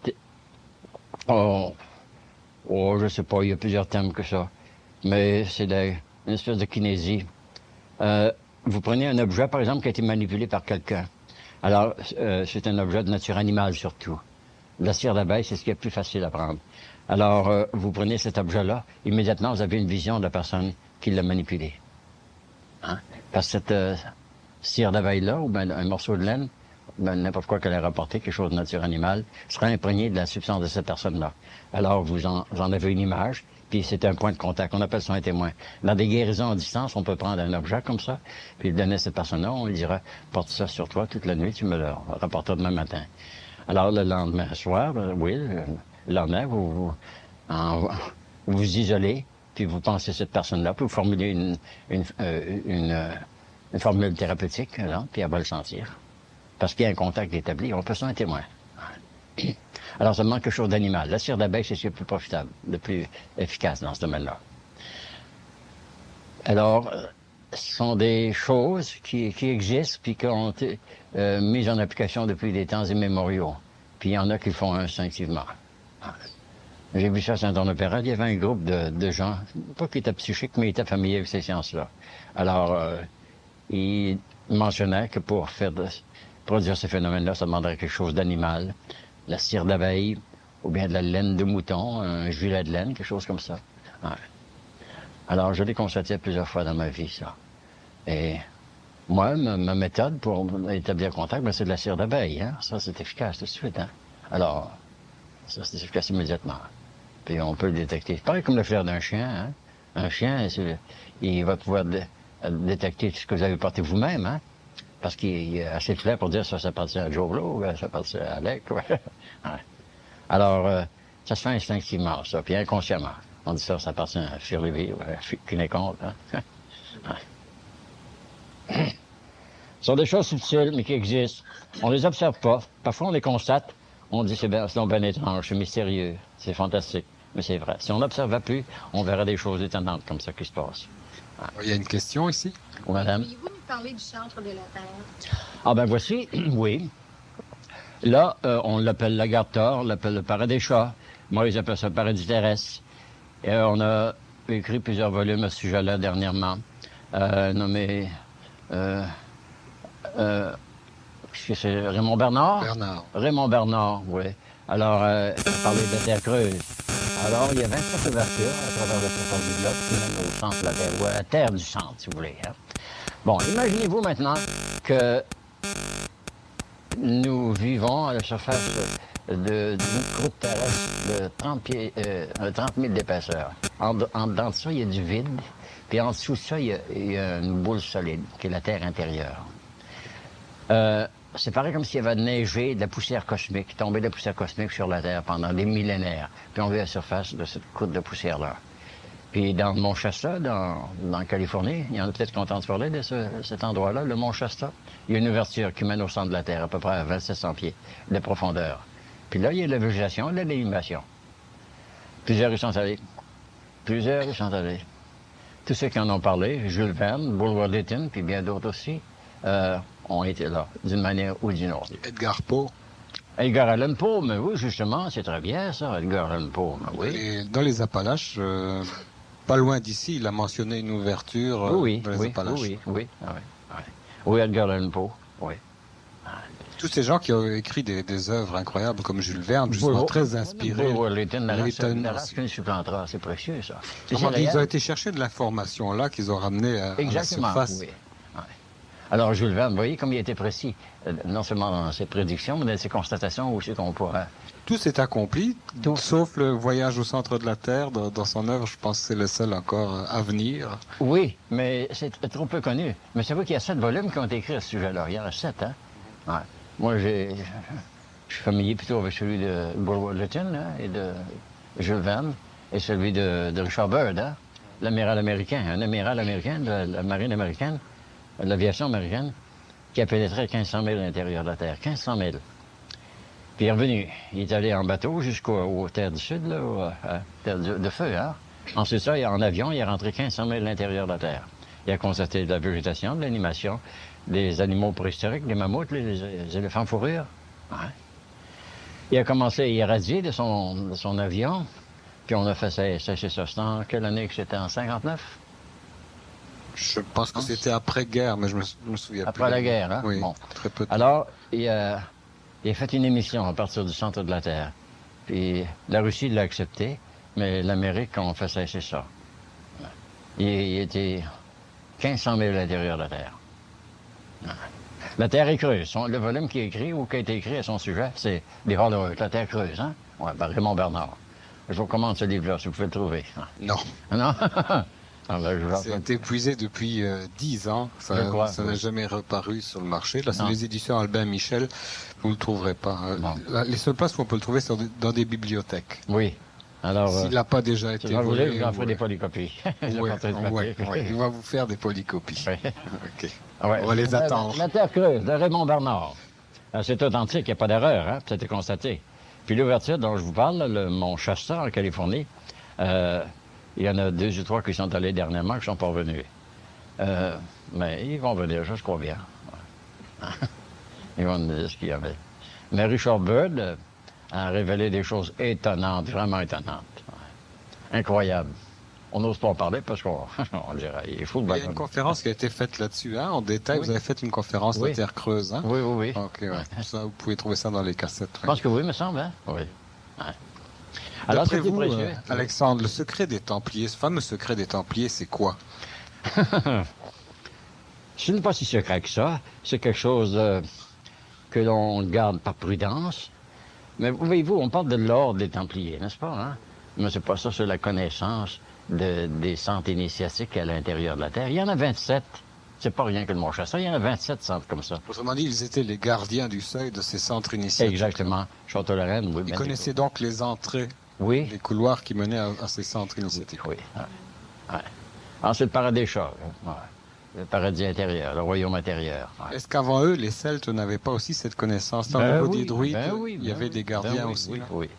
je sais pas, il y a plusieurs termes que ça. Mais c'est une espèce de kinésie. Vous prenez un objet, par exemple, qui a été manipulé par quelqu'un. Alors, c'est un objet de nature animale, surtout. La cire d'abeille, c'est ce qui est plus facile à prendre. Alors, vous prenez cet objet-là, immédiatement, vous avez une vision de la personne qui l'a manipulé. Hein? Parce que cette cire d'abeille-là, ou bien un morceau de laine, ben, n'importe quoi qu'elle ait rapporté, quelque chose de nature animale, sera imprégné de la substance de cette personne-là. Alors, vous en avez une image, puis c'est un point de contact. On appelle ça un témoin. Dans des guérisons à distance, on peut prendre un objet comme ça, puis le donner à cette personne-là, on lui dira, porte ça sur toi toute la nuit, tu me le rapporteras demain matin. Alors, le lendemain soir, oui, le lendemain, vous vous isolez, puis vous pensez à cette personne-là, puis vous formulez une formule thérapeutique, là, puis elle va le sentir. Parce qu'il y a un contact établi, on peut ça un témoin. Alors, ça manque quelque chose d'animal. La cire d'abeille, c'est ce qui est le plus profitable, le plus efficace dans ce domaine-là. Alors, ce sont des choses qui existent, puis qui ont été mises en application depuis des temps immémoriaux. Puis il y en a qui le font instinctivement. J'ai vu ça à Saint-Anne-Opéra, il y avait un groupe de gens, pas qui étaient psychiques, mais qui étaient familiers avec ces sciences-là. Alors, ils mentionnaient que pour produire ces phénomènes-là, ça demanderait quelque chose d'animal, la cire d'abeille, ou bien de la laine de mouton, un gilet de laine, quelque chose comme ça. Ouais. Alors, je l'ai constaté plusieurs fois dans ma vie, ça. Et moi, ma méthode pour établir contact, ben, c'est de la cire d'abeille. Hein? Ça, c'est efficace tout de suite. Hein? Alors, ça, c'est efficace immédiatement. Puis on peut le détecter. C'est pareil comme le flair d'un chien. Hein? Un chien, il va pouvoir détecter ce que vous avez porté vous-même. Hein? Parce qu'il y a assez de flair pour dire ça appartient à Joe Blow, ça appartient à Alec. Ouais. Ouais. Alors, ça se fait instinctivement, ça, puis inconsciemment. On dit ça appartient à Phil Levy, qui n'est compte. Hein? Ouais. Ce sont des choses subtiles, mais qui existent. On les observe pas. Parfois, on les constate. On dit c'est bien étrange, c'est mystérieux, c'est fantastique. Mais c'est vrai. Si on n'observait plus, on verrait des choses étonnantes comme ça qui se passent. Ouais. Il y a une question ici. Oui, madame. Pourriez-vous nous parler du centre de la Terre? Ah ben voici, oui. Là, on l'appelle la gare Thor, on l'appelle le paradis des chats. Moi, ils appellent ça le paradis terrestre. Et on a écrit plusieurs volumes à ce sujet-là dernièrement, nommé... c'est Raymond Bernard? Raymond Bernard, oui. Alors, il parlait de la Terre creuse. Alors, il y a 27 ouvertures à travers le surface du globe, qui mènent au centre de la Terre, ou à la Terre du centre, si vous voulez. Hein. Bon, imaginez-vous maintenant que nous vivons à la surface d'une croûte terrestre de 30 000 d'épaisseur. En dedans de ça, il y a du vide, puis en dessous de ça, il y a une boule solide, qui est la Terre intérieure. C'est pareil comme s'il y avait neigé de la poussière cosmique, tombé de la poussière cosmique sur la Terre pendant des millénaires. Puis on vit à la surface de cette croûte de poussière-là. Puis dans le Mont Shasta, dans la Californie, il y en a peut-être qui ont entendu parler de cet endroit-là, le Mont Shasta. Il y a une ouverture qui mène au centre de la Terre, à peu près à 2700 pieds de profondeur. Puis là, il y a de la végétation, de l'animation. Plusieurs y sont allés. Tous ceux qui en ont parlé, Jules Verne, Bulwer Lytton, puis bien d'autres aussi, ont été là, d'une manière ou d'une autre. Edgar Poe. Edgar Allan Poe, mais oui, justement, c'est très bien ça, Edgar Allan Poe, mais oui. Et dans les Appalaches, pas loin d'ici, il a mentionné une ouverture dans les Appalaches. Oui. Oui, Edgar Allan Poe, oui. Tous ces gens qui ont écrit des œuvres incroyables comme Jules Verne, justement très inspirés. La race qui nous supplantera, c'est précieux, ça. Ils ont été chercher de l'information là qu'ils ont ramené à la surface. Oui. Ouais. Alors, Jules Verne, vous voyez comme il était précis, non seulement dans ses prédictions, mais dans ses constatations aussi qu'on pourrait... Tout s'est accompli, sauf le voyage au centre de la Terre. Dans son œuvre, je pense que c'est le seul encore à venir. Oui, mais c'est trop peu connu. Mais c'est vrai qu'il y a 7 volumes qui ont été écrits à ce sujet-là. Il y en a 7, hein? Ouais. Moi, je suis familier plutôt avec celui de Bulwer Lytton et de Jules Verne et celui de Richard Byrd, hein? L'amiral américain, un amiral américain de la marine américaine, de l'aviation américaine, qui a pénétré 1500 000 à l'intérieur de la Terre. 1500 000. Puis il est revenu. Il est allé en bateau jusqu'aux terres du Sud, là, terres de feu, hein? Ensuite, ça, en avion, il est rentré 1500 000 à l'intérieur de la Terre. Il a constaté de la végétation, de l'animation, des animaux préhistoriques, les mammouths, les éléphants fourrures. Ouais. Il a commencé à irradier de son avion, puis on a fait sécher ça. C'était en quelle année que c'était? En 59? Je pense que c'était après-guerre, mais je me souviens plus. Après la guerre, hein? Oui, bon. très peu de temps. Alors, il a fait une émission à partir du centre de la Terre. Puis la Russie l'a accepté, mais l'Amérique, on fait sécher ça. Il était 1500 000 à l'intérieur de la Terre. La Terre est creuse. Le volume qui est écrit ou qui a été écrit à son sujet, c'est des Hollow Earth, la Terre creuse, hein? Ouais, par Raymond Bernard. Je vous recommande ce livre-là, si vous pouvez le trouver. Non. Non? C'est épuisé depuis 10 ans. Ça n'a jamais reparu sur le marché. Là, c'est les éditions Albin Michel. Vous ne le trouverez pas. Les seules places où on peut le trouver, c'est dans des bibliothèques. Oui. Alors, s'il n'a pas déjà été volé, je vous en ferai des polycopies. Il va vous faire des polycopies. OK. Ouais. On va les attendre. La Terre creuse de Raymond Bernard. C'est authentique, il n'y a pas d'erreur, hein? Ça a été constaté. Puis l'ouverture dont je vous parle, le Mont Shasta en Californie, il y en a 2 ou 3 qui sont allés dernièrement, qui ne sont pas revenus. Mais ils vont venir, je crois bien. Ils vont nous dire ce qu'il y avait. Mais Richard Byrd a révélé des choses étonnantes, vraiment étonnantes. Incroyables. On n'ose pas en parler parce qu'on dirait, il est fou le Il y a une conférence qui a été faite là-dessus, hein, en détail. Oui. Vous avez fait une conférence de Terre creuse, hein? Oui. OK, ouais. Ça, vous pouvez trouver ça dans les cassettes. Je pense que oui, me semble, hein? Oui. Ouais. Alors, d'après vous, Alexandre, le secret des Templiers, ce fameux secret des Templiers, c'est quoi? Ce n'est pas si secret que ça. C'est quelque chose que l'on garde par prudence. Mais voyez-vous, on parle de l'ordre des Templiers, n'est-ce pas? Hein? Mais c'est pas ça, c'est la connaissance des centres initiatiques à l'intérieur de la Terre. Il y en a 27. C'est pas rien que le Mont Shasta. Il y en a 27 centres comme ça. Autrement dit, ils étaient les gardiens du seuil de ces centres initiatiques. Exactement. Château-Lorraine, oui. Ils connaissaient donc les entrées, les couloirs qui menaient à ces centres initiatiques. Oui. Ouais. Ensuite, le paradis chats. Ouais. Le paradis intérieur, le royaume intérieur. Ouais. Est-ce qu'avant eux, les Celtes n'avaient pas aussi cette connaissance? Dans le niveau des druides, il y avait des gardiens aussi. Oui.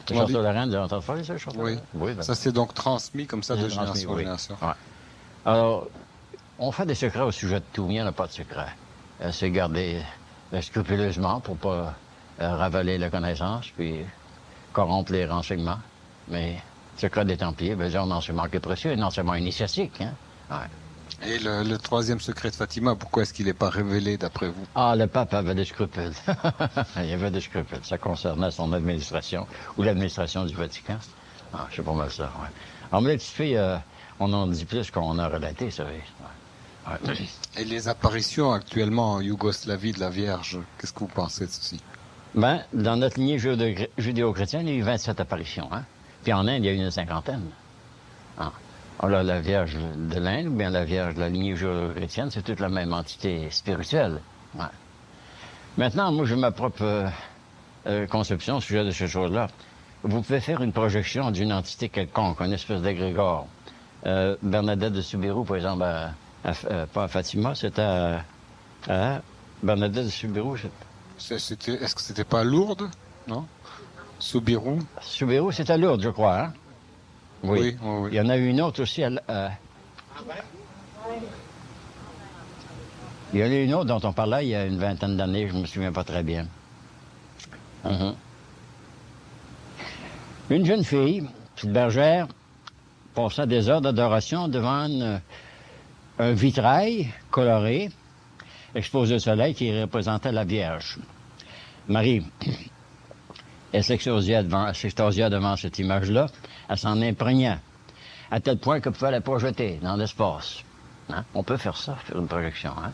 Le Château-Lorraine, vous avez entendu parler de ça, le Château-Lorraine? Oui. Ça s'est donc transmis comme ça de génération en génération. Ouais. Alors, on fait des secrets au sujet de tout, mais il n'y en a pas de secret. C'est garder scrupuleusement pour ne pas ravaler la connaissance, puis corrompre les renseignements. Mais le secret des Templiers, c'est un enseignement qui est précieux, un enseignement initiatique. Hein? Ouais. Et le troisième secret de Fatima, pourquoi est-ce qu'il n'est pas révélé d'après vous? Ah, le pape avait des scrupules. Il avait des scrupules. Ça concernait son administration ou l'administration du Vatican. Ah, c'est pas mal ça, ouais. Alors, mais les petites filles, on en dit plus qu'on a relaté, vous savez. Ouais. Et les apparitions actuellement en Yougoslavie de la Vierge, qu'est-ce que vous pensez de ceci? Ben, dans notre lignée judéo-chrétienne, il y a eu 27 apparitions, hein. Puis en Inde, il y a eu une 50aine. Ah. Alors, la Vierge de l'Inde, ou bien la Vierge de la lignée judéo-chrétienne, c'est toute la même entité spirituelle. Ouais. Maintenant, moi, j'ai ma propre conception au sujet de ces choses-là. vous pouvez faire une projection d'une entité quelconque, une espèce d'égrégore. Bernadette de Soubirous, par exemple, pas à Fatima, c'était à Bernadette de Soubirous. Est-ce que c'était pas Lourdes, non? Soubirous? Soubirous, c'est à Lourdes, je crois, hein? Oui. Oui. Il y en a une autre aussi Il y en a une autre dont on parlait il y a une vingtaine d'années, je ne me souviens pas très bien. Une jeune fille, petite bergère, passait des heures d'adoration devant un vitrail coloré, exposé au soleil, qui représentait la Vierge. Marie, elle s'extasia devant cette image-là, elle s'en imprégna, à tel point qu'elle pouvait la projeter dans l'espace. Hein? On peut faire ça, faire une projection. Hein?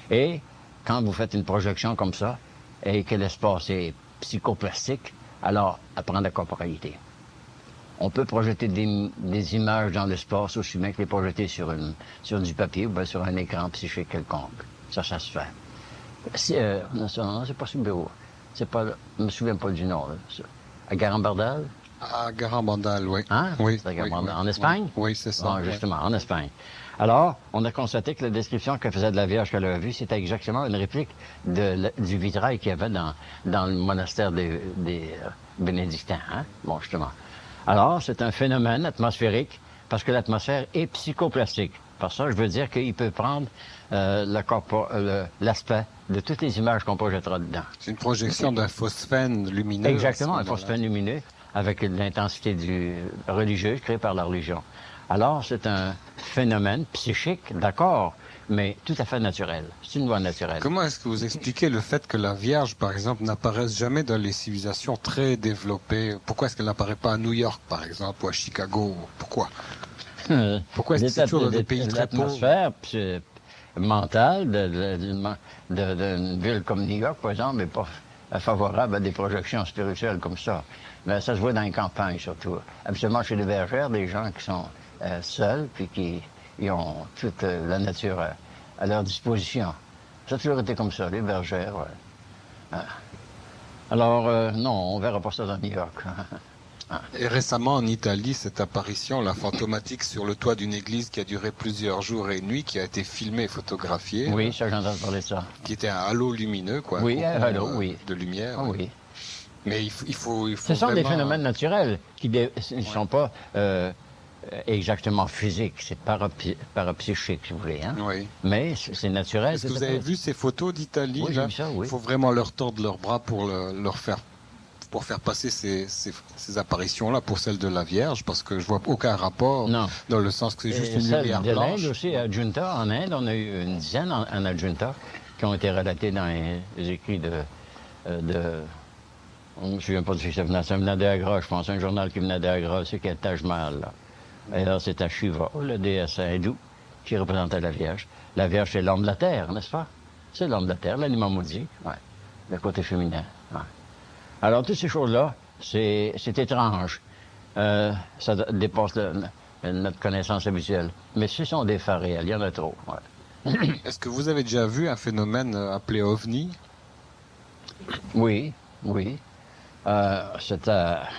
Et quand vous faites une projection comme ça, et que l'espace est psychoplastique, alors elle prend la corporalité. On peut projeter des images dans l'espace aussi bien que les projeter sur du papier ou bien sur un écran psychique quelconque. Ça se fait. Non, c'est pas sur le bureau. C'est pas, je me souviens pas du nom. Là. À Garambardal? À Garambardal, oui. Hein? Oui. C'est à Garambardal. En Espagne? Oui, c'est ça. Bon, justement, en Espagne. Alors, on a constaté que la description qu'elle faisait de la Vierge qu'elle avait vue, c'était exactement une réplique du vitrail qu'il y avait dans le monastère des bénédictins. Hein? Bon, justement. Alors, c'est un phénomène atmosphérique parce que l'atmosphère est psychoplastique. Par ça, je veux dire qu'il peut prendre l'aspect de toutes les images qu'on projettera dedans. C'est une projection d'un phosphène lumineux. Exactement, un phosphène lumineux avec l'intensité religieuse créée par la religion. Alors, c'est un phénomène psychique, d'accord, mais tout à fait naturel. C'est une loi naturelle. Comment est-ce que vous expliquez le fait que la Vierge, par exemple, n'apparaisse jamais dans les civilisations très développées? Pourquoi est-ce qu'elle n'apparaît pas à New York, par exemple, ou à Chicago? Pourquoi? Pourquoi est-ce que c'est toujours dans des pays très pauvres? L'atmosphère mentale d'une ville comme New York, par exemple, n'est pas favorable à des projections spirituelles comme ça. Mais ça se voit dans les campagnes, surtout. Absolument chez les bergères, des gens qui sont seuls, puis qui ont toute la nature à leur disposition. Ça a toujours été comme ça, les bergères. Ouais. Alors, non, on verra pas ça dans New York. Et récemment, en Italie, cette apparition, la fantomatique sur le toit d'une église qui a duré plusieurs jours et nuits, qui a été filmée et photographiée. Oui, ça, j'ai entendu parler de ça. Qui était un halo lumineux, quoi. Oui, un halo, oui. De lumière. Oh, oui. Mais il faut Ce sont des phénomènes naturels qui ne sont pas exactement physiques, c'est parapsychique, si vous voulez. Hein? Oui. Mais c'est naturel. Est-ce que vous avez vu ces photos d'Italie? Oui, j'ai vu ça, oui. Il faut vraiment leur tordre leurs bras pour pour faire passer ces apparitions-là pour celles de la Vierge, parce que je vois aucun rapport dans le sens que c'est juste une lumière blanche. L'Inde aussi, à Junta, en Inde, on a eu une dizaine en Adjunta qui ont été relatés dans les écrits on ne me souvient pas de ce que ça venait d'Agra, je pense, un journal qui venait d'Agra, c'est qu'il y a Taj Mahal, là. Et là, c'est à Shiva, le déesse hindoue, qui représentait la Vierge. La Vierge, c'est l'homme de la terre, n'est-ce pas? C'est l'homme de la terre, l'animal maudit, ouais. Le côté féminin, ouais. Alors, toutes ces choses-là, c'est étrange. Ça dépasse notre connaissance habituelle. Mais ce sont des faits réels, il y en a trop, ouais. Est-ce que vous avez déjà vu un phénomène appelé OVNI? Oui. C'était à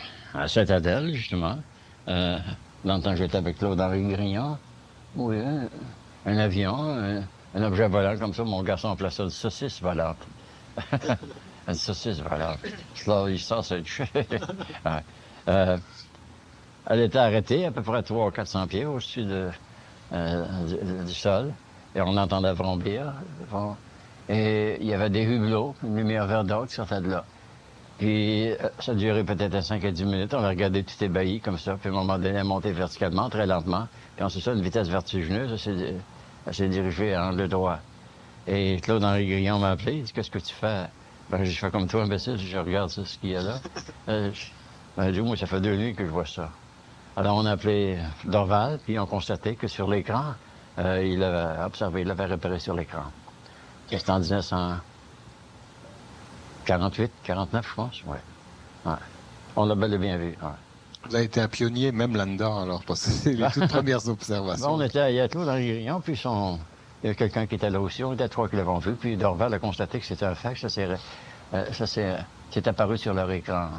Saint-Adèle, justement. Dans le temps que j'étais avec Claude-Henri Grignon. Oui, un avion, un objet volant comme ça. Mon garçon appelait ça une saucisse volante. Une saucisse volante. Ça, c'est... elle était arrêtée à peu près 300 ou 400 pieds au-dessus du sol. Et on l'entendait vrombir. Et il y avait des hublots, une lumière verdâtre qui sortait de là. Puis ça durait peut-être 5 à 10 minutes. On a regardé tout ébahi comme ça. Puis à un moment donné, elle montait verticalement, très lentement. Puis ensuite, ça, une vitesse vertigineuse, elle s'est dirigée en le droit. Et Claude-Henri Grillon m'a appelé. Il dit, qu'est-ce que tu fais? Ben, je fais comme toi, imbécile. Je regarde ça, ce qu'il y a là. Ben, moi, ça fait 2 nuits que je vois ça. Alors, on a appelé Dorval, puis on constatait que sur l'écran, il avait observé, il l'avait repéré sur l'écran. C'était en 1948, 49, je pense, ouais. On l'a bel et bien vu, ouais. Vous avez été un pionnier même là-dedans, alors, parce que c'est les toutes premières observations. On était à Claude-Henri Grillon, puis il y a quelqu'un qui était là aussi, on était 3 qui l'avons vu, puis Dorval a constaté que c'était un fait, c'est apparu sur leur écran.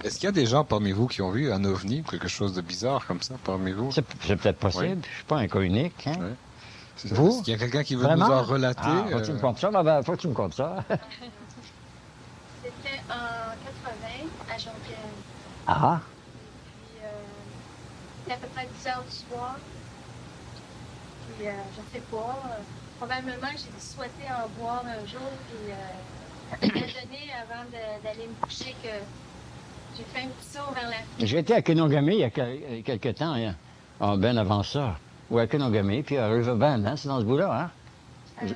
Est-ce qu'il y a des gens parmi vous qui ont vu un ovni, quelque chose de bizarre comme ça parmi vous? C'est peut-être possible. Oui. Je suis pas un cas unique. Hein? Ouais. Vous? Est-ce qu'il y a quelqu'un qui veut Vraiment? nous en relater? Faut que tu me comptes ça? Ben, faut que tu me comptes ça. C'était en 80 à Jonquière. Ah, Puis, c'était à peu près 10 heures du soir. Puis, je sais pas. Probablement, j'ai dû souhaiter en boire un jour. Puis, à donné avant d'aller me coucher que j'ai fait un petit saut vers la... j'ai été à Kenogami il y a quelque temps, hein. Ah, ben avant ça. Ou à Kenogami, puis à Riverbend, hein? C'est dans ce bout-là, hein? Kenogami,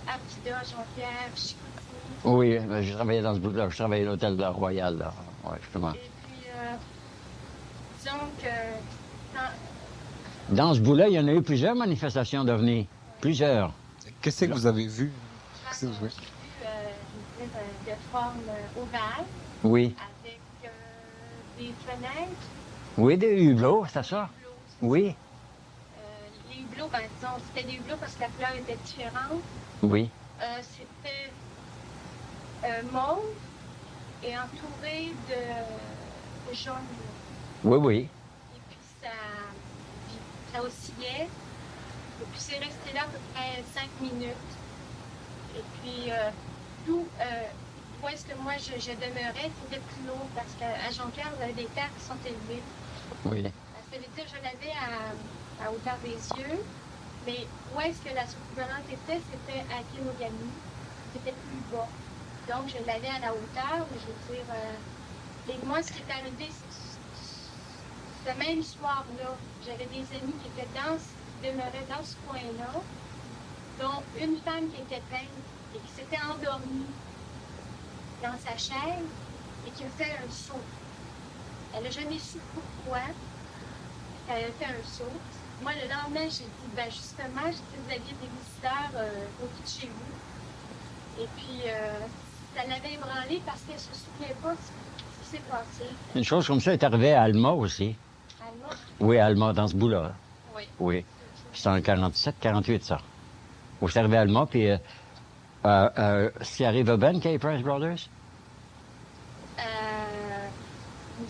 Arvida, Jonquière, Chicoutimi. Oui, ben, je travaillais dans ce bout-là. Je travaillais à l'hôtel de la Royal, là. Ouais, justement. Et puis, disons que Dans ce bout-là, il y en a eu plusieurs manifestations d'OVNI. Plusieurs. Qu'est-ce que vous avez vu? j'ai vu de forme ovale Oui. avec des fenêtres. Oui, des hublots, c'est ça? Hublots. Oui. Les hublots, ben, disons, c'était des hublots parce que la couleur était différente. Oui. C'était mauve et entouré de jaune. Oui, oui. Et puis ça oscillait. Et puis c'est resté là à peu près 5 minutes. Et puis où est-ce que moi je demeurais, c'était plus haut parce qu'à Jonquière, vous avez des terres qui sont élevées. Oui. Ça veut dire que je l'avais à hauteur des yeux. Mais où est-ce que la soucoupe volante était, c'était à Kenogami. C'était plus bas. Donc, je l'avais à la hauteur, mais je veux dire... et moi, ce qui est arrivé, ce même soir-là, j'avais des amis qui demeuraient dans ce coin-là, dont une femme qui était peinte et qui s'était endormie dans sa chaise et qui a fait un saut. Elle n'a jamais su pourquoi elle a fait un saut. Moi, le lendemain, j'ai dit, ben justement, j'ai dit, vous aviez des visiteurs au-dessus de chez vous. Et puis, ça l'avait ébranlé parce qu'elle ne se souvient pas ce qui s'est passé. Une chose comme ça est arrivée à Alma aussi. Alma? Oui, à Alma, dans ce bout-là. Oui. Oui. C'est en 47, 48, ça. Où c'est arrivé à Alma, puis c'est arrivé à Ben, qui est Price Brothers?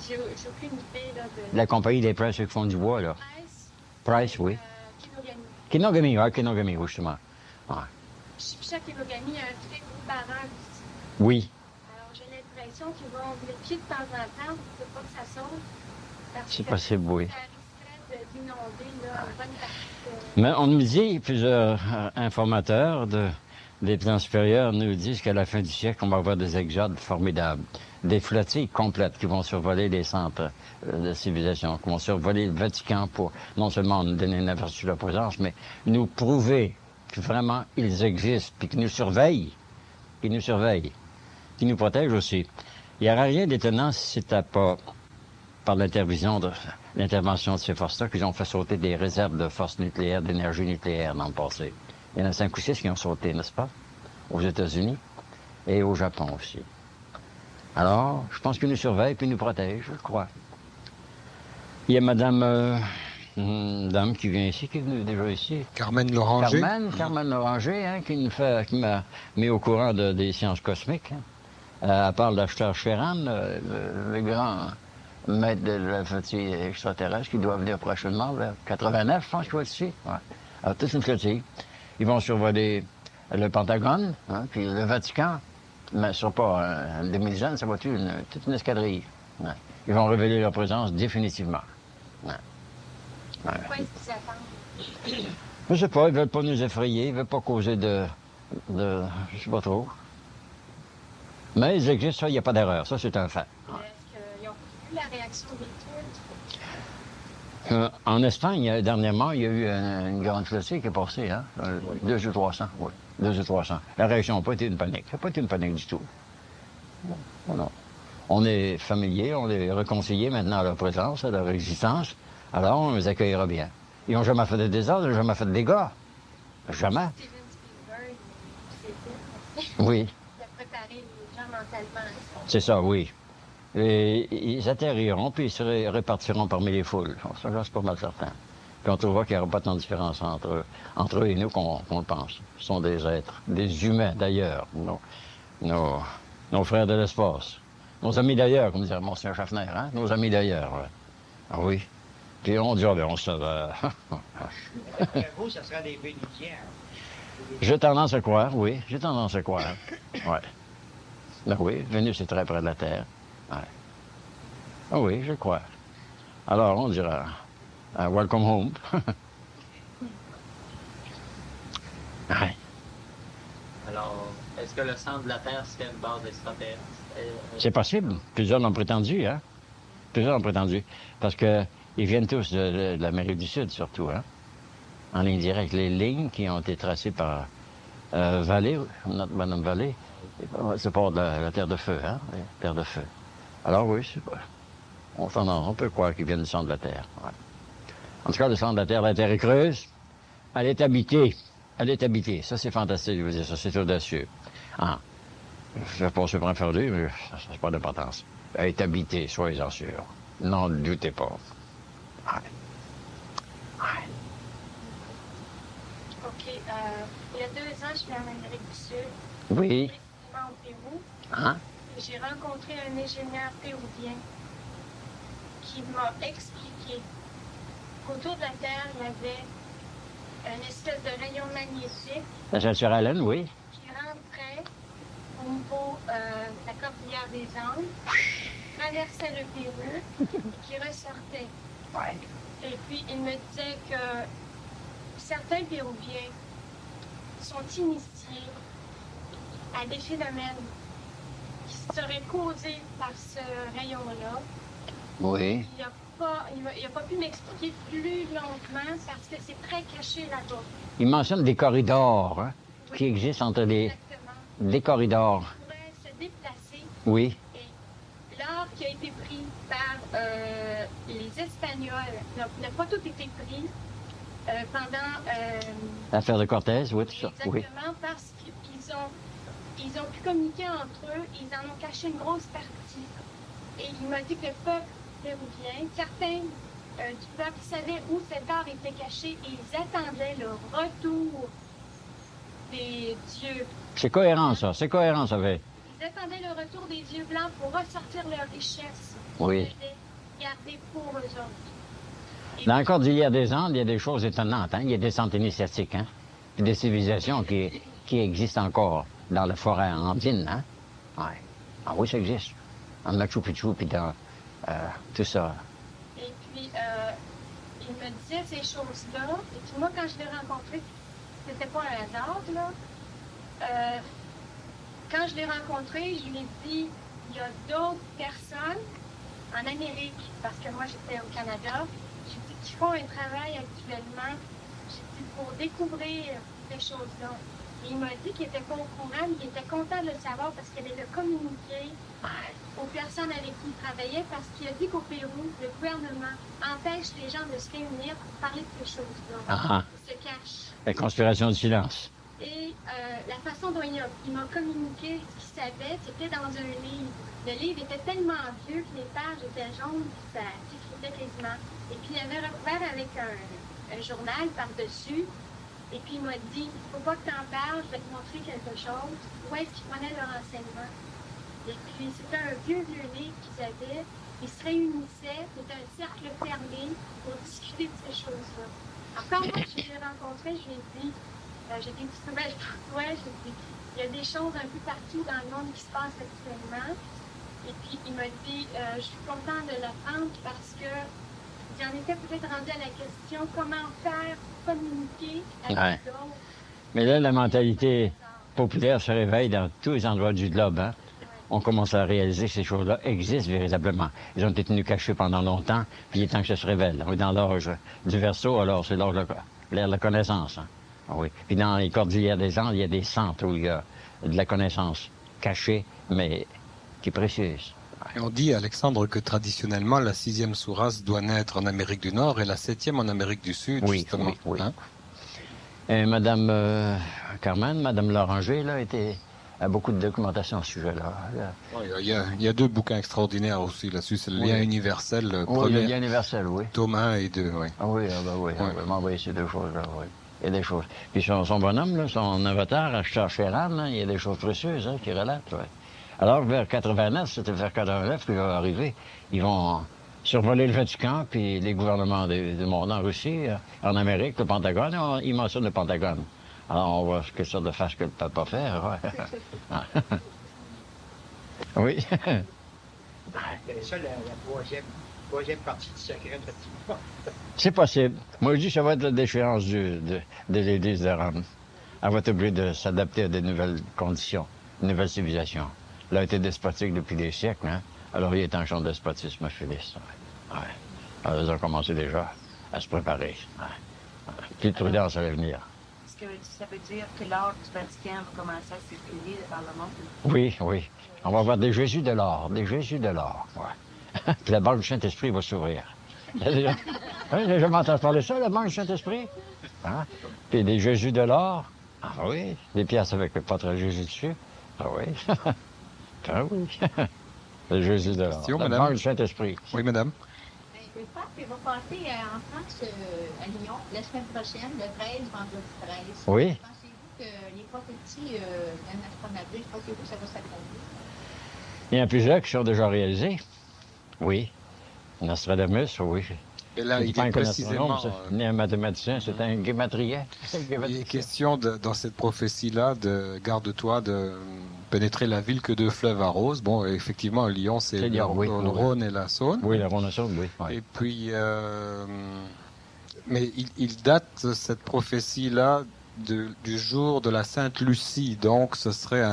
J'ai aucune idée, là, de... La compagnie des Price qui font du bois, là. Price, oui. Kenogami. Kenogami, oui, Kenogami, oui, justement. Ouais. Je suis sûre qu'à Kenogami, il y a un très gros barrage aussi. Oui. Alors, j'ai l'impression qu'ils vont vérifier de temps en temps pour pas que ça saute. Parce C'est que possible, oui. ça risquerait d'inonder, là, une bonne partie. Mais on nous dit, plusieurs informateurs des plans supérieurs nous disent qu'à la fin du siècle, on va avoir des exodes formidables. Des flottilles complètes qui vont survoler les centres de civilisation, qui vont survoler le Vatican pour non seulement nous donner une aperçu de leur présence, mais nous prouver que vraiment ils existent, puis qu'ils nous surveillent, qui nous protègent aussi. Il n'y aura rien d'étonnant si c'était pas par l'intervention de ces forces-là qu'ils ont fait sauter des réserves de forces nucléaires, d'énergie nucléaire dans le passé. Il y en a 5 ou 6 qui ont sauté, n'est-ce pas? Aux États-Unis et au Japon aussi. Alors, je pense qu'ils nous surveillent puis nous protègent, je crois. Il y a une dame qui vient ici, qui est venue déjà ici. Carmen Loranger. Carmen Loranger, hein, qui m'a mis au courant des sciences cosmiques. Hein. Elle parle d'Acheteur Sheran, le grand maître de la flottille extraterrestre qui doit venir prochainement, vers 89, je pense qu'il va être ici. Ouais. Alors, toute une flottille. Ils vont survoler le Pentagone, hein, puis le Vatican. Mais ce ne sera pas un demi-dizaine, ça va être toute une escadrille. Ouais. Ils vont révéler leur présence définitivement. Ouais. Ouais. Pourquoi est-ce qu'ils attendent? Je sais pas, ils veulent pas nous effrayer, ils veulent pas causer de je sais pas trop. Mais ils existent, ça, il n'y a pas d'erreur, ça c'est un fait. Est-ce qu'ils ont vu la réaction des Turcs? En Espagne, dernièrement, il y a eu une grande flottille qui est passée, hein? 200 ou 300, oui. 200 ou 300. La réaction n'a pas été une panique. Ça n'a pas été une panique du tout. Non, non. On est familier, on est réconcilié maintenant à leur présence, à leur existence. Alors, on les accueillera bien. Ils n'ont jamais fait de désordre, ils n'ont jamais fait de dégâts. Jamais. Steven Spielberg, c'est Oui, de préparer les gens mentalement. c'est ça, oui. Et ils atterriront, puis ils se répartiront parmi les foules. Ça, j'en suis pas mal certain. Puis on trouvera qu'il n'y aura pas tant de différence entre eux et nous qu'on le pense. Ce sont des êtres, des humains d'ailleurs, nos frères de l'espace. Nos amis d'ailleurs, comme dirait Monseigneur Schaffner, hein? Nos amis d'ailleurs. Ouais. Ah oui. Puis on dit, oh, ben, on se... Vous, ça sera des Vénusiens. J'ai tendance à croire, oui. J'ai tendance à croire. Ouais. Ben oui, Vénus est très près de la Terre. Ouais. Ah oui, je crois. Alors, on dira, welcome home. Ouais. Alors, est-ce que le centre de la Terre serait une base extraterrestre? C'est possible. Plusieurs l'ont prétendu, hein. Plusieurs l'ont prétendu. Parce que ils viennent tous de l'Amérique du Sud, surtout, hein. En ligne directe. Les lignes qui ont été tracées par Vallée, notre Madame Vallée, c'est pas de la Terre de Feu, hein. La Terre de Feu. Alors oui, c'est pas... On peut croire qu'ils viennent du centre de la Terre. Ouais. En tout cas, le centre de la Terre est creuse. Elle est habitée. Elle est habitée. Ça, c'est fantastique, je veux dire, ça, c'est audacieux. Ah. Je vais passer pour un fardu, mais ça n'a pas d'importance. Elle est habitée, soyez-en sûrs. N'en doutez pas. Ouais. Ouais. OK. Il y a 2 ans, je suis en Amérique du Sud. Oui. Précisément au Pérou. Hein? J'ai rencontré un ingénieur péruvien qui m'a expliqué qu'autour de la Terre, il y avait une espèce de rayon magnétique La ceinture Allen, oui. qui rentrait au niveau de la cordillère des Andes, traversait le Pérou et qui ressortait. Ouais. Et puis, il me disait que certains Péruviens sont initiés à des phénomènes qui seraient causés par ce rayon-là. Oui. Il n'a pas pu m'expliquer plus longuement parce que c'est très caché là-bas. Il mentionne des corridors, hein, Oui. qui existent entre les... Exactement. Des corridors. Il pourrait se déplacer. Oui. Et l'or qui a été pris par les Espagnols n'a pas tout été pris pendant... L'affaire de Cortés, oui, tout ça. Oui. Exactement, parce qu'ils ont pu communiquer entre eux, ils en ont caché une grosse partie. Et il m'a dit que le peuple péruvien, certains du peuple savaient où cet or était caché et ils attendaient le retour des dieux. C'est cohérent, ça. C'est cohérent, ça fait. Ils attendaient le retour des dieux blancs pour ressortir leur richesse. Oui. Qu'ils devaient garder pour eux autres. Et Dans le Cordillère des Andes, il y a des choses étonnantes, hein. Il y a des centres initiatiques, hein. Puis des civilisations qui existent encore dans la forêt andine, hein. Ouais. Ah oui, ça existe. Dans le Machu Picchu, puis dans tout ça. Et puis, il me disait ces choses-là. Et puis moi, quand je l'ai rencontré, c'était pas un hasard, là. Quand je l'ai rencontré, je lui ai dit, il y a d'autres personnes en Amérique, parce que moi, j'étais au Canada, j'ai dit qu'ils font un travail actuellement, j'ai dit, pour découvrir ces choses-là. Et il m'a dit qu'il était pas au courant, mais il était content de le savoir parce qu'il allait le communiquer aux personnes avec qui il travaillait, parce qu'il a dit qu'au Pérou, le gouvernement empêche les gens de se réunir pour parler de ces choses-là. Ah, Ils se cachent. la conspiration du silence. Et la façon dont il m'a communiqué ce qu'il savait, c'était dans un livre. Le livre était tellement vieux que les pages étaient jaunes, puis ça s'écrivait quasiment. Et puis il avait recouvert avec un journal par-dessus. Et puis il m'a dit, faut pas que tu en parles, je vais te montrer quelque chose. Où est-ce qu'ils prenaient leur enseignement? Et puis c'était un vieux livre qu'ils avaient. Ils se réunissaient, c'était un cercle fermé pour discuter de ces choses-là. Alors quand moi je l'ai rencontré, je lui ai dit, j'ai des petites nouvelles pour toi, j'ai dit, il y a des choses un peu partout dans le monde qui se passent actuellement. Et puis il m'a dit, je suis content de l'apprendre parce que j'en étais peut-être rendu à la question comment faire pour communiquer avec d'autres. Mais là, la mentalité populaire se réveille dans tous les endroits du globe, hein. On commence à réaliser que ces choses-là existent véritablement. Ils ont été tenus cachés pendant longtemps, puis il est temps que ça se révèle. On est dans l'âge du Verseau, alors c'est l'ère de la connaissance. Hein. Ah oui. Puis dans les Cordillères des Andes, il y a des centres où il y a de la connaissance cachée, mais qui est précieuse. Et on dit, Alexandre, que traditionnellement, la 6e sourace doit naître en Amérique du Nord et la 7e en Amérique du Sud, Oui, justement. oui. Hein? Et Madame Carmen, Madame Loranger, là, a beaucoup de documentation à ce sujet-là. Il y a 2 bouquins extraordinaires aussi là-dessus. C'est le lien universel, Oui, le premier, lien universel, oui. tome 1 et 2, oui. Ah oui, oui, on va m'envoyer ces 2 choses-là, oui. Il y a des choses. Puis son bonhomme, là, son avatar, Achtar Sheran, il y a des choses précieuses, hein, qui relatent, oui. Alors, vers 89, c'était vers 89 qu'il va arriver. Ils vont survoler le Vatican, puis les gouvernements du monde en Russie, en Amérique, le Pentagone, ils mentionnent le Pentagone. Alors, on voit quelle sorte de face que le pape va faire. Ouais. Oui. C'est ça, la troisième partie du secret, effectivement. C'est possible. Moi, je dis que ça va être la déchéance de l'Église de Rome. Elle va être obligée de s'adapter à de nouvelles conditions, une nouvelle civilisation. Elle a été despotique depuis des siècles, hein? Alors il est en champ de despotisme philiste. Ouais. Alors ils ont commencé déjà à se préparer. Ouais. Plus de prudence à l'avenir. Est-ce que ça veut dire que l'or du Vatican va commencer à circuler par le monde? Oui, oui. On va avoir des Jésus de l'or, des Jésus de l'or. Ouais. Puis la banque du Saint-Esprit va s'ouvrir. J'ai jamais entendu parler de ça, la banque du Saint-Esprit? Hein? Puis des Jésus de l'or. Ah oui. Des pièces avec le pâtre Jésus dessus. Ah oui. Ah oui. Le Jésus de l'or. La banque du Saint-Esprit. Oui, madame. Le pape va passer en France, à Lyon, la semaine prochaine, le 13, vendredi 13. Oui. Pensez-vous que les prophéties d'un astronaute, pensez-vous que ça va s'accomplir? Il y en a plusieurs qui sont déjà réalisés. Oui. Nostradamus, oui. Et là, il est précisément... ni un mathématicien, c'est un guématrien. Il est question, dans cette prophétie-là, de garde-toi de pénétrer la ville que de fleuves arrosent. Bon, effectivement, Lyon, c'est le Rhône et la Saône. Oui, le Rhône et la Saône, oui. Ouais. Et puis, mais il date cette prophétie-là du jour de la Sainte Lucie, donc ce serait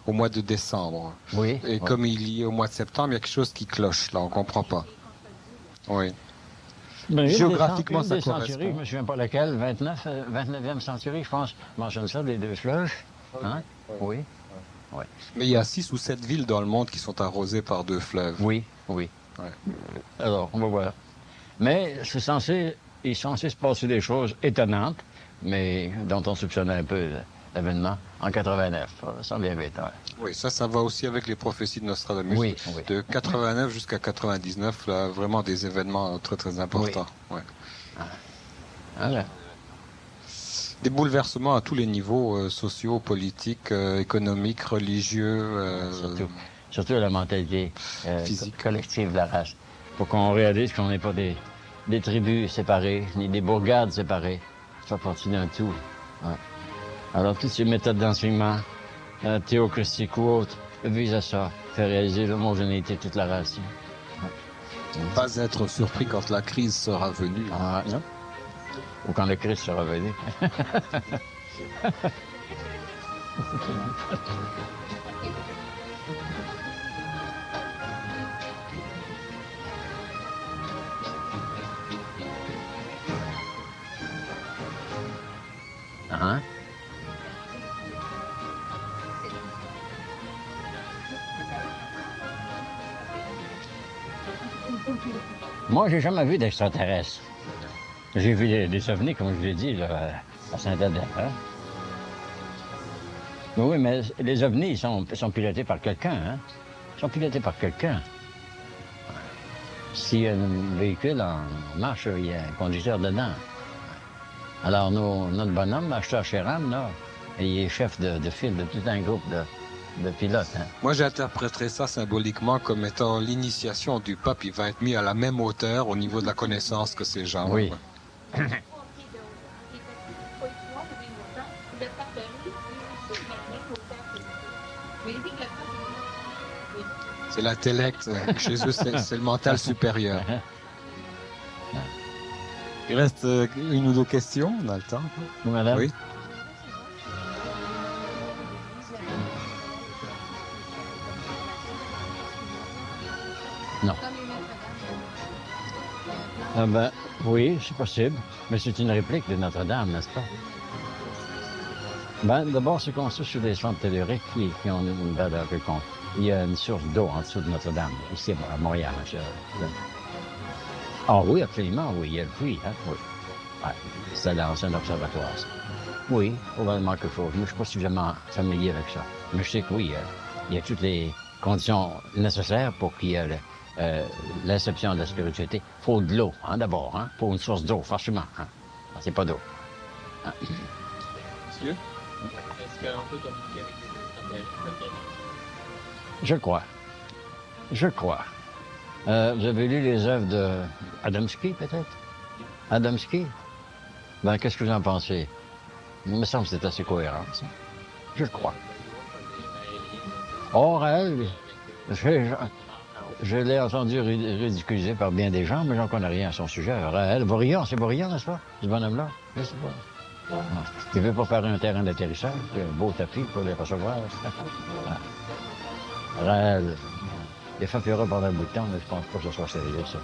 au mois de décembre. Oui. Et comme il y est au mois de septembre, il y a quelque chose qui cloche, là, on comprend pas. Oui. Ben, géographiquement, ça centuries, correspond. je ne me souviens pas laquelle, 29e centurie, je pense, mentionne ça, les deux fleuves. Hein? Oui. Oui. Mais il y a 6 ou 7 villes dans le monde qui sont arrosées par 2 fleuves. Oui, oui. Ouais. Alors, on va voir. Mais il est censé se passer des choses étonnantes, mais dont on soupçonnait un peu l'événement en 89. Ça vient vite. Ouais. Oui, ça va aussi avec les prophéties de Nostradamus. Oui, oui. De 89 jusqu'à 99, là, vraiment des événements très très importants. Oui. Ouais. Voilà. Des bouleversements à tous les niveaux, sociaux, politiques, économiques, religieux. Surtout la mentalité physique collective de la race. Il faut qu'on réalise qu'on n'est pas des tribus séparées, ni des bourgades séparées. Ça fait partie d'un tout. Ouais. Alors, toutes ces méthodes d'enseignement, théocratique ou autres, visent à ça, faire réaliser l'homogénéité de toute la race. Ne pas être surpris quand la crise sera venue. Ah, non? Ou quand le Christ sera venu. Hein? Moi, j'ai jamais vu d'extraterrestres. J'ai vu des ovnis, comme je l'ai dit, là, à Saint-Adèle. Hein? Mais oui, mais les ovnis, ils sont pilotés par quelqu'un. Hein? Ils sont pilotés par quelqu'un. S'il y a un véhicule en marche, il y a un conducteur dedans. Alors, notre bonhomme, acheteur chez RAM, là, il est chef de file de tout un groupe de pilotes. Hein. Moi, j'interpréterais ça symboliquement comme étant l'initiation du pape. Il va être mis à la même hauteur au niveau de la connaissance que ces gens. Oui. C'est l'intellect. Chez eux, c'est le mental supérieur. Il reste une ou deux questions, on a le temps. Madame? Oui. Non. Ah ben, oui, c'est possible. Mais c'est une réplique de Notre-Dame, n'est-ce pas? Ben, d'abord, c'est construit sur des centres telluriques qui ont une valeur quelconque. Il y a une source d'eau en dessous de Notre-Dame, ici à Montréal. Ah oui, absolument, oui, il y a le puits, hein, oui. Ouais, c'est l'ancien observatoire, ça. Oui, probablement quelque chose. Mais je ne suis pas suffisamment familier avec ça. Mais je sais que oui, il y a toutes les conditions nécessaires pour qu'il y ait l'inception de la spiritualité. Il faut de l'eau, hein, d'abord. Hein. Il faut une source d'eau, forcément. Hein. C'est pas d'eau. Hein. Monsieur? Est-ce qu'on peut communiquer avec les extraterrestres? Je crois. Je crois. Vous avez lu les œuvres de Adamski, peut-être? Adamski? Ben, qu'est-ce que vous en pensez? Il me semble que c'est assez cohérent, ça. Je crois. Aurel, je l'ai entendu ridiculisé par bien des gens, mais j'en connais rien à son sujet. Aurel, Bourillon, c'est Bourillon, n'est-ce pas? Ce bonhomme-là? Je sais pas. Tu veux pas faire un terrain d'atterrissage? Un beau tapis pour les recevoir? Aurel, il a fait pleurer pendant un bout de temps, mais je pense pas que ce soit sérieux, ça.